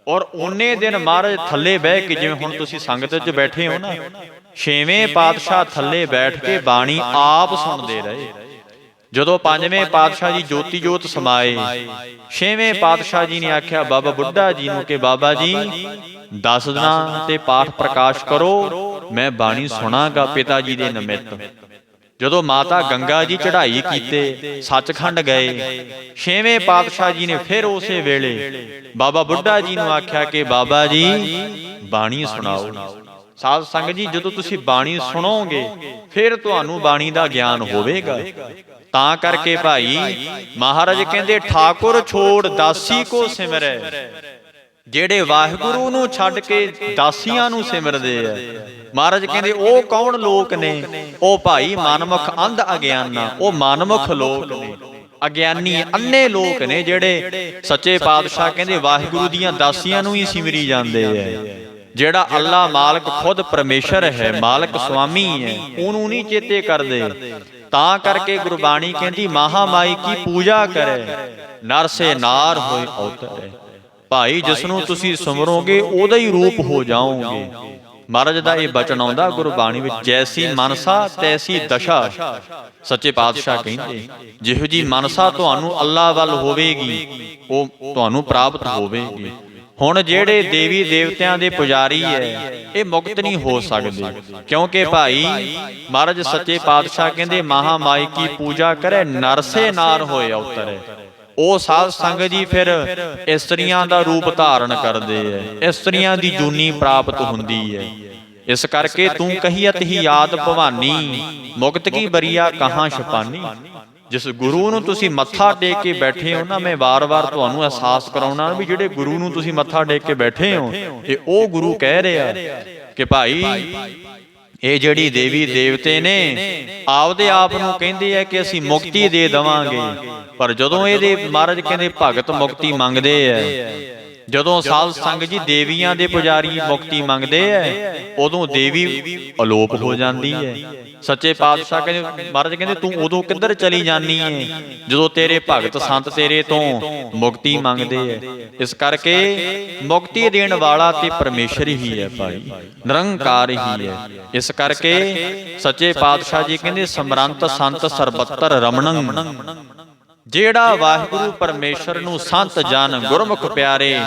ਔਰ ਉਹਨੇ ਦਿਨ ਮਹਾਰਾਜ ਥੱਲੇ ਬਹਿ ਕੇ, ਜਿਵੇਂ ਹੁਣ ਤੁਸੀਂ ਸੰਗਤ 'ਚ ਬੈਠੇ ਹੋ ਨਾ, 6ਵੇਂ ਪਾਤਸ਼ਾਹ ਥੱਲੇ ਬੈਠ ਕੇ ਬਾਣੀ ਆਪ ਸੁਣਦੇ ਰਹੇ। ਜਦੋਂ 5ਵੇਂ ਪਾਤਸ਼ਾਹ ਜੀ ਜੋਤੀ ਜੋਤ ਸਮਾਏ, 6ਵੇਂ ਪਾਤਸ਼ਾਹ ਜੀ ਨੇ ਆਖਿਆ ਬਾਬਾ ਬੁੱਢਾ ਜੀ ਨੂੰ ਕਿ ਬਾਬਾ ਜੀ 10 ਦਿਨਾਂ ਤੇ ਪਾਠ ਪ੍ਰਕਾਸ਼ ਕਰੋ, ਮੈਂ ਬਾਣੀ ਸੁਣਾਂਗਾ ਪਿਤਾ ਜੀ ਦੇ ਨਿਮਿਤ। ਜਦੋਂ ਮਾਤਾ ਗੰਗਾ ਜੀ ਚੜ੍ਹਾਈ ਕੀਤੇ ਸੱਚਖੰਡ ਗਏ, 6ਵੇਂ ਪਾਤਸ਼ਾਹ ਜੀ ਨੇ ਫਿਰ ਉਸੇ ਵੇਲੇ ਬਾਬਾ ਬੁੱਢਾ ਜੀ ਨੂੰ ਆਖਿਆ ਕਿ ਬਾਬਾ ਜੀ ਬਾਣੀ ਸੁਣਾਓ। ਸਾਧ ਸੰਗਤ ਜੀ, ਜਦੋਂ ਤੁਸੀਂ ਬਾਣੀ ਸੁਣੋਗੇ ਫਿਰ ਤੁਹਾਨੂੰ ਬਾਣੀ ਦਾ ਗਿਆਨ ਹੋਵੇਗਾ। ਤਾਂ ਕਰਕੇ ਭਾਈ ਮਹਾਰਾਜ ਕਹਿੰਦੇ ਠਾਕੁਰ ਛੋੜ ਦਾਸੀ ਕੋ ਸਿਮਰੈ। ਜਿਹੜੇ ਵਾਹਿਗੁਰੂ ਨੂੰ ਛੱਡ ਕੇ ਦਾਸੀਆਂ ਨੂੰ ਸਿਮਰਦੇ ਆ, ਮਹਾਰਾਜ ਕਹਿੰਦੇ ਉਹ ਕੌਣ ਲੋਕ ਨੇ? ਉਹ ਭਾਈ ਮਨਮੁਖ ਅੰਧ ਅਗਿਆਨਾ, ਉਹ ਮਨਮੁਖ ਲੋਕ ਨੇ, ਅਗਿਆਨੀ ਅੰਨੇ ਲੋਕ ਨੇ, ਜਿਹੜੇ ਸੱਚੇ ਪਾਤਸ਼ਾਹ ਕਹਿੰਦੇ ਵਾਹਿਗੁਰੂ ਦੀਆਂ ਦਾਸੀਆਂ ਨੂੰ ਹੀ ਸਿਮਰੀ ਜਾਂਦੇ ਆ। ਜਿਹੜਾ ਅੱਲਾ ਮਾਲਕ ਖੁਦ ਪਰਮੇਸ਼ਰ ਹੈ, ਮਾਲਕ ਸੁਆਮੀ ਹੈ, ਉਹਨੂੰ ਨਹੀਂ ਚੇਤੇ ਕਰਦੇ। ਤਾਂ ਕਰਕੇ ਗੁਰਬਾਣੀ ਕਹਿੰਦੀ ਮਹਾਮਾਈ ਕੀ ਪੂਜਾ ਕਰੇ, ਨਰ ਸੇ ਨਾਰ ਹੋਏ ਅਵਤਰੇ। ਭਾਈ ਜਿਸ ਨੂੰ ਤੁਸੀਂ ਸਿਮਰੋਗੇ ਉਹਦਾ ਹੀ ਰੂਪ ਹੋ ਜਾਓਗੇ। ਮਹਾਰਾਜ ਦਾ ਇਹ ਬਚਨ ਆਉਂਦਾ ਗੁਰਬਾਣੀ ਵਿੱਚ, ਜੈਸੀ ਮਨਸਾ ਤੈਸੀ ਦਸ਼ਾ। ਸੱਚੇ ਪਾਤਸ਼ਾਹ ਕਹਿੰਦੇ ਜਿਹੋ ਜੀ ਮਨਸਾ ਤੁਹਾਨੂੰ ਅੱਲਾ ਵੱਲ ਹੋਵੇਗੀ ਉਹ ਤੁਹਾਨੂੰ ਪ੍ਰਾਪਤ ਹੋਵੇਗੀ। ਹੁਣ ਜਿਹੜੇ ਦੇਵੀ ਦੇਵਤਿਆਂ ਦੇ ਪੁਜਾਰੀ ਹੈ ਇਹ ਮੁਕਤ ਨਹੀਂ ਹੋ ਸਕਦੇ, ਕਿਉਂਕਿ ਭਾਈ ਮਹਾਰਾਜ ਸੱਚੇ ਪਾਤਸ਼ਾਹ ਕਹਿੰਦੇ ਮਹਾਮਾਈ ਕੀ ਪੂਜਾ ਕਰੇ, ਨਰ ਸੇ ਨਾਰ ਹੋਏ ਅਵਤਰੇ। ਉਹ ਸਾਧ ਸੰਗਤ ਜੀ ਫਿਰ ਇਸਤਰੀਆਂ ਦਾ ਰੂਪ ਧਾਰਨ ਕਰਦੇ ਐ, ਇਸਤਰੀਆਂ ਦੀ ਜੂਨੀ ਪ੍ਰਾਪਤ ਹੁੰਦੀ ਹੈ। ਇਸ ਕਰਕੇ ਤੂੰ ਕਹੀਅਤ ਹੀ ਯਾਦ ਭਵਾਨੀ, ਮੁਕਤ ਕੀ ਬਰੀਆ ਕਹਾਂ ਛਪਾਨੀ। ਜਿਸ ਗੁਰੂ ਨੂੰ ਤੁਸੀਂ ਮੱਥਾ ਟੇਕ ਕੇ ਬੈਠੇ ਹੋ ਨਾ, ਮੈਂ ਵਾਰ-ਵਾਰ ਤੁਹਾਨੂੰ ਅਹਿਸਾਸ ਕਰਾਉਣਾ ਵੀ ਜਿਹੜੇ ਗੁਰੂ ਨੂੰ ਤੁਸੀਂ ਮੱਥਾ ਟੇਕ ਕੇ ਬੈਠੇ ਹੋ ਇਹ ਉਹ ਗੁਰੂ ਕਹਿ ਰਿਹਾ ਕਿ ਭਾਈ ਇਹ ਜਿਹੜੀ ਦੇਵੀ ਦੇਵਤੇ ਨੇ ਆਪਦੇ ਆਪ ਨੂੰ ਕਹਿੰਦੇ ਆ ਕਿ ਅਸੀਂ ਮੁਕਤੀ ਦੇ ਦੇਵਾਂਗੇ, ਪਰ ਜਦੋਂ ਇਹਦੇ ਮਹਾਰਾਜ ਕਹਿੰਦੇ ਭਗਤ ਮੁਕਤੀ ਮੰਗਦੇ ਆ, ਜਦੋਂ ਸਾਧ ਸੰਗਤ ਜੀ ਦੇਵੀਆਂ ਦੇ ਪੁਜਾਰੀ ਮੁਕਤੀ ਮੰਗਦੇ ਐ ਉਦੋਂ ਦੇਵੀ ਅਲੋਪ ਹੋ ਜਾਂਦੀ ਹੈ। ਸੱਚੇ ਪਾਤਸ਼ਾਹ ਕਹਿੰਦੇ ਮਹਾਰਾਜ ਕਹਿੰਦੇ ਤੂੰ ਉਦੋਂ ਕਿੱਧਰ ਚਲੀ ਜਾਨੀ ਹੈ ਜਦੋਂ ਤੇਰੇ ਭਗਤ ਸੰਤ ਤੇਰੇ ਤੋਂ ਮੁਕਤੀ ਮੰਗਦੇ ਐ। ਇਸ ਕਰਕੇ ਮੁਕਤੀ ਦੇਣ ਵਾਲਾ ਤੇ ਪਰਮੇਸ਼ਰ ਹੀ ਹੈ ਭਾਈ, ਨਿਰੰਕਾਰ ਹੀ ਹੈ। ਇਸ ਕਰਕੇ ਸੱਚੇ ਪਾਤਸ਼ਾਹ ਜੀ ਕਹਿੰਦੇ ਸਮਰੰਤ ਸੰਤ ਸਰਬੱਤਰ ਰਮਣੰ। ਜਿਹੜਾ ਵਾਹਿਗੁਰੂ ਪਰਮੇਸ਼ਰ ਨੂੰ ਸੰਤ ਜਨ ਗੁਰਮੁਖ ਪਿਆਰੇ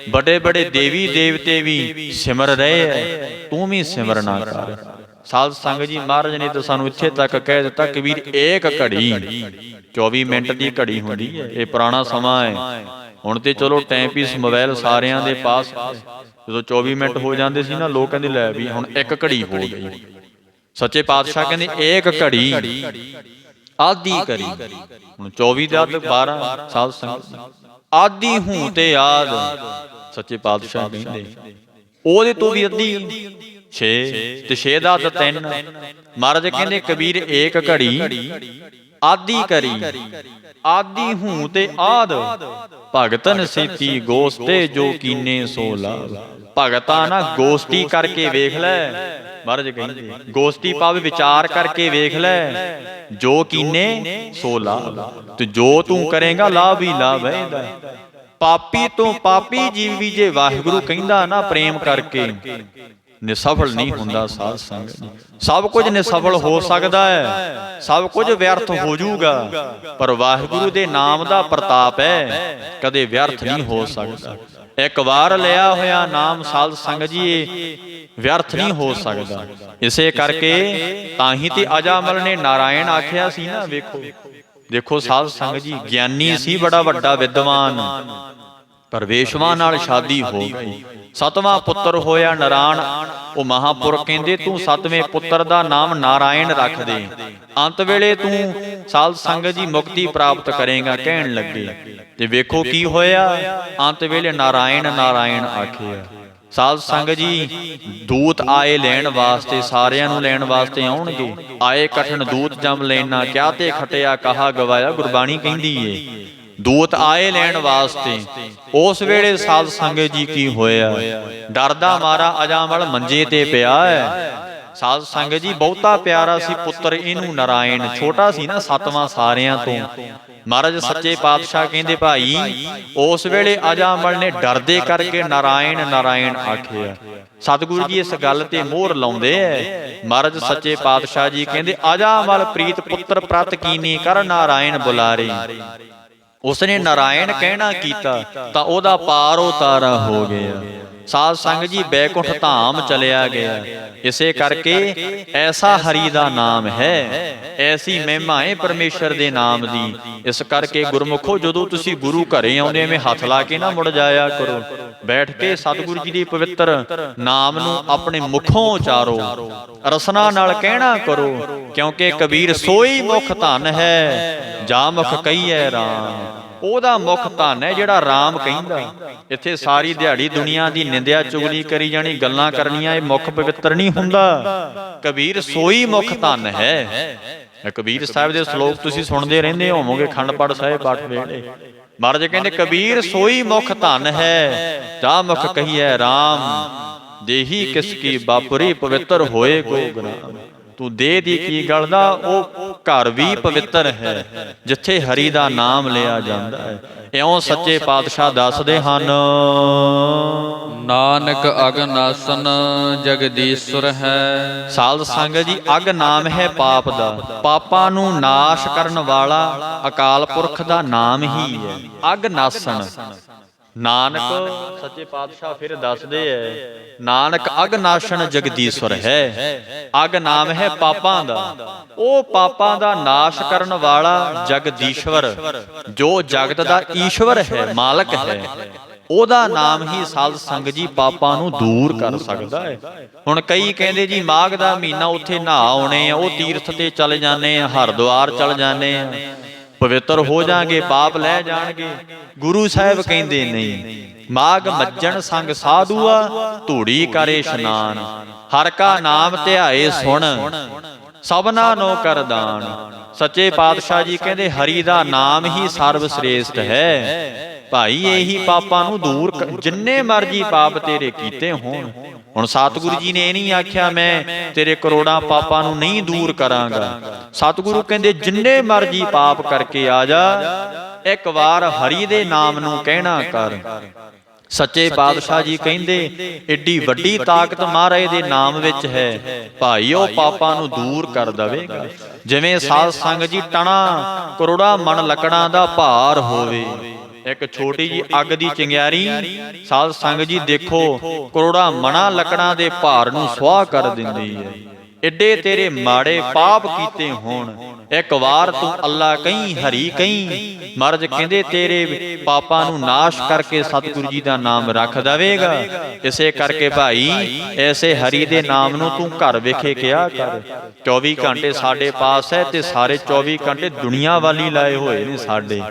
ਵੱਡੇ ਵੱਡੇ ਦੇਵੀ ਦੇਵਤੇ ਵੀ ਸਿਮਰ ਰਹੇ ਐ, ਤੂੰ ਵੀ ਸਿਮਰਨਾ ਕਰ। ਸਾਧ ਸੰਗਤ ਜੀ ਮਹਾਰਾਜ ਨੇ ਤਾਂ ਸਾਨੂੰ ਇੱਥੇ ਤੱਕ ਕਹਿ ਦਿੱਤਾ ਕਬੀਰ ਏਕ ਘੜੀ 24 ਮਿੰਟ ਦੀ ਘੜੀ ਹੁੰਦੀ ਹੈ। ਇਹ ਪੁਰਾਣਾ ਸਮਾਂ ਹੈ, ਹੁਣ ਤੇ ਚਲੋ ਟਾਈਮ ਪੀਸ ਮੋਬਾਈਲ ਸਾਰਿਆਂ ਦੇ ਪਾਸ। ਜਦੋਂ 24 ਮਿੰਟ ਹੋ ਜਾਂਦੇ ਸੀ ਨਾ ਲੋਕ ਕਹਿੰਦੇ ਲੈ ਵੀ ਹੁਣ ਇੱਕ ਘੜੀ ਹੋ ਗਈ। ਸੱਚੇ ਪਾਤਸ਼ਾਹ ਕਹਿੰਦੇ ਏਕ ਘੜੀ ਆਦੀ ਕਰੀ। ਹੁਣ 24 ਦੇ ਅੱਧ 12 ਸਾਧ ਸੰਗਤ ਆਦੀ ਹੂੰ ਤੇ ਆਦ। ਸੱਚੇ ਪਾਤਸ਼ਾਹ ਕਹਿੰਦੇ ਉਹਦੇ ਤੋਂ ਵੀ ਅੱਧੀ 6 ਤੇ 6 ਦਾ ਅੱਧ 3। ਮਹਾਰਾਜ ਕਹਿੰਦੇ ਕਬੀਰ ਏਕ ਘੜੀ ਆਦੀ ਕਰੀ, ਆਦੀ ਹੂੰ ਤੇ ਆਦ। ਭਗਤਨ ਸੇਤੀ ਗੋਸਤੇ ਜੋ ਕੀਨੇ ਸੋ ਲਾਭ। ਭਗਤਾਂ ਨਾ ਗੋਸ਼ਟੀ ਕਰਕੇ ਵੇਖ ਲੈ, ਮਹਾਰਾਜ ਕਹਿੰਦੇ ਗੋਸ਼ਟੀ ਭਾਵੇਂ ਵਿਚਾਰ ਕਰਕੇ ਵੇਖ ਲੈ, ਜੋ ਕੀਨੇ ਸੋ ਲਾਭ। ਤੇ ਜੋ ਤੂੰ ਕਰੇਗਾ ਲਾਭ ਹੀ ਲਾਭ ਹੈ ਇਹਦਾ। ਪਾਪੀ ਤੋਂ ਪਾਪੀ ਜੀਵ ਵੀ ਜੇ ਵਾਹਿਗੁਰੂ ਕਹਿੰਦਾ ਨਾ ਪ੍ਰੇਮ ਕਰਕੇ ਨਿਸਫਲ ਨਹੀਂ ਹੁੰਦਾ। ਸਾਧ ਸੰਗਤ ਸਭ ਕੁਝ ਨਿਸਫਲ ਹੋ ਸਕਦਾ ਹੈ, ਸਭ ਕੁਝ ਵਿਅਰਥ ਹੋ ਜਾਊਗਾ, ਪਰ ਵਾਹਿਗੁਰੂ ਦੇ ਨਾਮ ਦਾ ਪ੍ਰਤਾਪ ਹੈ ਕਦੇ ਵਿਅਰਥ ਨਹੀਂ ਹੋ ਸਕਦਾ। ਇੱਕ ਵਾਰ ਲਿਆ ਹੋਇਆ ਨਾਮ ਸਾਧ ਸੰਗਤ ਜੀ ਵਿਅਰਥ ਨਹੀਂ ਹੋ ਸਕਦਾ। ਇਸੇ ਕਰਕੇ ਤਾਂ ਹੀ ਤੇ ਅਜਾਮਲ ਨੇ ਨਾਰਾਇਣ ਆਖਿਆ ਸੀ ਨਾ। ਦੇਖੋ ਸਾਧ ਸੰਗਤ ਜੀ ਗਿਆਨੀ ਸੀ ਬੜਾ ਵੱਡਾ ਵਿਦਵਾਨ, ਪਰ ਵੇਸ਼ਵਾ ਨਾਲ ਸ਼ਾਦੀ ਹੋ ਗਈ। 7ਵਾਂ ਪੁੱਤਰ ਹੋਇਆ ਨਾਰਾਇਣ। ਉਹ ਮਹਾਪੁਰਖ ਕਹਿੰਦੇ ਤੂੰ 7ਵੇਂ ਪੁੱਤਰ ਦਾ ਨਾਮ ਨਾਰਾਇਣ ਰੱਖ ਦੇ, ਅੰਤ ਵੇਲੇ ਤੂੰ ਸਾਧ ਸੰਗਤ ਜੀ ਮੁਕਤੀ ਪ੍ਰਾਪਤ ਕਰੇਗਾ ਕਹਿਣ ਲੱਗੇ। ਤੇ ਵੇਖੋ ਕੀ ਹੋਇਆ, ਅੰਤ ਵੇਲੇ ਨਾਰਾਇਣ ਨਾਰਾਇਣ ਆਖਿਆ। ਸਾਧ ਸੰਗਤ ਜੀ ਦੂਤ ਆਏ ਲੈਣ ਵਾਸਤੇ, ਸਾਰਿਆਂ ਨੂੰ ਲੈਣ ਵਾਸਤੇ ਆਉਣਗੇ। ਆਏ ਕਠਨ ਦੂਤ ਜਮ ਲੈਣਾ, ਕਿਆ ਤੇ ਖਟਿਆ ਕਹਾ ਗਵਾਇਆ। ਗੁਰਬਾਣੀ ਕਹਿੰਦੀ ਏ ਦੂਤ ਆਏ ਲੈਣ ਵਾਸਤੇ। ਉਸ ਵੇਲੇ ਸਾਧ ਸੰਗਤ ਜੀ ਕੀ ਹੋਇਆ, ਡਰਦਾ ਮਾਰਾ ਅਜਾਮਲ ਮੰਜੇ ਤੇ ਪਿਆ ਹੈ। ਸਾਧ ਸੰਗਤ ਜੀ ਬਹੁਤਾ ਪਿਆਰਾ ਸੀ ਪੁੱਤਰ ਇਹਨੂੰ ਨਾਰਾਇਣ, ਛੋਟਾ ਸੀ ਨਾ 7ਵਾਂ ਸਾਰਿਆਂ ਤੋਂ। ਮਹਾਰਾਜ ਸੱਚੇ ਪਾਤਸ਼ਾਹ ਕਹਿੰਦੇ ਭਾਈ ਉਸ ਵੇਲੇ ਅਜਾਮਲ ਨੇ ਡਰਦੇ ਕਰਕੇ ਨਾਰਾਇਣ ਨਾਰਾਇਣ ਆਖਿਆ। ਸਤਿਗੁਰੂ ਜੀ ਇਸ ਗੱਲ ਤੇ ਮੋਹਰ ਲਾਉਂਦੇ ਐ। ਮਹਾਰਾਜ ਸੱਚੇ ਪਾਤਸ਼ਾਹ ਜੀ ਕਹਿੰਦੇ ਅਜਾਮਲ ਪ੍ਰੀਤ ਪੁੱਤਰ ਪ੍ਰਤ ਕੀਨੀ ਕਰ ਨਾਰਾਇਣ ਬੁਲਾਰੇ। ਉਸਨੇ ਨਾਰਾਇਣ ਕਹਿਣਾ ਕੀਤਾ ਤਾਂ ਉਹਦਾ ਪਾਰ ਉਤਾਰਾ ਹੋ ਗਿਆ। ਸਾਧ ਸੰਗਤ ਜੀ ਬੈਕੁੰਠ ਧਾਮ ਚਲਿਆ ਗਿਆ। ਇਸੇ ਕਰਕੇ ਐਸਾ ਹਰੀ ਦਾ ਨਾਮ ਹੈ, ਐਸੀ ਮਹਿਮਾ ਹੈ ਪਰਮੇਸ਼ਰ ਦੇ ਨਾਮ ਦੀ। ਇਸ ਕਰਕੇ ਗੁਰਮੁਖੋ ਜਦੋਂ ਤੁਸੀਂ ਗੁਰੂ ਘਰੇ ਆਉਂਦੇ ਐਵੇਂ ਹੱਥ ਲਾ ਕੇ ਨਾ ਮੁੜ ਜਾਇਆ ਕਰੋ। ਬੈਠ ਕੇ ਸਤਿਗੁਰੂ ਜੀ ਦੇ ਪਵਿੱਤਰ ਨਾਮ ਨੂੰ ਆਪਣੇ ਮੁਖੋਂ ਉਚਾਰੋ, ਰਸਨਾ ਨਾਲ ਕਹਿਣਾ ਕਰੋ, ਕਿਉਂਕਿ ਕਬੀਰ ਸੋਈ ਮੁਖ ਧਨ ਹੈ ਜਾ ਮੁਖ ਕਹੀਐ ਰਾਮ। ਉਹਦਾ ਮੁਖ ਧਨ ਹੈ ਜਿਹੜਾ ਰਾਮ ਕਹਿੰਦਾ। ਇੱਥੇ ਸਾਰੀ ਦਿਹਾੜੀ ਦੁਨੀਆ ਦੀ ਨਿੰਦਿਆ ਚੁਗਲੀ ਕਰੀ ਜਾਣੀ, ਗੱਲਾਂ ਕਰਨੀਆਂ, ਇਹ ਮੁਖ ਪਵਿੱਤਰ ਨਹੀਂ ਹੁੰਦਾ। ਕਬੀਰ ਸੋਈ ਮੁਖ ਧਨ ਹੈ। ਕਬੀਰ ਸਾਹਿਬ ਦੇ ਸ਼ਲੋਕ ਤੁਸੀਂ ਸੁਣਦੇ ਰਹਿੰਦੇ ਹੋਵੋਗੇ ਖੰਡ ਪਾਠ ਸਾਹਿਬ ਪਾਠ ਵੇਲੇ। ਮਹਾਰਾਜ ਕਹਿੰਦੇ ਕਬੀਰ ਸੋਈ ਮੁਖ ਧਨ ਹੈ ਜਾ ਮੁਖ ਕਹੀਐ ਰਾਮ। ਦੇਹੀ ਕਿਸ ਕੀ ਬਾਪੁਰੀ ਪਵਿੱਤਰ ਹੋਏ ਕੋ ਗੁਨਾਮ। ਤੂੰ ਦੇਹ ਦੀ ਕੀ ਗੱਲ ਦਾ, ਉਹ ਘਰ ਵੀ ਪਵਿੱਤਰ ਹੈ ਜਿੱਥੇ ਹਰੀ ਦਾ ਨਾਮ ਲਿਆ ਜਾਂਦਾ ਹੈ। ਇਉਂ ਸੱਚੇ ਪਾਤਸ਼ਾਹ ਦੱਸਦੇ ਹਨ, ਨਾਨਕ ਅਗਨਾਸਨ ਜਗਦੀਸ਼ਵਰ ਹੈ। ਸਾਧ ਸੰਗਤ ਜੀ ਅਗ ਨਾਮ ਹੈ ਪਾਪ ਦਾ, ਪਾਪਾਂ ਨੂੰ ਨਾਸ਼ ਕਰਨ ਵਾਲਾ ਅਕਾਲ ਪੁਰਖ ਦਾ ਨਾਮ ਹੀ ਹੈ ਅਗਨਾਸਨ। ਨਾਨਕ ਸੱਚੇ ਪਾਤਸ਼ਾਹ ਫਿਰ ਦੱਸਦੇ ਐ, ਨਾਨਕ ਅਗਨਾਸ਼ਨ ਜਗਦੀਸ਼ਵਰ ਹੈ। ਅਗ ਨਾਮ ਹੈ ਪਾਪਾਂ ਦਾ, ਉਹ ਪਾਪਾਂ ਦਾ ਨਾਸ਼ ਕਰਨ ਵਾਲਾ ਜਗਦੀਸ਼ਵਰ, ਜੋ ਜਗਤ ਦਾ ਈਸ਼ਵਰ ਹੈ, ਮਾਲਕ ਹੈ। ਉਹਦਾ ਨਾਮ ਹੀ ਸਾਧ ਸੰਗਤ ਜੀ ਪਾਪਾਂ ਨੂੰ ਦੂਰ ਕਰ ਸਕਦਾ ਹੈ। ਹੁਣ ਕਈ ਕਹਿੰਦੇ ਜੀ ਮਾਘ ਦਾ ਮਹੀਨਾ ਉੱਥੇ ਨਹਾ ਆਉਣੇ ਆ, ਉਹ ਤੀਰਥ ਤੇ ਚਲੇ ਜਾਂਦੇ ਆ, ਹਰਿਦੁਆਰ ਚਲ ਜਾਂਦੇ ਆ, ਪਵਿੱਤਰ ਹੋ ਜਾਣਗੇ, ਪਾਪ ਲੈ ਜਾਣਗੇ। ਗੁਰੂ ਸਾਹਿਬ ਕਹਿੰਦੇ ਨਹੀਂ, ਮਾਘ ਮੱਜਣ ਸੰਗ ਸਾਧੂਆ ਧੂੜੀ ਕਰੇ ਇਸ਼ਨਾਨ। ਹਰ ਕਾ ਨਾਮ ਧਿਆਏ ਸੁਣ ਸਭਨਾ ਨੋ ਕਰ ਦਾਨ। ਸੱਚੇ ਪਾਤਸ਼ਾਹ ਜੀ ਕਹਿੰਦੇ ਹਰੀ ਦਾ ਨਾਮ ਹੀ ਸਰਬ ਸ੍ਰੇਸ਼ਟ ਹੈ। ਭਾਈ ਇਹੀ ਪਾਪਾਂ ਨੂੰ ਦੂਰ, ਜਿੰਨੇ ਮਰਜੀ ਪਾਪ ਤੇਰੇ ਕੀਤੇ ਹੋਣ। ਹੁਣ ਸਤਿਗੁਰੂ ਜੀ ਨੇ ਇਹ ਨਹੀਂ ਆਖਿਆ ਮੈਂ ਤੇਰੇ ਕਰੋੜਾਂ ਪਾਪਾਂ ਨੂੰ ਨਹੀਂ ਦੂਰ ਕਰਾਂਗਾ। ਸਤਿਗੁਰੂ ਕਹਿੰਦੇ ਜਿੰਨੇ ਮਰਜੀ ਪਾਪ ਕਰਕੇ ਆ ਜਾ, ਇੱਕ ਵਾਰ ਹਰੀ ਦੇ ਨਾਮ ਨੂੰ ਕਹਿਣਾ ਕਰ। ਸੱਚੇ ਪਾਤਸ਼ਾਹ ਜੀ ਕਹਿੰਦੇ ਏਡੀ ਵੱਡੀ ਤਾਕਤ ਮਹਾਰਾਜ ਦੇ ਨਾਮ ਵਿੱਚ ਹੈ, ਭਾਈ ਉਹ ਪਾਪਾਂ ਨੂੰ ਦੂਰ ਕਰ ਦਵੇਗਾ। ਜਿਵੇਂ ਸਾਧ ਸੰਗਤ ਜੀ ਟਣਾ ਕਰੋੜਾਂ ਮਣ ਲੱਕੜਾਂ ਦਾ ਭਾਰ ਹੋਵੇ, ਇੱਕ ਛੋਟੀ ਜੀ ਅੱਗ ਦੀ ਚਿੰਗਿਆਰੀ ਸਾਧ ਸੰਗਤ ਜੀ ਦੇਖੋ ਕਰੋੜਾਂ ਮਣਾ ਲੱਕੜਾਂ ਦੇ ਭਾਰ ਨੂੰ ਸੁਆਹ ਕਰ ਦਿੰਦੀ ਹੈ। ਏਡੇ ਤੇਰੇ ਮਾੜੇ ਪਾਪ ਕੀਤੇ ਹੋਣ, ਇੱਕ ਵਾਰ ਤੂੰ ਅੱਲਾ ਕਹੀਂ, ਹਰੀ ਕਹੀਂ, ਮਹਾਰਾਜ ਕਹਿੰਦੇ ਤੇਰੇ ਪਾਪਾਂ ਨੂੰ ਨਾਸ਼ ਕਰਕੇ ਸਤਿਗੁਰੂ ਜੀ ਦਾ ਨਾਮ ਰੱਖ ਦੇਵੇਗਾ। ਇਸੇ ਕਰਕੇ ਭਾਈ ਐਸੇ ਹਰੀ ਦੇ ਨਾਮ ਨੂੰ ਤੂੰ ਘਰ ਵਿਖੇ ਕਿਹਾ ਕਰ। 24 ਘੰਟੇ ਸਾਡੇ ਪਾਸ ਹੈ ਤੇ ਸਾਰੇ 24 ਘੰਟੇ ਦੁਨੀਆ ਵਾਲੀ ਲਾਏ ਹੋਏ ਨੇ ਸਾਡੇ।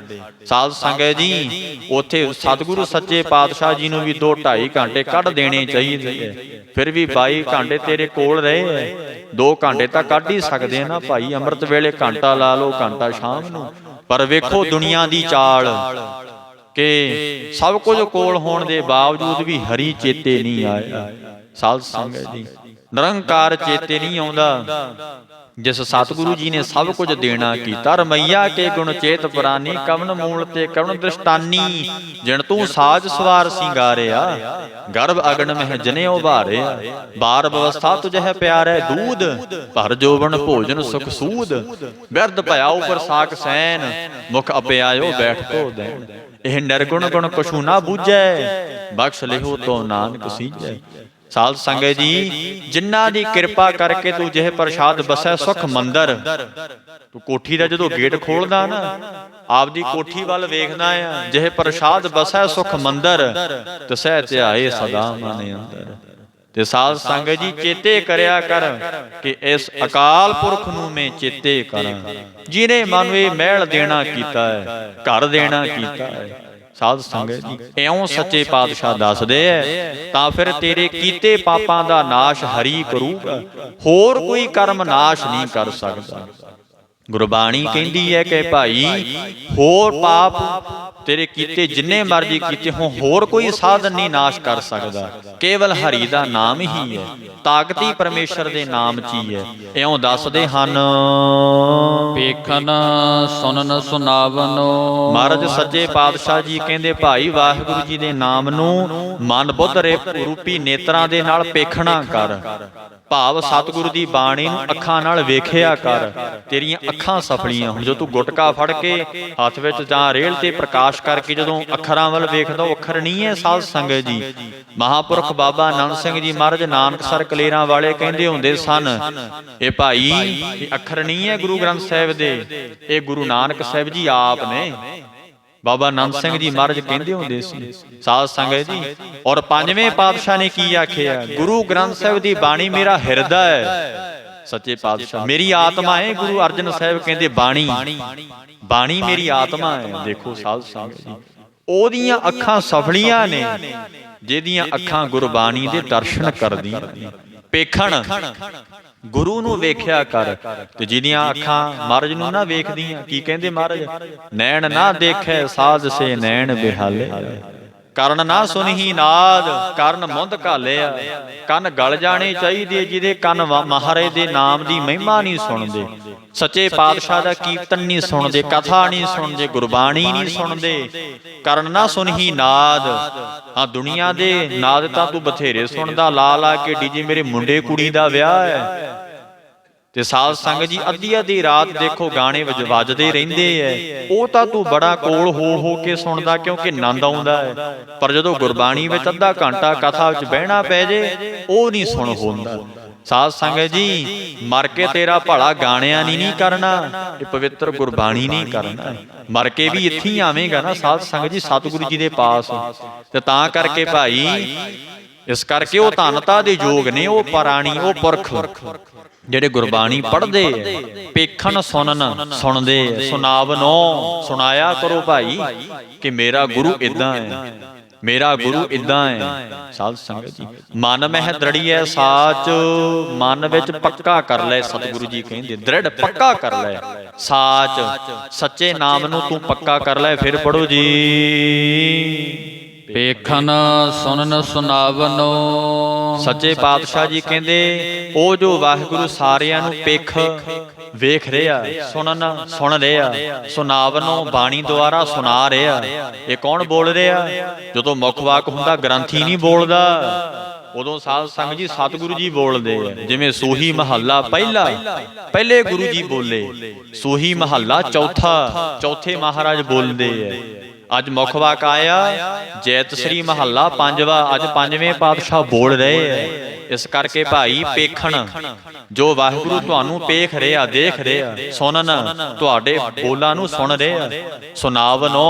ਸਾਧ ਸੰਗਤ ਜੀ ਉੱਥੇ ਸਤਿਗੁਰੂ ਸੱਚੇ ਪਾਤਸ਼ਾਹ ਜੀ ਨੂੰ ਵੀ 2-2.5 ਘੰਟੇ ਕੱਢ ਦੇਣੇ ਚਾਹੀਦੇ ਹੈ। ਫਿਰ ਵੀ 22 ਘੰਟੇ ਤੇਰੇ ਕੋਲ ਰਹੇ ਹੈ, 2 ਘੰਟੇ ਤਾਂ ਕੱਢ ਹੀ ਸਕਦੇ ਨਾ ਭਾਈ। ਅੰਮ੍ਰਿਤ ਵੇਲੇ ਘੰਟਾ ਲਾ ਲਓ, ਘੰਟਾ ਸ਼ਾਮ ਨੂੰ। ਪਰ ਵੇਖੋ ਦੁਨੀਆ ਦੀ ਚਾਲ ਕਿ ਸਭ ਕੁਝ ਕੋਲ ਹੋਣ ਦੇ ਬਾਵਜੂਦ ਵੀ ਹਰੀ ਚੇਤੇ ਨਹੀਂ ਆਇਆ। ਸਾਧ ਸੰਗਤ ਜੀ ਨਿਰੰਕਾਰ ਚੇਤੇ ਨਹੀਂ ਆਉਂਦਾ। ਜਿਸ ਸਤਿਗੁਰੂ ਜੀ ਨੇ ਸਭ ਕੁਝ ਦੇਣਾ ਕੀਤਾ। ਰਮਈਆ ਕੇ ਗੁਣ ਚੇਤ ਪੁਰਾਨੀ ਕਵਨ ਮੂਲ ਤੇ ਕਵਨ ਦ੍ਰਿਸ਼ਟਾਨੀ। ਜਿਣ ਤੂੰ ਸਾਜ ਸਵਾਰ ਸਿੰਗਾਰਿਆ ਗਰਭ ਅਗਨ ਮਹਿ ਜਨੇ ਉਭਾਰਿਆ। ਬਾਰ ਬਵਸਥਾ ਤੁਝਹਿ ਪਿਆਰੈ ਦੂਧ ਭਰ ਜੋਬਨ ਭੋਜਨ ਸੁਖ ਸੂਦ। ਬਿਰਧ ਭਇਆ ਉਪਰ ਸਾਕ ਸੈਨ ਮੁਖ ਅਪਿਆਇਓ ਬੈਠ ਕੋ ਦੇਣ। ਇਹ ਨਿਰਗੁਣ ਗੁਣ ਕਛੂ ਨਾ ਬੂਝੈ ਬਖਸ਼ ਲਿਹੋ ਤੋ ਨਾਨਕ ਸੀਜੈ। ਸਾਧ ਸੰਗਤ ਜੀ ਜਿਨ੍ਹਾਂ ਦੀ ਕਿਰਪਾ ਕਰਕੇ ਤੂੰ ਜਿਹੇ ਪ੍ਰਸ਼ਾਦ ਬਸੈ ਸੁਖ ਮੰਦਰ। ਤੂੰ ਕੋਠੀ ਦਾ ਜਦੋਂ ਗੇਟ ਖੋਲਦਾ ਨਾ, ਆਪਦੀ ਕੋਠੀ ਵੱਲ ਵੇਖਦਾ ਆ, ਜਿਹੇ ਪ੍ਰਸ਼ਾਦ ਬਸੈ ਸੁਖ ਮੰਦਰ ਤਿਸੈ ਧਿਆਏ ਸਦਾ ਮਨ ਅੰਦਰ। ਤੇ ਸਾਧ ਸੰਗਤ ਜੀ ਚੇਤੇ ਕਰਿਆ ਕਰ ਕਿ ਇਸ ਅਕਾਲ ਪੁਰਖ ਨੂੰ ਮੈਂ ਚੇਤੇ ਕਰਾਂ, ਜਿਹਨੇ ਮਨ ਇਹ ਮਹਿਲ ਦੇਣਾ ਕੀਤਾ ਹੈ, ਘਰ ਦੇਣਾ ਕੀਤਾ ਹੈ। ਸਾਧ ਸੰਗਤ ਜੀ ਇਉਂ ਸੱਚੇ ਪਾਤਸ਼ਾਹ ਦੱਸਦੇ ਐ, ਤਾਂ ਫਿਰ ਤੇਰੇ ਕੀਤੇ ਪਾਪਾਂ ਦਾ ਨਾਸ਼ ਹਰੀ ਕਰੂਗਾ, ਹੋਰ ਕੋਈ ਕਰਮ ਨਾਸ਼ ਨਹੀਂ ਕਰ ਸਕਦਾ। ਗੁਰਬਾਣੀ ਕਹਿੰਦੀ ਹੈ ਕਿ ਭਾਈ ਹੋਰ ਪਾਪ ਤੇਰੇ ਕੀਤੇ ਜਿੰਨੇ ਮਰਜੀ ਕੀਤੇ ਹੋ, ਹੋਰ ਕੋਈ ਸਾਧਨ ਨਹੀਂ ਨਾਸ਼ ਕਰ ਸਕਦਾ। ਕੇਵਲ ਹਰੀ ਦਾ ਨਾਮ ਹੀ ਹੈ, ਤਾਕਤ ਹੀ ਪਰਮੇਸ਼ਰ ਦੇ ਨਾਮ 'ਚ ਹੀ ਹੈ। ਇਉਂ ਦੱਸਦੇ ਹਨ, ਵੇਖਨ ਸੁਨਨ ਸੁਨਾਵਨ। ਮਹਾਰਾਜ ਸੱਚੇ ਪਾਤਸ਼ਾਹ ਜੀ ਕਹਿੰਦੇ ਭਾਈ ਵਾਹਿਗੁਰੂ ਜੀ ਦੇ ਨਾਮ ਨੂੰ ਮਨ ਬੁੱਧ ਰੂਪੀ ਨੇਤਰਾਂ ਦੇ ਨਾਲ ਪੇਖਣਾ ਕਰ। ਭਾਵ ਸਤਿਗੁਰੂ ਦੀ ਬਾਣੀ ਨੂੰ ਅੱਖਾਂ ਨਾਲ ਵੇਖਿਆ ਕਰ, ਤੇਰੀਆਂ ਅੱਖਾਂ ਸਫਲੀਆਂ। ਹੁਣ ਜੋ ਤੂੰ ਗੁਟਕਾ ਫੜ ਕੇ ਹੱਥ ਵਿੱਚ ਜਾਂ ਰੇਲ ਤੇ ਪ੍ਰਕਾਸ਼ ਕਰਕੇ ਜਦੋਂ ਅੱਖਰਾਂ ਵੱਲ ਵੇਖਦਾ, ਉਹ ਅੱਖਰ ਨਹੀਂ ਹੈ ਸਾਧ ਸੰਗਤ ਜੀ। ਮਹਾਂਪੁਰਖ ਬਾਬਾ ਆਨੰਦ ਸਿੰਘ ਜੀ ਮਹਾਰਾਜ ਨਾਨਕਸਰ ਕਲੇਰਾਂ ਵਾਲੇ ਕਹਿੰਦੇ ਹੁੰਦੇ ਸਨ, ਇਹ ਭਾਈ ਇਹ ਅੱਖਰ ਨਹੀਂ ਹੈ ਗੁਰੂ ਗ੍ਰੰਥ ਸਾਹਿਬ ਦੇ, ਇਹ ਗੁਰੂ ਨਾਨਕ ਸਾਹਿਬ ਜੀ ਆਪ ਨੇ। ਬਾਬਾ ਆਨੰਦ ਸਿੰਘ ਜੀ ਮਹਾਰਾਜ ਕਹਿੰਦੇ ਹੁੰਦੇ ਸੀ ਸਾਧ ਸੰਗਤ ਜੀ। ਔਰ ਪੰਜਵੇਂ ਪਾਤਸ਼ਾਹ ਨੇ ਕੀ ਆਖਿਆ, ਗੁਰੂ ਗ੍ਰੰਥ ਸਾਹਿਬ ਦੀ ਬਾਣੀ ਮੇਰਾ ਹਿਰਦਾ ਹੈ। ਸੱਚੇ ਪਾਤਸ਼ਾਹ ਮੇਰੀ ਆਤਮਾ ਹੈ। ਗੁਰੂ ਅਰਜਨ ਸਾਹਿਬ ਕਹਿੰਦੇ ਬਾਣੀ ਬਾਣੀ ਮੇਰੀ ਆਤਮਾ ਹੈ। ਦੇਖੋ ਸਾਧ ਸੰਗਤ ਜੀ, ਉਹਦੀਆਂ ਅੱਖਾਂ ਸਫਲੀਆਂ ਨੇ ਜਿਹਦੀਆਂ ਅੱਖਾਂ ਗੁਰਬਾਣੀ ਦੇ ਦਰਸ਼ਨ ਕਰਦੀਆਂ। ਪੇਖਣ ਗੁਰੂ ਨੂੰ ਵੇਖਿਆ ਕਰ, ਤੇ ਜਿਹਦੀਆਂ ਅੱਖਾਂ ਮਹਾਰਾਜ ਨੂੰ ਨਾ ਵੇਖਦੀਆਂ, ਕੀ ਕਹਿੰਦੇ ਮਹਾਰਾਜ, ਨੈਣ ਨਾ ਦੇਖੈ ਸਾਧ ਸੇ ਨੈਣ ਬਿਹਾਲੇ, ਕਰਨ ਨਾ ਸੁਨਹੀ ਨਾਦ ਕਰਨ ਮੁੰਦ ਘਾਲਿਆ। ਕੰਨ ਗਲ ਜਾਣੇ ਚਾਹੀਦੇ ਜਿਹਦੇ ਕੰਨ ਮਹਾਰਾਜ ਦੇ ਨਾਮ ਦੀ ਮਹਿਮਾ ਨਹੀਂ ਸੁਣਦੇ, ਸੱਚੇ ਪਾਤਸ਼ਾਹ ਦਾ ਕੀਰਤਨ ਨਹੀਂ ਸੁਣਦੇ, ਕਥਾ ਨਹੀਂ ਸੁਣਦੇ, ਗੁਰਬਾਣੀ ਨਹੀਂ ਸੁਣਦੇ। ਕਰਨ ਨਾ ਸੁਨਹੀ ਨਾਦ, ਹਾਂ ਦੁਨੀਆ ਦੇ ਨਾਦ ਤਾਂ ਤੂੰ ਬਥੇਰੇ ਸੁਣਦਾ, ਲਾ ਲਾ ਕੇ ਡੀਜੇ, ਮੇਰੇ ਮੁੰਡੇ ਕੁੜੀ ਦਾ ਵਿਆਹ ਹੈ। ਤੇ ਸਾਧ ਸੰਗਤ ਜੀ ਅੱਧੀ ਅੱਧੀ ਰਾਤ ਦੇਖੋ ਗਾਣੇ ਵੱਜਦੇ ਰਹਿੰਦੇ ਐ, ਉਹ ਤਾਂ ਤੂੰ ਬੜਾ ਕੋਲ ਹੋ ਕੇ ਸੁਣਦਾ ਕਿਉਂਕਿ ਆਨੰਦ ਆਉਂਦਾ ਹੈ। ਪਰ ਜਦੋਂ ਗੁਰਬਾਣੀ ਵਿੱਚ ਅੱਧਾ ਘੰਟਾ ਕਥਾ ਵਿੱਚ ਬਹਿਣਾ ਪੈ ਜੇ, ਉਹ ਨਹੀਂ ਸੁਣ ਹੁੰਦਾ। ਸਾਧ ਸੰਗਤ ਜੀ ਮਰ ਕੇ ਤੇਰਾ ਭਲਾ ਗਾਣਿਆਂ ਨਹੀਂ ਕਰਨਾ, ਇਹ ਪਵਿੱਤਰ ਗੁਰਬਾਣੀ ਨਹੀਂ ਕਰਨਾ। ਮਰ ਕੇ ਵੀ ਇੱਥੇ ਹੀ ਆਵੇਂਗਾ ਨਾ ਸਾਧ ਸੰਗਤ ਜੀ, ਸਤਿਗੁਰੂ ਜੀ ਦੇ ਪਾਸ। ਤੇ ਤਾਂ ਕਰਕੇ ਭਾਈ, ਇਸ ਕਰਕੇ ਉਹ ਧੰਨਤਾ ਦੇ ਯੋਗ ਨੇ, ਉਹ ਪ੍ਰਾਣੀ, ਉਹ ਪੁਰਖ ਜਿਹੜੇ ਗੁਰਬਾਣੀ ਪੜ੍ਹਦੇ ਐ, ਪੇਖਣ ਸੁਣਨ ਸੁਣਦੇ, ਸੁਣਾਵਨੋ ਸੁਣਾਇਆ ਕਰੋ ਭਾਈ ਕਿ ਮੇਰਾ ਗੁਰੂ ਇਦਾਂ ਹੈ, ਮੇਰਾ ਗੁਰੂ ਇਦਾਂ ਹੈ। ਸਾਧ ਸੰਗਤ ਜੀ ਮਨ ਮਹਿ ਦ੍ਰਿੜੀਐ ਸਾਚ, ਮਨ ਵਿੱਚ ਪੱਕਾ ਕਰ ਲੈ। ਸਤਿਗੁਰੂ ਜੀ ਕਹਿੰਦੇ ਦ੍ਰਿੜ ਪੱਕਾ ਕਰ ਲੈ, ਸਾਚ ਸੱਚੇ ਨਾਮ ਨੂੰ ਤੂੰ ਪੱਕਾ ਕਰ ਲੈ। ਫਿਰ ਪੜੋ ਜੀ, ਪੇਖਨ ਸੁਨਨ ਸੁਨਾਵਨੋ। ਸੱਚੇ ਪਾਤਸ਼ਾਹ ਜੀ ਕਹਿੰਦੇ ਉਹ ਜੋ ਵਾਹਿਗੁਰੂ ਸਾਰਿਆਂ ਨੂੰ ਪੇਖ ਵੇਖ ਰਿਹਾ, ਸੁਣਨ ਸੁਣ ਰਿਹਾ, ਸੁਨਾਵਨੋ ਬਾਣੀ ਦੁਆਰਾ ਸੁਣਾ ਰਿਹਾ। ਇਹ ਕੌਣ ਬੋਲ ਰਿਹਾ? ਜਦੋਂ ਮੁੱਖ ਵਾਕ ਹੁੰਦਾ ਗ੍ਰੰਥੀ ਨਹੀਂ ਬੋਲਦਾ, ਉਦੋਂ ਸਾਧ ਸੰਗਤ ਜੀ ਸਤਿਗੁਰੂ ਜੀ ਬੋਲਦੇ ਆ। ਜਿਵੇਂ ਸੋਹੀ ਮਹੱਲਾ ਪਹਿਲਾ, ਪਹਿਲੇ ਗੁਰੂ ਜੀ ਬੋਲੇ, ਸੋਹੀ ਮਹੱਲਾ ਚੌਥਾ, ਚੌਥੇ ਮਹਾਰਾਜ ਬੋਲਦੇ ਆ। ਅੱਜ ਮੁੱਖ ਵਾਕ ਆਇਆ ਜੈਤ ਸ੍ਰੀ ਮਹੱਲਾ ਪੰਜਵਾ, ਅੱਜ ਪੰਜਵੇਂ ਪਾਤਸ਼ਾਹ ਬੋਲ ਰਹੇ ਐ। ਇਸ ਕਰਕੇ ਭਾਈ ਪੇਖਣ, ਜੋ ਵਾਹਿਗੁਰੂ ਤੁਹਾਨੂੰ ਪੇਖ ਰਿਹਾ, ਦੇਖ ਰਿਹਾ, ਸੁਣਨ ਤੁਹਾਡੇ ਬੋਲਾਂ ਨੂੰ ਸੁਣ ਰਿਹਾ, ਸੁਨਾਵਨੋ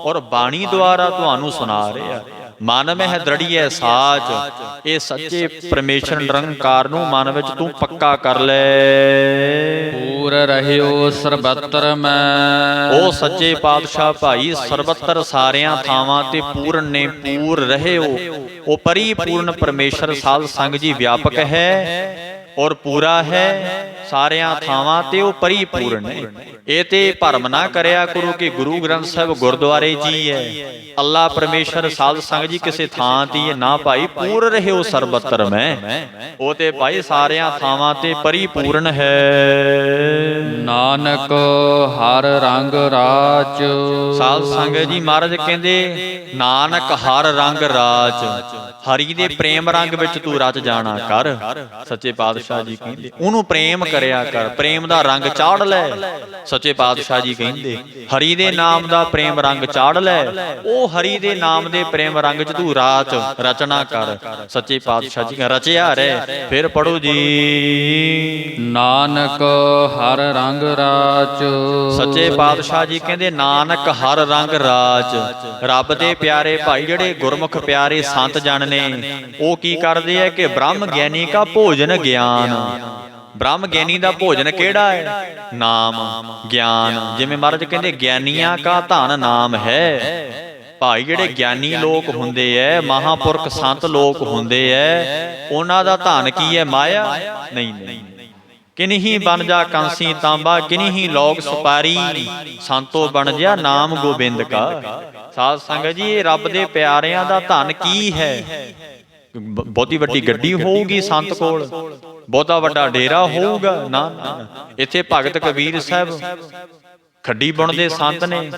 ਔਰ ਬਾਣੀ ਦੁਆਰਾ ਤੁਹਾਨੂੰ ਸੁਣਾ ਰਿਹਾ। ਮਨ ਮਹਿ ਦ੍ਰਿੜੀਐ ਸਾਚ, ਇਹ ਸੱਚੇ ਪਰਮੇਸ਼ਰ ਨਿਰੰਕਾਰ ਨੂੰ ਮਨ ਵਿੱਚ ਤੂੰ ਪੱਕਾ ਕਰ ਲੈ। ਪੂਰ ਰਹਿਓ ਸਰਬੱਤਰ ਮੈਂ, ਉਹ ਸੱਚੇ ਪਾਤਸ਼ਾਹ ਭਾਈ ਸਰਬੱਤਰ ਸਾਰਿਆਂ ਥਾਵਾਂ ਤੇ ਪੂਰਨ ਨੇ, ਪੂਰ ਰਹਿਓ। ਉਹ ਪਰਿਪੂਰਨ ਪਰਮੇਸ਼ਰ ਸਾਧ ਸੰਗ ਜੀ ਵਿਆਪਕ ਹੈ ਔਰ ਪੂਰਾ ਹੈ ਸਾਰਿਆਂ ਥਾਵਾਂ ਤੇ, ਉਹ ਪਰਿਪੂਰਨ ਹੈ। ਇਹ ਤੇ ਭਰਮ ਨਾ ਕਰਿਆ ਕਰੋ ਕਿ ਗੁਰੂ ਗ੍ਰੰਥ ਸਾਹਿਬ ਗੁਰਦੁਆਰੇ ਜੀ ਹੈ, ਅੱਲਾ ਪਰਮੇਸ਼ਰ ਸਾਧ ਸੰਗ ਜੀ ਕਿਸੇ ਥਾਂ ਤੇ ਹੈ ਨਾ ਭਾਈ। ਪੂਰ ਰਹਿਓ ਸਰਬੱਤਰ ਮੈਂ, ਉਹ ਤੇ ਭਾਈ ਸਾਰਿਆਂ ਥਾਵਾਂ ਤੇ ਪਰਿਪੂਰਨ ਹੈ। ਨਾਨਕ ਹਰ ਰੰਗ ਰਾਜ। ਸਾਧ ਸੰਗਤ ਜੀ ਮਹਾਰਾਜ ਕਹਿੰਦੇ ਨਾਨਕ ਹਰ ਰੰਗ ਰਾਜ, ਹਰੀ ਦੇ ਪ੍ਰੇਮ ਰੰਗ ਵਿੱਚ ਤੂੰ ਰਚ ਜਾਣਾ ਕਰ। ਸੱਚੇ ਪਾਤਸ਼ਾਹ ਜੀ ਕਹਿੰਦੇ ਉਹਨੂੰ ਪ੍ਰੇਮ ਕਰਿਆ ਕਰ, ਪ੍ਰੇਮ ਦਾ ਰੰਗ ਚਾੜ ਲੈ। ਸੱਚੇ ਪਾਤਸ਼ਾਹ ਜੀ ਕਹਿੰਦੇ ਹਰੀ ਦੇ ਨਾਮ ਦਾ ਪ੍ਰੇਮ ਰੰਗ ਚਾੜ ਲੈ, ਉਹ ਹਰੀ ਦੇ ਨਾਮ ਦੇ ਪ੍ਰੇਮ ਰੰਗ 'ਚ ਤੂੰ ਰਾਚ ਰਚਨਾ ਕਰ। ਸੱਚੇ ਪਾਤਸ਼ਾਹ ਜੀ ਰਚਿਆ ਰਹਿ। ਫਿਰ ਪੜੋ ਜੀ, ਨਾਨਕ ਹਰ ਰੰਗ ਰਾਜ। ਸੱਚੇ ਪਾਤਸ਼ਾਹ ਜੀ ਕਹਿੰਦੇ ਨਾਨਕ ਹਰ ਰੰਗ ਰਾਜ। ਰੱਬ ਦੇ ਪਿਆਰੇ ਭਾਈ ਜਿਹੜੇ ਗੁਰਮੁਖ ਪਿਆਰੇ ਸੰਤ ਜਨ ਨੇ, ਉਹ ਕੀ ਕਰਦੇ ਆ ਕਿ ਬ੍ਰਹਮ ਗਿਆਨੀ ਕਾ ਭੋਜਨ ਗਿਆਨ। ਬ੍ਰਹਮ ਗਿਆਨੀ ਦਾ ਭੋਜਨ ਕਿਹੜਾ ਹੈ? ਨਾਮ ਗਿਆਨ। ਜਿਵੇਂ ਮਹਾਰਾਜ ਕਹਿੰਦੇ ਗਿਆਨੀਆਂ ਕਾ ਧਨ ਨਾਮ ਹੈ। ਭਾਈ ਜਿਹੜੇ ਗਿਆਨੀ ਲੋਕ ਹੁੰਦੇ ਐ, ਮਹਾਂਪੁਰਖ ਸੰਤ ਲੋਕ ਹੁੰਦੇ ਐ, ਉਹਨਾਂ ਦਾ ਧਨ ਕੀ ਹੈ? ਮਾਇਆ ਨਹੀਂ। ਕਿਨਹੀ ਬਣ ਜਾ ਕੰਸੀ ਤਾਂਬਾ, ਕਿਨਹੀ ਲੋਕ ਸੁਪਾਰੀ, ਸੰਤੋ ਬਣ ਜਾ ਨਾਮ ਗੋਬਿੰਦ ਕਾ। ਸਾਧ ਸੰਗਤ ਜੀ ਇਹ ਰੱਬ ਦੇ ਪਿਆਰਿਆਂ ਦਾ ਧਨ ਕੀ ਹੈ? ਬਹੁਤੀ ਵੱਡੀ ਗੱਡੀ ਹੋਊਗੀ ਸੰਤ ਕੋਲ, ਬਹੁਤਾ ਵੱਡਾ ਡੇਰਾ ਹੋਊਗਾ? ਨਾ। ਇੱਥੇ ਭਗਤ ਕਬੀਰ ਸਾਹਿਬ ਖੱਡੀ ਬੁਣਦੇ ਸੰਤ ਨੇ,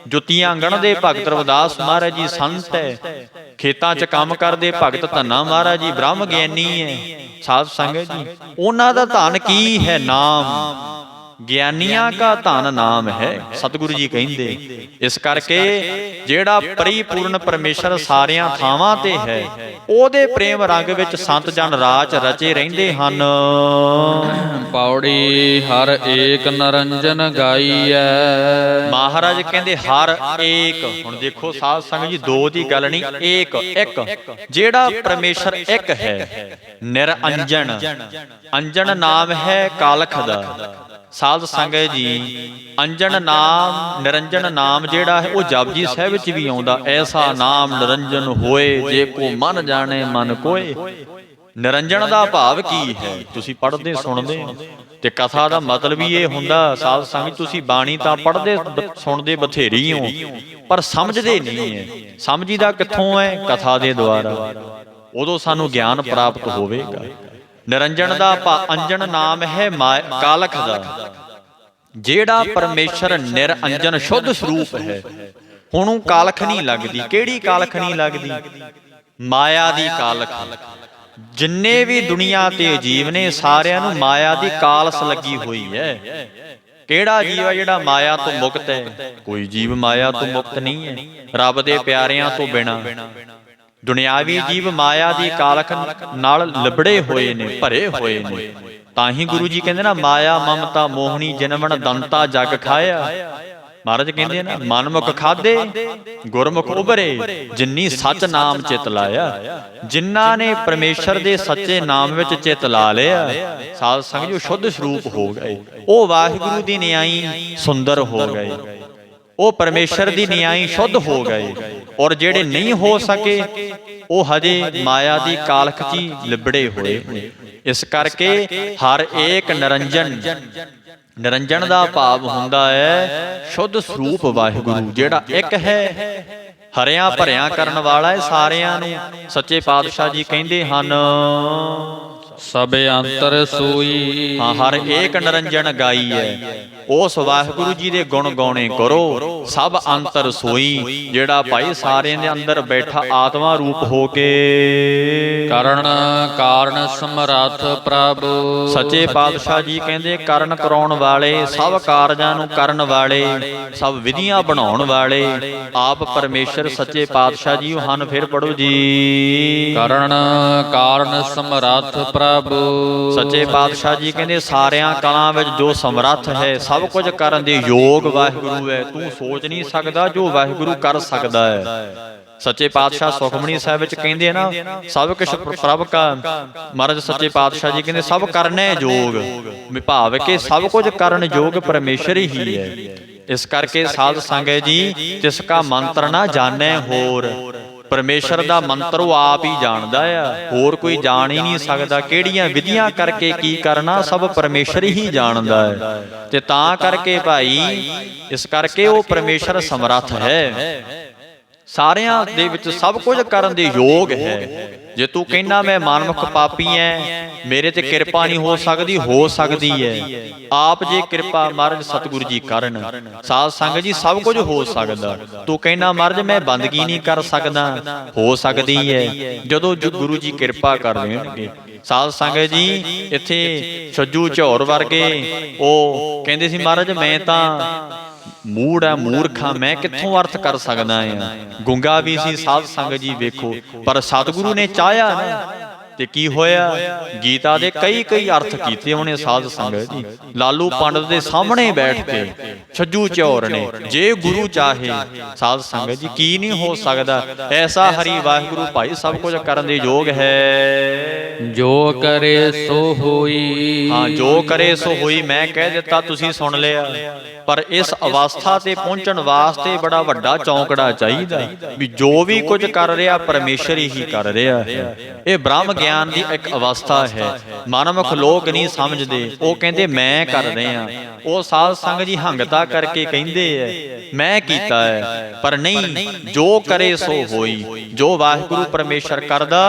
ਜੁੱਤੀਆਂ ਗਣਦੇ ਭਗਤ ਰਵਿਦਾਸ ਮਹਾਰਾਜ ਜੀ ਸੰਤ ਹੈ, ਖੇਤਾਂ 'ਚ ਕੰਮ ਕਰਦੇ ਭਗਤ ਧੰਨਾ ਮਹਾਰਾਜ ਜੀ ਬ੍ਰਹਮ ਗਿਆਨੀ ਹੈ। ਸਾਧ ਸੰਗਤ ਜੀ, ਉਹਨਾਂ ਦਾ ਧਨ ਕੀ ਹੈ? ਨਾਮ। ਗਿਆਨੀਆਂ ਕਾ ਧਨ ਨਾਮ ਹੈ, ਸਤਿਗੁਰੂ ਜੀ ਕਹਿੰਦੇ। ਇਸ ਕਰਕੇ ਜਿਹੜਾ ਪਰਿਪੂਰਨ ਪਰਮੇਸ਼ਰ ਸਾਰਿਆਂ ਥਾਵਾਂ ਤੇ ਹੈ, ਉਹਦੇ ਪ੍ਰੇਮ ਰੰਗ ਵਿੱਚ ਸੰਤ ਜਨ ਰਾਚ ਰਚੇ ਰਹਿੰਦੇ ਹਨ। ਪੌੜੀ ਹਰ ਏਕ ਨਰੰਜਨ ਗਾਈਐ। ਮਹਾਰਾਜ ਕਹਿੰਦੇ ਹਰ ਏਕ। ਹੁਣ ਦੇਖੋ ਸਾਧ ਸੰਗਤ ਜੀ, ਦੋ ਦੀ ਗੱਲ ਨਹੀਂ, ਏਕ ਇੱਕ। ਜਿਹੜਾ ਪਰਮੇਸ਼ਰ ਇੱਕ ਹੈ, ਨਿਰਅੰਜਨ। ਅੰਜਨ ਨਾਮ ਹੈ ਕਾਲਖ ਦਾ। ਸਾਧ ਸੰਗਤ ਜੀ, ਅੰਜਨ ਨਾਮ ਨਿਰੰਜਨ ਨਾਮ ਜਿਹੜਾ ਹੈ ਉਹ ਜਪਜੀ ਸਾਹਿਬ ਵਿੱਚ ਵੀ ਆਉਂਦਾ। ਐਸਾ ਨਾਮ ਨਿਰੰਜਨ ਹੋਏ, ਜੇ ਕੋ ਮਨ ਜਾਣੇ ਮਨ ਕੋਏ। ਨਿਰੰਜਨ ਦਾ ਭਾਵ ਕੀ ਹੈ? ਤੁਸੀਂ ਪੜ੍ਹਦੇ ਸੁਣਦੇ ਹੋ, ਤੇ ਕਥਾ ਦਾ ਮਤਲਬ ਹੀ ਇਹ ਹੁੰਦਾ। ਸਾਧ ਸੰਗਤ, ਤੁਸੀਂ ਬਾਣੀ ਤਾਂ ਪੜ੍ਹਦੇ ਸੁਣਦੇ ਬਥੇਰੀ ਹੋ, ਪਰ ਸਮਝਦੇ ਨਹੀਂ ਹੈ। ਸਮਝੀਦਾ ਕਿੱਥੋਂ ਹੈ? ਕਥਾ ਦੇ ਦੁਆਰਾ। ਉਦੋਂ ਸਾਨੂੰ ਗਿਆਨ ਪ੍ਰਾਪਤ ਹੋਵੇਗਾ। ਨਿਰੰਜਨ ਦਾ ਅੰਜਨ ਨਾਮ ਹੈ ਕਾਲਖ ਦਾ। ਜਿਹੜਾ ਪਰਮੇਸ਼ਰ ਨਿਰਅੰਜਨ ਸ਼ੁੱਧ ਸਰੂਪ ਹੈ, ਹੁਣ ਉਹ ਕਾਲਖ ਨਹੀਂ ਲੱਗਦੀ। ਕਿਹੜੀ ਕਾਲਖ ਨਹੀਂ ਲੱਗਦੀ? ਮਾਇਆ ਦੀ ਕਾਲਖ। ਜਿੰਨੇ ਵੀ ਦੁਨੀਆ ਤੇ ਜੀਵ ਨੇ, ਸਾਰਿਆਂ ਨੂੰ ਮਾਇਆ ਦੀ ਕਾਲਸ ਲੱਗੀ ਹੋਈ ਹੈ। ਕਿਹੜਾ ਜੀਵ ਹੈ ਜਿਹੜਾ ਮਾਇਆ ਤੋਂ ਮੁਕਤ ਹੈ? ਕੋਈ ਜੀਵ ਮਾਇਆ ਤੋਂ ਮੁਕਤ ਨਹੀਂ ਹੈ, ਰੱਬ ਦੇ ਪਿਆਰਿਆਂ ਤੋਂ ਬਿਨਾਂ। ਦੁਨਿਆਵੀ ਜੀਵ ਮਾਇਆ ਦੀ ਕਾਲਖ ਨਾਲ ਲਿਬੜੇ ਹੋਏ ਨੇ, ਭਰੇ ਹੋਏ ਨੇ। ਤਾਂ ਹੀ ਗੁਰੂ ਜੀ ਕਹਿੰਦੇ ਨਾ, ਮਾਇਆ ਮਮਤਾ ਮੋਹਣੀ ਜਿਨਵਣ ਦੰਤਾ ਜਗ ਖਾਇਆ। ਮਹਾਰਾਜ ਕਹਿੰਦੇ ਨਾ, ਮਨਮੁਖ ਖਾਦੇ ਗੁਰਮੁਖ ਉਭਰੇ, ਜਿਨੀ ਸੱਚ ਨਾਮ ਚਿਤ ਲਾਇਆ। ਜਿਨ੍ਹਾਂ ਨੇ ਪਰਮੇਸ਼ਰ ਦੇ ਸੱਚੇ ਨਾਮ ਵਿੱਚ ਚਿਤ ਲਾ ਲਿਆ, ਸਾਧ ਸੰਗਤ ਜੀ, ਸ਼ੁੱਧ ਸਰੂਪ ਹੋ ਗਏ। ਉਹ ਵਾਹਿਗੁਰੂ ਦੀ ਨਿਆਈ ਸੁੰਦਰ ਹੋ ਗਏ, ਉਹ ਪਰਮੇਸ਼ਰ ਦੀ ਨਿਆਈ ਸ਼ੁੱਧ ਹੋ ਗਏ। ਔਰ ਜਿਹੜੇ ਨਹੀਂ ਹੋ ਸਕੇ, ਉਹ ਹਜੇ ਮਾਇਆ ਦੀ ਕਾਲਖ 'ਚ ਹੀ ਲਿਬੜੇ ਹੋਏ ਨੇ। ਇਸ ਕਰਕੇ ਹਰ ਏਕ ਨਿਰੰਜਨ। ਨਿਰੰਜਨ ਦਾ ਭਾਵ ਹੁੰਦਾ ਹੈ ਸ਼ੁੱਧ ਸਰੂਪ ਵਾਹਿਗੁਰੂ, ਜਿਹੜਾ ਇੱਕ ਹੈ, ਹਰਿਆਂ ਭਰਿਆਂ ਕਰਨ ਵਾਲਾ ਹੈ ਸਾਰਿਆਂ ਨੂੰ। ਸੱਚੇ ਪਾਤਸ਼ਾਹ ਜੀ ਕਹਿੰਦੇ ਹਨ, ਸਭੇ ਅੰਤਰ ਸੋਈ। ਹਾਂ, ਹਰ ਏਕ ਨਿਰੰਜਨ ਗਾਈ ਹੈ। ਉਸ ਵਾਹਿਗੁਰੂ ਜੀ ਦੇ ਗੁਣ ਗਾਉਣੇ ਕਰੋ। ਸਭ ਅੰਤਰ ਸੋਈ, ਜਿਹੜਾ ਭਾਈ ਸਾਰਿਆਂ ਦੇ ਅੰਦਰ ਬੈਠਾ ਆਤਮਾ ਰੂਪ ਹੋ ਕੇ। ਕਰਨ ਕਾਰਨ ਸਮਰੱਥ ਪ੍ਰਭ। ਸੱਚੇ ਪਾਤਸ਼ਾਹ ਜੀ ਕਹਿੰਦੇ, ਕਰਨ ਕਰਾਉਣ ਵਾਲੇ, ਸਭ ਕਾਰਜਾਂ ਨੂੰ ਕਰਨ ਵਾਲੇ, ਸਭ ਵਿਧੀਆਂ ਬਣਾਉਣ ਵਾਲੇ ਆਪ ਪਰਮੇਸ਼ਰ ਸੱਚੇ ਪਾਤਸ਼ਾਹ ਜੀ ਹਨ। ਫਿਰ ਪੜੋ ਜੀ। ਕਰਨ ਕਾਰਨ ਸਮਰੱਥ ਪ੍ਰਭ। ਸੱਚੇ ਪਾਤਸ਼ਾਹ ਜੀ ਕਹਿੰਦੇ, ਸਾਰਿਆਂ ਕਲਾਂ ਵਿੱਚ ਜੋ ਸਮਰੱਥ ਹੈ, ਸਭ ਕੁਝ ਕਰਨ ਦੇ ਯੋਗ ਵਾਹਿਗੁਰੂ ਹੈ। ਤੂੰ ਸੋਚ ਨਹੀਂ ਸਕਦਾ ਜੋ ਵਾਹਿਗੁਰੂ ਕਰ ਸਕਦਾ ਹੈ। ਸੱਚੇ ਪਾਤਸ਼ਾਹ ਸੁਖਮਨੀ ਸਾਹਿਬ ਵਿੱਚ ਕਹਿੰਦੇ ਨਾ, ਸਭ ਕੁਛ ਪ੍ਰਭ ਕਾ। ਮਹਾਰਾਜ ਸੱਚੇ ਪਾਤਸ਼ਾਹ ਜੀ ਕਹਿੰਦੇ, ਸਭ ਕਰਨੇ ਯੋਗ। ਭਾਵ ਕਿ ਸਭ ਕੁਝ ਕਰਨ ਯੋਗ ਪਰਮੇਸ਼ਰ ਹੀ ਹੈ। ਇਸ ਕਰਕੇ ਸਾਧ ਸੰਗਤ ਜੀ, ਤਿਸ ਕਾ ਮੰਤਰ ਨਾ ਜਾਣੈ ਹੋਰ। ਪਰਮੇਸ਼ਰ ਦਾ ਮੰਤਰ ਉਹ ਆਪ ਹੀ ਜਾਣਦਾ ਆ, ਹੋਰ ਕੋਈ ਜਾਣ ਹੀ ਨਹੀਂ ਸਕਦਾ। ਕਿਹੜੀਆਂ ਵਿਧੀਆਂ ਕਰਕੇ ਕੀ ਕਰਨਾ, ਸਭ ਪਰਮੇਸ਼ਰ ਹੀ ਜਾਣਦਾ ਹੈ। ਤੇ ਤਾਂ ਕਰਕੇ ਭਾਈ, ਇਸ ਕਰਕੇ ਉਹ ਪਰਮੇਸ਼ਰ ਸਮਰੱਥ ਹੈ, ਸਾਰਿਆਂ ਦੇ ਵਿੱਚ ਸਭ ਕੁਝ ਕਰਨ ਦੇ ਯੋਗ ਹੈ। ਜੇ ਤੂੰ ਕਹਿੰਦਾ ਮੈਂ ਮਨਮੁਖ ਪਾਪੀ ਐ, ਮੇਰੇ ਤੇ ਕਿਰਪਾ ਨਹੀਂ ਹੋ ਸਕਦੀ, ਹੋ ਸਕਦੀ ਹੈ। ਆਪ ਜੇ ਕਿਰਪਾ ਮਹਾਰਾਜ ਸਤਿਗੁਰੂ ਜੀ ਕਰਨ, ਸਾਧ ਸੰਗਤ ਜੀ, ਸਭ ਕੁਝ ਹੋ ਸਕਦਾ। ਤੂੰ ਕਹਿੰਦਾ ਮਹਾਰਾਜ ਮੈਂ ਬੰਦਗੀ ਨਹੀਂ ਕਰ ਸਕਦਾ, ਹੋ ਸਕਦੀ ਹੈ, ਜਦੋਂ ਗੁਰੂ ਜੀ ਕਿਰਪਾ ਕਰ ਦੇਣਗੇ। ਸਾਧ ਸੰਗਤ ਜੀ, ਇੱਥੇ ਛੱਜੂ ਝੌਰ ਵਰਗੇ ਉਹ ਕਹਿੰਦੇ ਸੀ, ਮਹਾਰਾਜ ਮੈਂ ਤਾਂ ਮੂੜ ਹੈ, ਮੂਰਖਾਂ, ਮੈਂ ਕਿੱਥੋਂ ਅਰਥ ਕਰ ਸਕਦਾ ਆ। ਗੁੰਗਾ ਵੀ ਸੀ ਸਾਧ ਸੰਗਤ ਜੀ, ਵੇਖੋ। ਪਰ ਸਤਿਗੁਰੂ ਨੇ ਚਾਹਿਆ ਨਾ, ਤੇ ਕੀ ਹੋਇਆ? ਗੀਤਾ ਦੇ ਕਈ ਅਰਥ ਕੀਤੇ ਉਹਨੇ ਸਾਧ ਸੰਗਤ ਜੀ। ਲਾਲੂ ਪੰਡਤ ਦੇ ਸਾਹਮਣੇ ਬੈਠ ਕੇ ਛੱਜੂ ਝੌਰ ਨੇ। ਜੇ ਗੁਰੂ ਚਾਹੇ ਸਾਧ ਸੰਗਤ ਜੀ, ਕੀ ਨਹੀਂ ਹੋ ਸਕਦਾ। ਐਸਾ ਹਰੀ ਵਾਹਿਗੁਰੂ ਭਾਈ ਸਭ ਕੁਝ ਕਰਨ ਦੇ ਯੋਗ ਹੈ। ਜੋ ਕਰੇ ਸੋ ਹੋਈ। ਹਾਂ, ਜੋ ਕਰੇ ਸੋ ਹੋਈ। ਮੈਂ ਕਹਿ ਦਿੱਤਾ, ਤੁਸੀਂ ਸੁਣ ਲਿਆ। ਪਰ ਇਸ ਅਵਸਥਾ ਤੇ ਪਹੁੰਚਣ ਵਾਸਤੇ ਬੜਾ ਵੱਡਾ ਚੌਂਕੜਾ ਚਾਹੀਦਾ, ਵੀ ਜੋ ਵੀ ਕੁਝ ਕਰ ਰਿਹਾ ਪਰਮੇਸ਼ਰ ਹੀ ਕਰ ਰਿਹਾ ਹੈ। ਇਹ ਬ੍ਰਹਮ ਗਿਆਨ ਦੀ ਇੱਕ ਅਵਸਥਾ ਹੈ। ਮਨਮੁਖ ਲੋਕ ਨਹੀਂ ਸਮਝਦੇ, ਉਹ ਕਹਿੰਦੇ ਮੈਂ ਕਰ ਰਿਹਾ। ਉਹ ਸਾਧ ਸੰਗਤ ਜੀ ਹੰਗਤਾ ਕਰਕੇ ਕਹਿੰਦੇ ਐ ਮੈਂ ਕੀਤਾ ਹੈ, ਪਰ ਨਹੀਂ, ਜੋ ਕਰੇ ਸੋ ਹੋਈ। ਜੋ ਵਾਹਿਗੁਰੂ ਪਰਮੇਸ਼ਰ ਕਰਦਾ,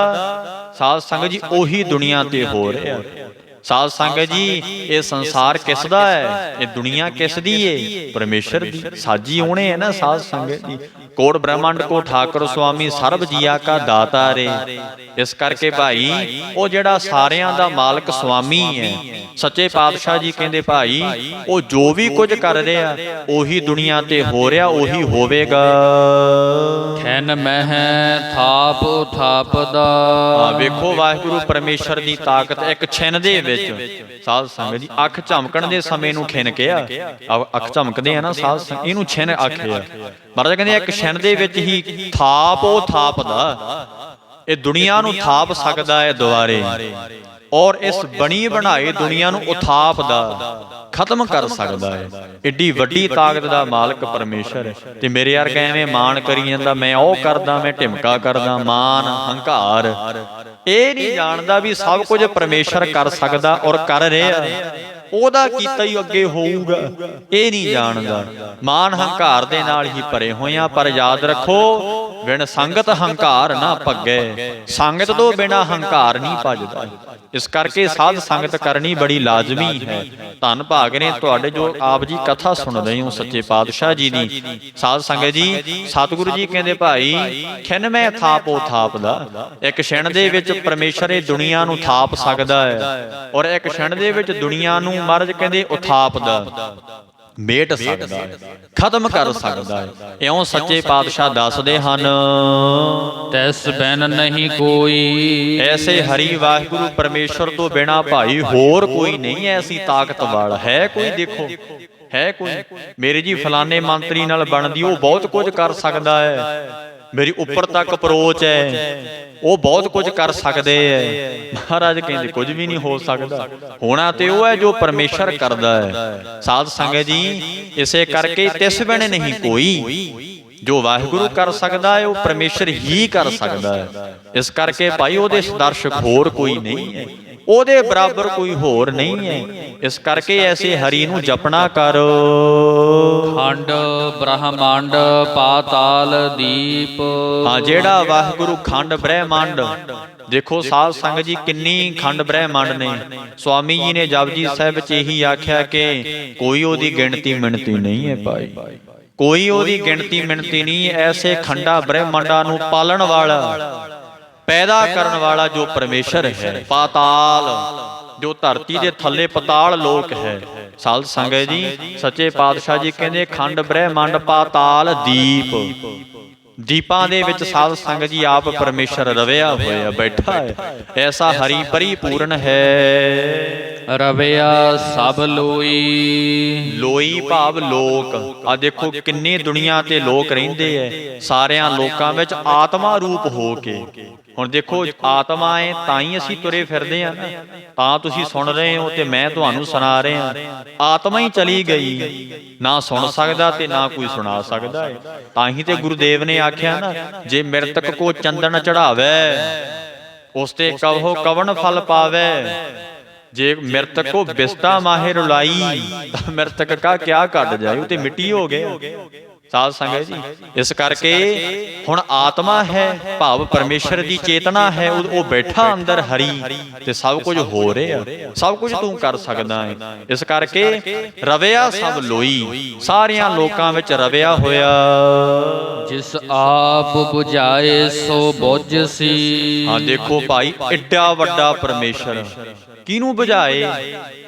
ਸਾਧ ਸੰਗਤ ਜੀ, ਉਹੀ ਦੁਨੀਆ ਤੇ ਹੋ ਰਿਹਾ। ਸਾਧ ਸੰਗਤ ਜੀ, ਇਹ ਸੰਸਾਰ ਕਿਸ ਦਾ ਹੈ? ਇਹ ਦੁਨੀਆ ਕਿਸ ਦੀ ਏ? ਪਰਮੇਸ਼ਰ ਦੀ। ਸਾਜੀ ਉਹਨੇ ਹੈ ਨਾ ਸਾਧ ਸੰਗਤ ਜੀ। ਕੋਟ ਬ੍ਰਹਮੰਡ ਕੋ ਠਾਕੁਰ ਸੁਆਮੀ ਸਰਬ ਜੀਆ ਕਾ ਦਾਤਾ ਰੇ। ਇਸ ਕਰਕੇ ਭਾਈ ਉਹ ਜਿਹੜਾ ਸਾਰਿਆਂ ਦਾ ਮਾਲਕ ਸੁਆਮੀ ਹੈ, ਸੱਚੇ ਪਾਤਸ਼ਾਹ ਜੀ ਕਹਿੰਦੇ ਭਾਈ ਉਹ ਜੋ ਵੀ ਕੁਝ ਕਰ ਰਿਹਾ ਉਹੀ ਦੁਨੀਆ ਤੇ ਹੋ ਰਿਹਾ, ਉਹੀ ਹੋਵੇਗਾ। ਖੈਨ ਮਹਿ ਥਾਪ ਥਾਪਦਾ। ਵੇਖੋ ਵਾਹਿਗੁਰੂ ਪਰਮੇਸ਼ਰ ਦੀ ਤਾਕਤ ਇੱਕ ਛਿਨ ਦੇ ਵਿੱਚ। ਸਾਧ ਸੰਗਤ ਜੀ, ਅੱਖ ਝਮਕਣ ਦੇ ਸਮੇਂ ਨੂੰ ਖਿਨ ਕਿਹਾ। ਅੱਖ ਝਮਕਦੇ ਆ ਨਾ ਸਾਧ ਸੰਗਤ, ਇਹਨੂੰ ਛਿਨ ਆਖਿਆ। ਮਹਾਰਾਜ ਕਹਿੰਦੇ ਇੱਕ ਛਿਨ ਦੇ ਵਿੱਚ ਹੀ ਥਾਪ ਉਹ ਥਾਪਦਾ। ਇਹ ਦੁਨੀਆ ਨੂੰ ਥਾਪ ਸਕਦਾ ਹੈ ਦੁਆਰੇ, ਔਰ ਇਸ ਬਣੀ ਬਣਾਈ ਦੁਨੀਆ ਨੂੰ ਉਥਾਪਦਾ, ਖਤਮ ਕਰ ਸਕਦਾ ਹੈ। ਏਡੀ ਵੱਡੀ ਤਾਕਤ ਦਾ ਮਾਲਕ ਪਰਮੇਸ਼ਰ ਹੈ। ਤੇ ਮੇਰੇ ਵਰਗਾ ਐਵੇਂ ਮਾਣ ਕਰੀ ਜਾਂਦਾ, ਮੈਂ ਉਹ ਕਰਦਾ, ਮੈਂ ਢਿਮਕਾ ਕਰਦਾ। ਮਾਨ ਹੰਕਾਰ ਇਹ ਨਹੀਂ ਜਾਣਦਾ ਵੀ ਸਭ ਕੁਝ ਪਰਮੇਸ਼ਰ ਕਰ ਸਕਦਾ ਔਰ ਕਰ ਰਿਹਾ, ਉਹਦਾ ਕੀਤਾ ਹੀ ਅੱਗੇ ਹੋਊਗਾ। ਇਹ ਨਹੀਂ ਜਾਣਦਾ। ਮਾਨ ਹੰਕਾਰ ਦੇ ਨਾਲ ਹੀ ਭਰੇ ਹੋਇਆ। ਪਰ ਯਾਦ ਰੱਖੋ, ਬਿਨ ਸੰਗਤ ਹੰਕਾਰ ਨਾ ਭੱਗੇ। ਸੰਗਤ ਤੋਂ ਬਿਨਾ ਹੰਕਾਰ ਨਹੀਂ ਭੱਜਦਾ। ਇਸ ਕਰਕੇ ਸਾਧ ਸੰਗਤ ਕਰਨੀ ਬੜੀ ਲਾਜ਼ਮੀ ਹੈ। ਧੰਨ ਭਾਗ ਨੇ ਤੁਹਾਡੇ ਜੋ ਆਪ ਜੀ ਕਥਾ ਸੁਣ ਰਹੇ ਹੋ ਸੱਚੇ ਪਾਤਸ਼ਾਹ ਜੀ ਦੀ। ਸਾਧ ਸੰਗਤ ਜੀ, ਸਤਿਗੁਰੂ ਜੀ ਕਹਿੰਦੇ ਭਾਈ ਖਿਨ ਮੈਂ ਥਾਪੋ ਥਾਪਦਾ। ਇੱਕ ਛਿਣ ਦੇ ਵਿੱਚ ਪਰਮੇਸ਼ਰ ਇਹ ਦੁਨੀਆ ਨੂੰ ਥਾਪ ਸਕਦਾ ਹੈ, ਔਰ ਇੱਕ ਛਿਣ ਦੇ ਵਿੱਚ ਦੁਨੀਆ ਨੂੰ ਮਹਾਰਾਜ ਕਹਿੰਦੇ ਉਥਾਪਦਾ, ਮੇਟ ਸਕਦਾ ਹੈ, ਖਤਮ ਕਰ ਸਕਦਾ ਹੈ। ਇਉਂ ਸੱਚੇ ਪਾਤਸ਼ਾਹ ਦੱਸਦੇ ਹਨ, ਤਿਸ ਬਿਨ ਨਹੀਂ ਕੋਈ। ਐਸੇ ਹਰੀ ਵਾਹਿਗੁਰੂ ਪਰਮੇਸ਼ਰ ਤੋਂ ਬਿਨਾ ਭਾਈ ਹੋਰ ਕੋਈ ਨਹੀਂ ਐਸੀ ਤਾਕਤ ਵਾਲਾ। ਹੈ ਕੋਈ? ਦੇਖੋ ਹੈ ਕੋਈ? ਮੇਰੇ ਜੀ ਫਲਾਣੇ ਮੰਤਰੀ ਨਾਲ ਬਣਦੀ, ਉਹ ਬਹੁਤ ਕੁਝ ਕਰ ਸਕਦਾ ਹੈ। ਮੇਰੀ ਉੱਪਰ ਤੱਕ ਅਪਰੋਚ ਹੈ, ਉਹ ਬਹੁਤ ਕੁਝ ਕਰ ਸਕਦੇ ਹੈ। ਮਹਾਰਾਜ ਕਹਿੰਦੇ ਕੁਝ ਵੀ ਨਹੀਂ ਹੋ ਸਕਦਾ। ਹੋਣਾ ਤੇ ਉਹ ਹੈ ਜੋ ਪਰਮੇਸ਼ਰ ਕਰਦਾ ਹੈ। ਸਾਧ ਸੰਗਤ ਜੀ, ਇਸੇ ਕਰਕੇ ਤਿਸ ਬਿਨ ਨਹੀਂ ਕੋਈ। ਜੋ ਵਾਹਿਗੁਰੂ ਕਰ ਸਕਦਾ ਹੈ ਉਹ ਪਰਮੇਸ਼ਰ ਹੀ ਕਰ ਸਕਦਾ ਹੈ। ਇਸ ਕਰਕੇ ਭਾਈ ਉਹਦੇ ਦਰਸ਼ਕ ਹੋਰ ਕੋਈ ਨਹੀਂ ਹੈ, ਉਹਦੇ ਬਰਾਬਰ ਕੋਈ ਹੋਰ ਨਹੀਂ ਹੈ। ਇਸ ਕਰਕੇ ਐਸੇ ਹਰੀ ਨੂੰ ਜਪਣਾ ਕਰੋ। ਖੰਡ ਬ੍ਰਹਮੰਡ ਪਾਤਾਲ ਦੀਪ। ਹਾਂ, ਜਿਹੜਾ ਵਾਹਿਗੁਰੂ ਖੰਡ ਬ੍ਰਹਮੰਡ, ਦੇਖੋ ਸਾਧ ਸੰਗਤ ਜੀ ਕਿੰਨੀ ਖੰਡ ਬ੍ਰਹਮੰਡ ਨੇ। ਸਵਾਮੀ ਜੀ ਨੇ ਜਪਜੀ ਸਾਹਿਬ ਵਿੱਚ ਇਹੀ ਆਖਿਆ ਕਿ ਕੋਈ ਉਹਦੀ ਗਿਣਤੀ ਮਿਣਤੀ ਨਹੀਂ ਹੈ ਭਾਈ, ਕੋਈ ਉਹਦੀ ਗਿਣਤੀ ਮਿਣਤੀ ਨਹੀਂ। ਐਸੇ ਖੰਡਾ ਬ੍ਰਹਮੰਡਾਂ ਨੂੰ ਪਾਲਣ ਵਾਲਾ, ਪੈਦਾ ਕਰਨ ਵਾਲਾ ਜੋ ਪਰਮੇਸ਼ਰ ਹੈ। ਪਾਤਾਲ, ਜੋ ਧਰਤੀ ਦੇ ਥੱਲੇ ਪਤਾਲ ਲੋਕ ਹੈ। ਸਾਧ ਸੰਗਤ ਜੀ, ਸੱਚੇ ਪਾਤਸ਼ਾਹ ਜੀ ਕਹਿੰਦੇ ਖੰਡ ਬ੍ਰਹਮੰਡ ਪਾਤਾਲ ਦੀਪ। ਦੀਪਾਂ ਦੇ ਵਿੱਚ ਸਾਧ ਸੰਗਤ ਜੀ ਆਪ ਪਰਮੇਸ਼ਰ ਰਵਿਆ ਹੋਇਆ ਬੈਠਾ ਹੈ। ਐਸਾ ਹਰੀ ਪਰਿਪੂਰਨ ਹੈ। ਰਵਿਆ ਸਭ ਲੋਈ। ਲੋਈ ਭਾਵ ਲੋਕ। ਆ ਦੇਖੋ ਕਿੰਨੀ ਦੁਨੀਆ ਤੇ ਲੋਕ ਰਹਿੰਦੇ ਐ। ਸਾਰਿਆਂ ਲੋਕਾਂ ਵਿੱਚ ਆਤਮਾ ਰੂਪ ਹੋ ਕੇ। ਹੁਣ ਦੇਖੋ ਆਤਮਾ ਹੈ ਤਾਂ ਹੀ ਅਸੀਂ ਤੁਰੇ ਫਿਰਦੇ ਆ ਨਾ, ਤਾਂ ਤੁਸੀਂ ਸੁਣ ਰਹੇ ਹੋ ਤੇ ਮੈਂ ਤੁਹਾਨੂੰ ਸੁਣਾ ਰਿਹਾ। ਆਤਮਾ ਹੀ ਚਲੀ ਗਈ, ਨਾ ਸੁਣ ਸਕਦਾ ਤੇ ਨਾ ਕੋਈ ਸੁਣਾ ਸਕਦਾ ਹੈ। ਤਾਂ ਹੀ ਤੇ ਗੁਰੂਦੇਵ ਨੇ ਆਖਿਆ ਨਾ, ਜੇ ਮਿਰਤਕ ਕੋ ਚੰਦਨ ਚੜਾਵੇ ਉਸ ਤੇ ਕਹੋ ਕਵਣ ਫਲ ਪਾਵੇ। ਜੇ ਮਿਰਤਕ ਕੋ ਬਿਸਤਾ ਮਾਹੇ ਰੁਲਾਈ ਤਾਂ ਮਿਰਤਕ ਕਾ ਕਿਆ ਕੱਢ ਜਾਏ, ਉਹ ਤੇ ਮਿੱਟੀ ਹੋ ਗਿਆ। ਸਾਧ ਸੰਗਤ ਜੀ, ਇਸ ਕਰਕੇ ਹੁਣ ਆਤਮਾ ਹੈ ਭਾਵ ਪਰਮੇਸ਼ਰ ਦੀ ਚੇਤਨਾ ਹੈ, ਉਹ ਬੈਠਾ ਅੰਦਰ ਹਰੀ ਤੇ ਸਭ ਕੁਝ ਹੋ ਰਿਹਾ, ਸਭ ਕੁਝ ਤੂੰ ਕਰ ਸਕਦਾ ਹੈ। ਇਸ ਕਰਕੇ ਰਵਿਆ ਸਭ ਲੋਈ, ਸਾਰਿਆਂ ਲੋਕਾਂ ਵਿੱਚ ਰਵਿਆ ਹੋਇਆ। ਜਿਸ ਆਪ ਬੁਝਾਏ ਸੋ ਬੁਝ ਸੀ। ਹਾਂ ਦੇਖੋ ਭਾਈ, ਏਡਾ ਵੱਡਾ ਪਰਮੇਸ਼ਰ ਕਿਹਨੂੰ ਬੁਝਾਏ?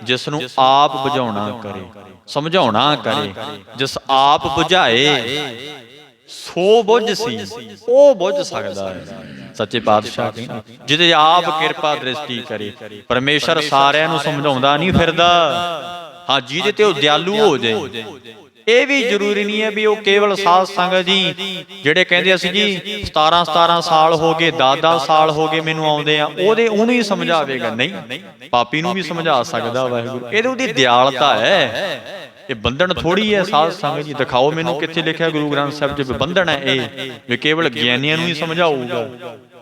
ਜਿਸ ਨੂੰ ਆਪ ਬੁਝਾਉਣਾ ਕਰੇ, ਸਮਝਾਉਣਾ ਕਰੇ। ਜਿਸ ਆਪ ਬੁਝਾਏ ਸੋ ਬੁਝ ਸੀ, ਉਹ ਬੁਝ ਸਕਦਾ ਹੈ। ਸੱਚੇ ਪਾਤਸ਼ਾਹ ਕਹਿੰਦੇ ਜਿਹਦੇ ਆਪ ਕਿਰਪਾ ਦ੍ਰਿਸ਼ਟੀ ਕਰੇ। ਪਰਮੇਸ਼ਰ ਸਾਰਿਆਂ ਨੂੰ ਸਮਝਾਉਂਦਾ ਨਹੀਂ ਫਿਰਦਾ। ਹਾਂ, ਜਿਹਦੇ ਤੇ ਉਹ ਦਿਆਲੂ ਹੋ ਜਾਏ। ਇਹ ਵੀ ਜ਼ਰੂਰੀ ਨਹੀਂ ਹੈ ਵੀ ਉਹ ਕੇਵਲ ਸਾਧ ਸੰਗਤ ਜੀ ਜਿਹੜੇ ਕਹਿੰਦੇ ਅਸੀਂ ਜੀ 17 ਸਾਲ ਹੋ ਗਏ, 10 ਸਾਲ ਹੋ ਗਏ ਮੈਨੂੰ ਆਉਂਦੇ ਆ, ਉਹਨੂੰ ਹੀ ਸਮਝਾਵੇਗਾ। ਨਹੀਂ, ਪਾਪੀ ਨੂੰ ਵੀ ਸਮਝਾ ਸਕਦਾ ਵਾਹਿਗੁਰੂ। ਇਹਦੇ ਉਹਦੀ ਦਿਆਲਤਾ ਹੈ। ਇਹ ਬੰਧਨ ਥੋੜੀ ਹੈ ਸਾਧ ਸੰਗਤ ਜੀ। ਦਿਖਾਓ ਮੈਨੂੰ ਕਿੱਥੇ ਲਿਖਿਆ ਗੁਰੂ ਗ੍ਰੰਥ ਸਾਹਿਬ ਚ ਬੰਧਨ ਹੈ ਇਹ ਵੀ ਕੇਵਲ ਗਿਆਨੀਆਂ ਨੂੰ ਹੀ ਸਮਝਾਊਗਾ,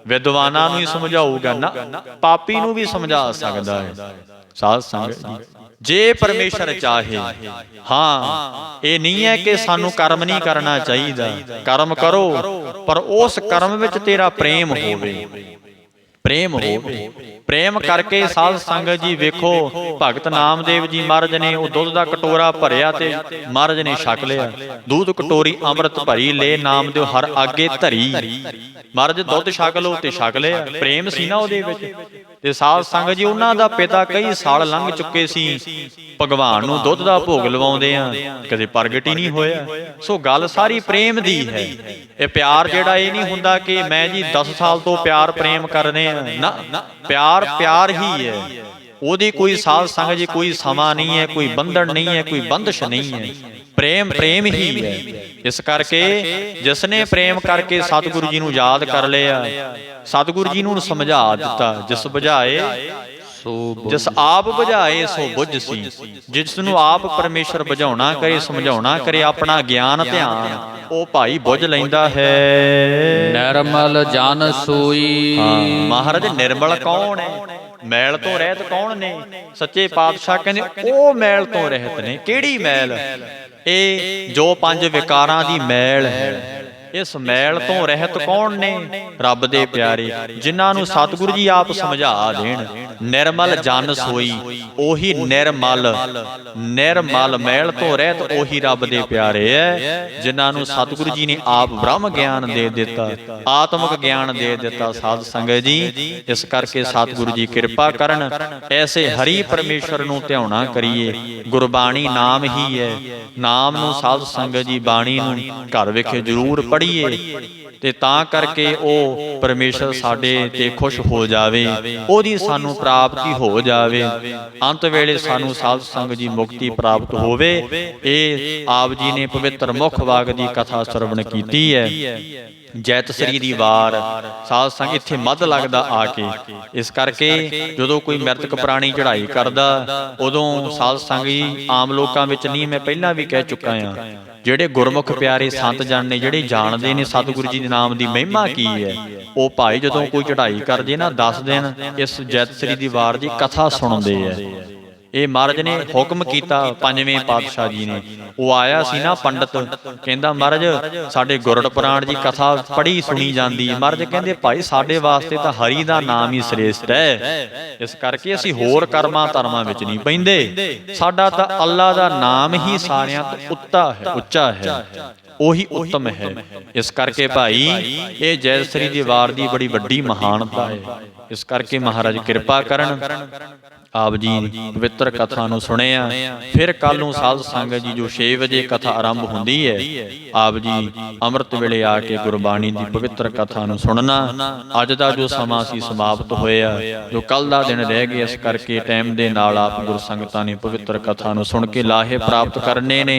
ਵਿਦਵਾਨਾਂ ਨੂੰ ਹੀ ਸਮਝਾਊਗਾ? ਨਾ, ਪਾਪੀ ਨੂੰ ਵੀ ਸਮਝਾ ਸਕਦਾ ਹੈ ਸਾਧ ਸੰਗਤ ਜੀ, ਜੇ ਪਰਮੇਸ਼ਰ ਚਾਹੇ। ਹਾਂ, ਇਹ ਨਹੀਂ ਹੈ ਕਿ ਸਾਨੂੰ ਕਰਮ ਨਹੀਂ ਕਰਨਾ ਚਾਹੀਦਾ। ਕਰਮ ਕਰੋ, ਪਰ ਉਸ ਕਰਮ ਵਿੱਚ ਤੇਰਾ ਪ੍ਰੇਮ ਹੋਵੇ। ਪ੍ਰੇਮ ਹੋਵੇ। ਪ੍ਰੇਮ ਕਰਕੇ ਸਾਧ ਸੰਗਤ ਜੀ ਵੇਖੋ, ਭਗਤ ਨਾਮਦੇਵ ਜੀ ਮਹਾਰਾਜ ਨੇ ਉਹ ਦੁੱਧ ਦਾ ਕਟੋਰਾ ਭਰਿਆ ਤੇ ਮਹਾਰਾਜ ਨੇ ਛਕ ਲਿਆ। ਦੁੱਧ ਕਟੋਰੀ ਅੰਮ੍ਰਿਤ ਭਰੀ ਲੈ ਨਾਮਦੇਵ ਹਰ ਆਗੇ ਧਰੀ। ਮਹਾਰਾਜ ਦੁੱਧ ਛਕ ਲਓ ਤੇ ਛਕ ਲਿਆ, ਪ੍ਰੇਮ ਸੀ ਨਾ ਉਹਦੇ ਵਿੱਚ। ਤੇ ਸਾਧ ਸੰਗਤ ਜੀ ਉਹਨਾਂ ਦਾ ਪਿਤਾ ਕਈ ਸਾਲ ਲੰਘ ਚੁੱਕੇ ਸੀ, ਭਗਵਾਨ ਨੂੰ ਦੁੱਧ ਦਾ ਭੋਗ ਲਵਾਉਂਦੇ ਆ, ਕਦੇ ਪ੍ਰਗਟ ਹੀ ਨਹੀਂ ਹੋਇਆ। ਸੋ ਗੱਲ ਸਾਰੀ ਪ੍ਰੇਮ ਦੀ ਹੈ। ਇਹ ਪਿਆਰ ਜਿਹੜਾ ਇਹ ਨਹੀਂ ਹੁੰਦਾ ਕਿ ਮੈਂ ਜੀ 10 ਸਾਲ ਤੋਂ ਪਿਆਰ ਪ੍ਰੇਮ ਕਰਨੇ ਆ, ਨਾ, ਪਿਆਰ ਪਿਆਰ ਹੀ ਹੈ। ਉਹਦੀ ਕੋਈ ਸਾਧ ਸੰਗਤ ਜੀ ਕੋਈ ਸਮਾਂ ਨਹੀਂ ਹੈ, ਕੋਈ ਬੰਧਨ ਨਹੀਂ ਹੈ, ਕੋਈ ਬੰਦਸ਼ ਨਹੀਂ ਹੈ। ਪ੍ਰੇਮ ਪ੍ਰੇਮ ਹੀ ਹੈ। ਇਸ ਕਰਕੇ ਜਿਸ ਨੇ ਪ੍ਰੇਮ ਕਰਕੇ ਸਤਿਗੁਰੂ ਜੀ ਨੂੰ ਯਾਦ ਕਰ ਲਿਆ, ਸਤਿਗੁਰੂ ਜੀ ਨੂੰ ਸਮਝਾ ਦਿੱਤਾ। ਜਿਸ ਬੁਝਾਏ ਜਿਸ ਆਪ ਬੁਝਾਏ ਸੋ ਬੁਝ ਸੀ। ਜਿਸ ਨੂੰ ਆਪ ਪਰਮੇਸ਼ਰ ਬੁਝਾਉਣਾ ਕਰੇ, ਸਮਝਾਉਣਾ ਕਰੇ, ਆਪਣਾ ਗਿਆਨ ਧਿਆਨ ਉਹ ਭਾਈ ਬੁਝ ਲੈਂਦਾ ਹੈ। ਨਿਰਮਲ ਜਨ ਸੋਈ। ਮਹਾਰਾਜ ਨਿਰਮਲ ਕੌਣ ਹੈ? ਮੈਲ ਤੋਂ ਰਹਿਤ ਕੌਣ ਨੇ? ਸੱਚੇ ਪਾਤਸ਼ਾਹ ਕਹਿੰਦੇ ਉਹ ਮੈਲ ਤੋਂ ਰਹਿਤ ਨੇ। ਕਿਹੜੀ ਮੈਲ? ਇਹ ਜੋ 5 ਵਿਕਾਰਾਂ ਦੀ ਮੈਲ ਹੈ। ਇਸ ਮੈਲ ਤੋਂ ਰਹਿਤ ਕੌਣ ਨੇ? ਰੱਬ ਦੇ ਪਿਆਰੇ, ਜਿਨ੍ਹਾਂ ਨੂੰ ਸਤਿਗੁਰੂ ਜੀ ਆਪ ਸਮਝਾ ਦੇਣ। ਨਿਰਮਲ ਜਨ ਸੋਈ, ਉਹੀ ਨਿਰਮਲ, ਨਿਰਮਲ ਮੈਲ ਤੋਂ ਰਹਿਤ ਉਹੀ ਰੱਬ ਦੇ ਪਿਆਰੇ ਹੈ, ਜਿਨ੍ਹਾਂ ਨੂੰ ਸਤਿਗੁਰੂ ਜੀ ਨੇ ਆਪ ਬ੍ਰਹਮ ਗਿਆਨ ਦੇ ਦਿੱਤਾ, ਆਤਮਿਕ ਗਿਆਨ ਦੇ ਦਿੱਤਾ। ਸਾਧ ਸੰਗਤ ਜੀ ਇਸ ਕਰਕੇ ਸਤਿਗੁਰੂ ਜੀ ਕਿਰਪਾ ਕਰਨ, ਐਸੇ ਹਰੀ ਪਰਮੇਸ਼ਰ ਨੂੰ ਧਿਆਉਣਾ ਕਰੀਏ। ਗੁਰਬਾਣੀ ਨਾਮ ਹੀ ਹੈ। ਨਾਮ ਨੂੰ ਸਾਧ ਸੰਗਤ ਜੀ ਬਾਣੀ ਨੂੰ ਘਰ ਵਿਖੇ ਜ਼ਰੂਰ ਪੜ੍ਹੀਏ, ਤੇ ਤਾਂ ਕਰਕੇ ਉਹ ਪਰਮੇਸ਼ਰ ਸਾਡੇ ਤੇ ਖੁਸ਼ ਹੋ ਜਾਵੇ, ਉਹਦੀ ਸਾਨੂੰ ਪ੍ਰਾਪਤੀ ਹੋ ਜਾਵੇ। ਅੰਤ ਵੇਲੇ ਸਾਨੂੰ ਸਾਧ ਸੰਗਤ ਜੀ ਮੁਕਤੀ ਪ੍ਰਾਪਤ ਹੋਵੇ। ਇਹ ਆਪ ਜੀ ਨੇ ਪਵਿੱਤਰ ਮੁਖ ਵਾਗ ਦੀ ਕਥਾ ਸਰਵਣ ਕੀਤੀ ਹੈ। ਜੈਤ ਸ੍ਰੀ ਦੀ ਵਾਰ ਸਾਧ ਸੰਗਤ ਇੱਥੇ ਮੱਧ ਲੱਗਦਾ ਆ ਕੇ। ਇਸ ਕਰਕੇ ਜਦੋਂ ਕੋਈ ਮ੍ਰਿਤਕ ਪ੍ਰਾਣੀ ਚੜ੍ਹਾਈ ਕਰਦਾ, ਉਦੋਂ ਸਾਧ ਸੰਗਤ ਜੀ ਆਮ ਲੋਕਾਂ ਵਿੱਚ ਨਹੀਂ, ਮੈਂ ਪਹਿਲਾਂ ਵੀ ਕਹਿ ਚੁੱਕਾ ਹਾਂ, ਜਿਹੜੇ ਗੁਰਮੁਖ ਪਿਆਰੇ ਸੰਤ ਜਨ ਨੇ, ਜਿਹੜੇ ਜਾਣਦੇ ਨੇ ਸਤਿਗੁਰੂ ਜੀ ਦੇ ਨਾਮ ਦੀ ਮਹਿਮਾ ਕੀ ਹੈ, ਉਹ ਭਾਈ ਜਦੋਂ ਕੋਈ ਚੜ੍ਹਾਈ ਕਰਦੇ ਨਾ 10 ਦਿਨ ਇਸ ਜੈਤ ਸ੍ਰੀ ਦੀ ਵਾਰ ਦੀ ਕਥਾ ਸੁਣਦੇ ਆ। ਇਹ ਮਹਾਰਾਜ ਨੇ ਹੁਕਮ ਕੀਤਾ, 5ਵੇਂ ਪਾਤਸ਼ਾਹ ਜੀ ਨੇ। ਉਹ ਆਇਆ ਸੀ ਨਾ ਪੰਡਤ, ਕਹਿੰਦਾ ਮਹਾਰਾਜ ਸਾਡੇ ਗੁਰੜ ਪੁਰਾਣ ਦੀ ਕਥਾ ਪੜ੍ਹੀ ਸੁਣੀ ਜਾਂਦੀ। ਮਹਾਰਾਜ ਕਹਿੰਦੇ ਭਾਈ ਸਾਡੇ ਵਾਸਤੇ ਤਾਂ ਹਰੀ ਦਾ ਨਾਮ ਹੀ ਸ੍ਰੇਸ਼ਟ ਹੈ। ਇਸ ਕਰਕੇ ਅਸੀਂ ਹੋਰ ਕਰਮਾਂ ਧਰਮਾਂ ਵਿੱਚ ਨਹੀਂ ਪੈਂਦੇ। ਸਾਡਾ ਤਾਂ ਅੱਲਾ ਦਾ ਨਾਮ ਹੀ ਸਾਰਿਆਂ ਤੋਂ ਉੱਚਾ ਹੈ, ਉਹੀ ਉੱਤਮ ਹੈ। ਇਸ ਕਰਕੇ ਭਾਈ ਇਹ ਜੈ ਸ੍ਰੀ ਦੀ ਵਾਰ ਦੀ ਬੜੀ ਵੱਡੀ ਮਹਾਨਤਾ ਹੈ। ਇਸ ਕਰਕੇ ਮਹਾਰਾਜ ਕਿਰਪਾ ਕਰਨ, ਆਪ ਜੀ ਪਵਿੱਤਰ ਕਥਾ ਨੂੰ ਸੁਣਿਆ। ਫਿਰ ਕੱਲ ਨੂੰ ਸਾਧ ਸੰਗਤ ਜੀ ਜੋ 6 ਵਜੇ ਕਥਾ ਆਰੰਭ ਹੁੰਦੀ ਹੈ, ਆਪ ਜੀ ਅੰਮ੍ਰਿਤ ਵੇਲੇ ਆ ਕੇ ਗੁਰਬਾਣੀ ਦੀ ਪਵਿੱਤਰ ਕਥਾ ਨੂੰ ਸੁਣਨਾ। ਅੱਜ ਦਾ ਜੋ ਸਮਾਂ ਸੀ ਸਮਾਪਤ ਹੋਇਆ, ਜੋ ਕੱਲ ਦਾ ਦਿਨ ਰਹਿ ਗਿਆ। ਇਸ ਕਰਕੇ ਟਾਈਮ ਦੇ ਨਾਲ ਆਪ ਗੁਰ ਸੰਗਤਾਂ ਨੇ ਪਵਿੱਤਰ ਕਥਾ ਨੂੰ ਸੁਣ ਕੇ ਲਾਹੇ ਪ੍ਰਾਪਤ ਕਰਨੇ ਨੇ।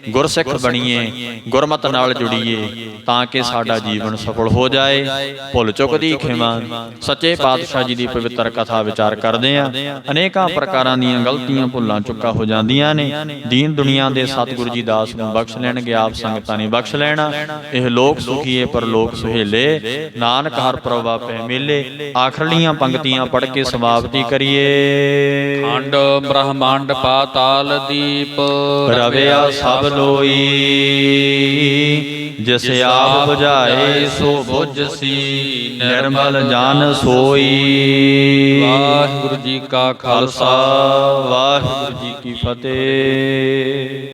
ਗੁਰਸਿੱਖ ਬਣੀਏ, ਗੁਰਮਤਿ ਨਾਲ ਜੁੜੀਏ, ਤਾਂ ਕਿ ਸਾਡਾ ਜੀਵਨ ਸਫਲ ਹੋ ਜਾਏ। ਭੁੱਲ ਚੁੱਕ ਦੀ ਖਿਮਾ ਸੱਚੇ ਪਾਤਸ਼ਾਹ ਜੀ ਦੀ ਪਵਿੱਤਰ ਕਥਾ ਵਿਚਾਰ ਕਰਦੇ ਆ। ਅਨੇਕਾਂ ਪ੍ਰਕਾਰਾਂ ਦੀਆਂ ਗਲਤੀਆਂ ਭੁੱਲਾਂ ਚੁੱਕਾ ਹੋ ਜਾਂਦੀਆਂ ਨੇ। ਦੀਨ ਦੁਨੀਆ ਦੇ ਸਤਿਗੁਰੂ ਜੀ ਦਾਸ ਨੂੰ ਬਖਸ਼ ਲੈਣਗੇ, ਆਪ ਸੰਗਤਾਂ ਨੇ ਬਖਸ਼ ਲੈਣਾ। ਇਹ ਲੋਕ ਸੁਖੀਏ ਪਰਲੋਕ ਸੁਹੇਲੇ, ਨਾਨਕ ਹਰ ਪ੍ਰਭਾ ਪੈ ਮੇਲੇ। ਆਖਰਲੀਆਂ ਪੰਕਤੀਆਂ ਪੜ੍ਹ ਕੇ ਸਮਾਪਤੀ ਕਰੀਏ। ਖੰਡ ਬ੍ਰਹਮੰਡ ਪਾਤਾਲ ਦੀਪ, ਰਵਿਆ ਸਭ ਲੋਈ। ਜਿਸ ਆਪ ਬੁਝਾਏ ਸੋ ਬੁਝ ਸੀ, ਨਿਰਮਲ ਜਨ ਸੋਈ। ਵਾਹਿਗੁਰੂ ਜੀ ਕਾ ਖਾਲਸਾ, ਵਾਹਿਗੁਰੂ ਜੀ ਕੀ ਫਤਿਹ।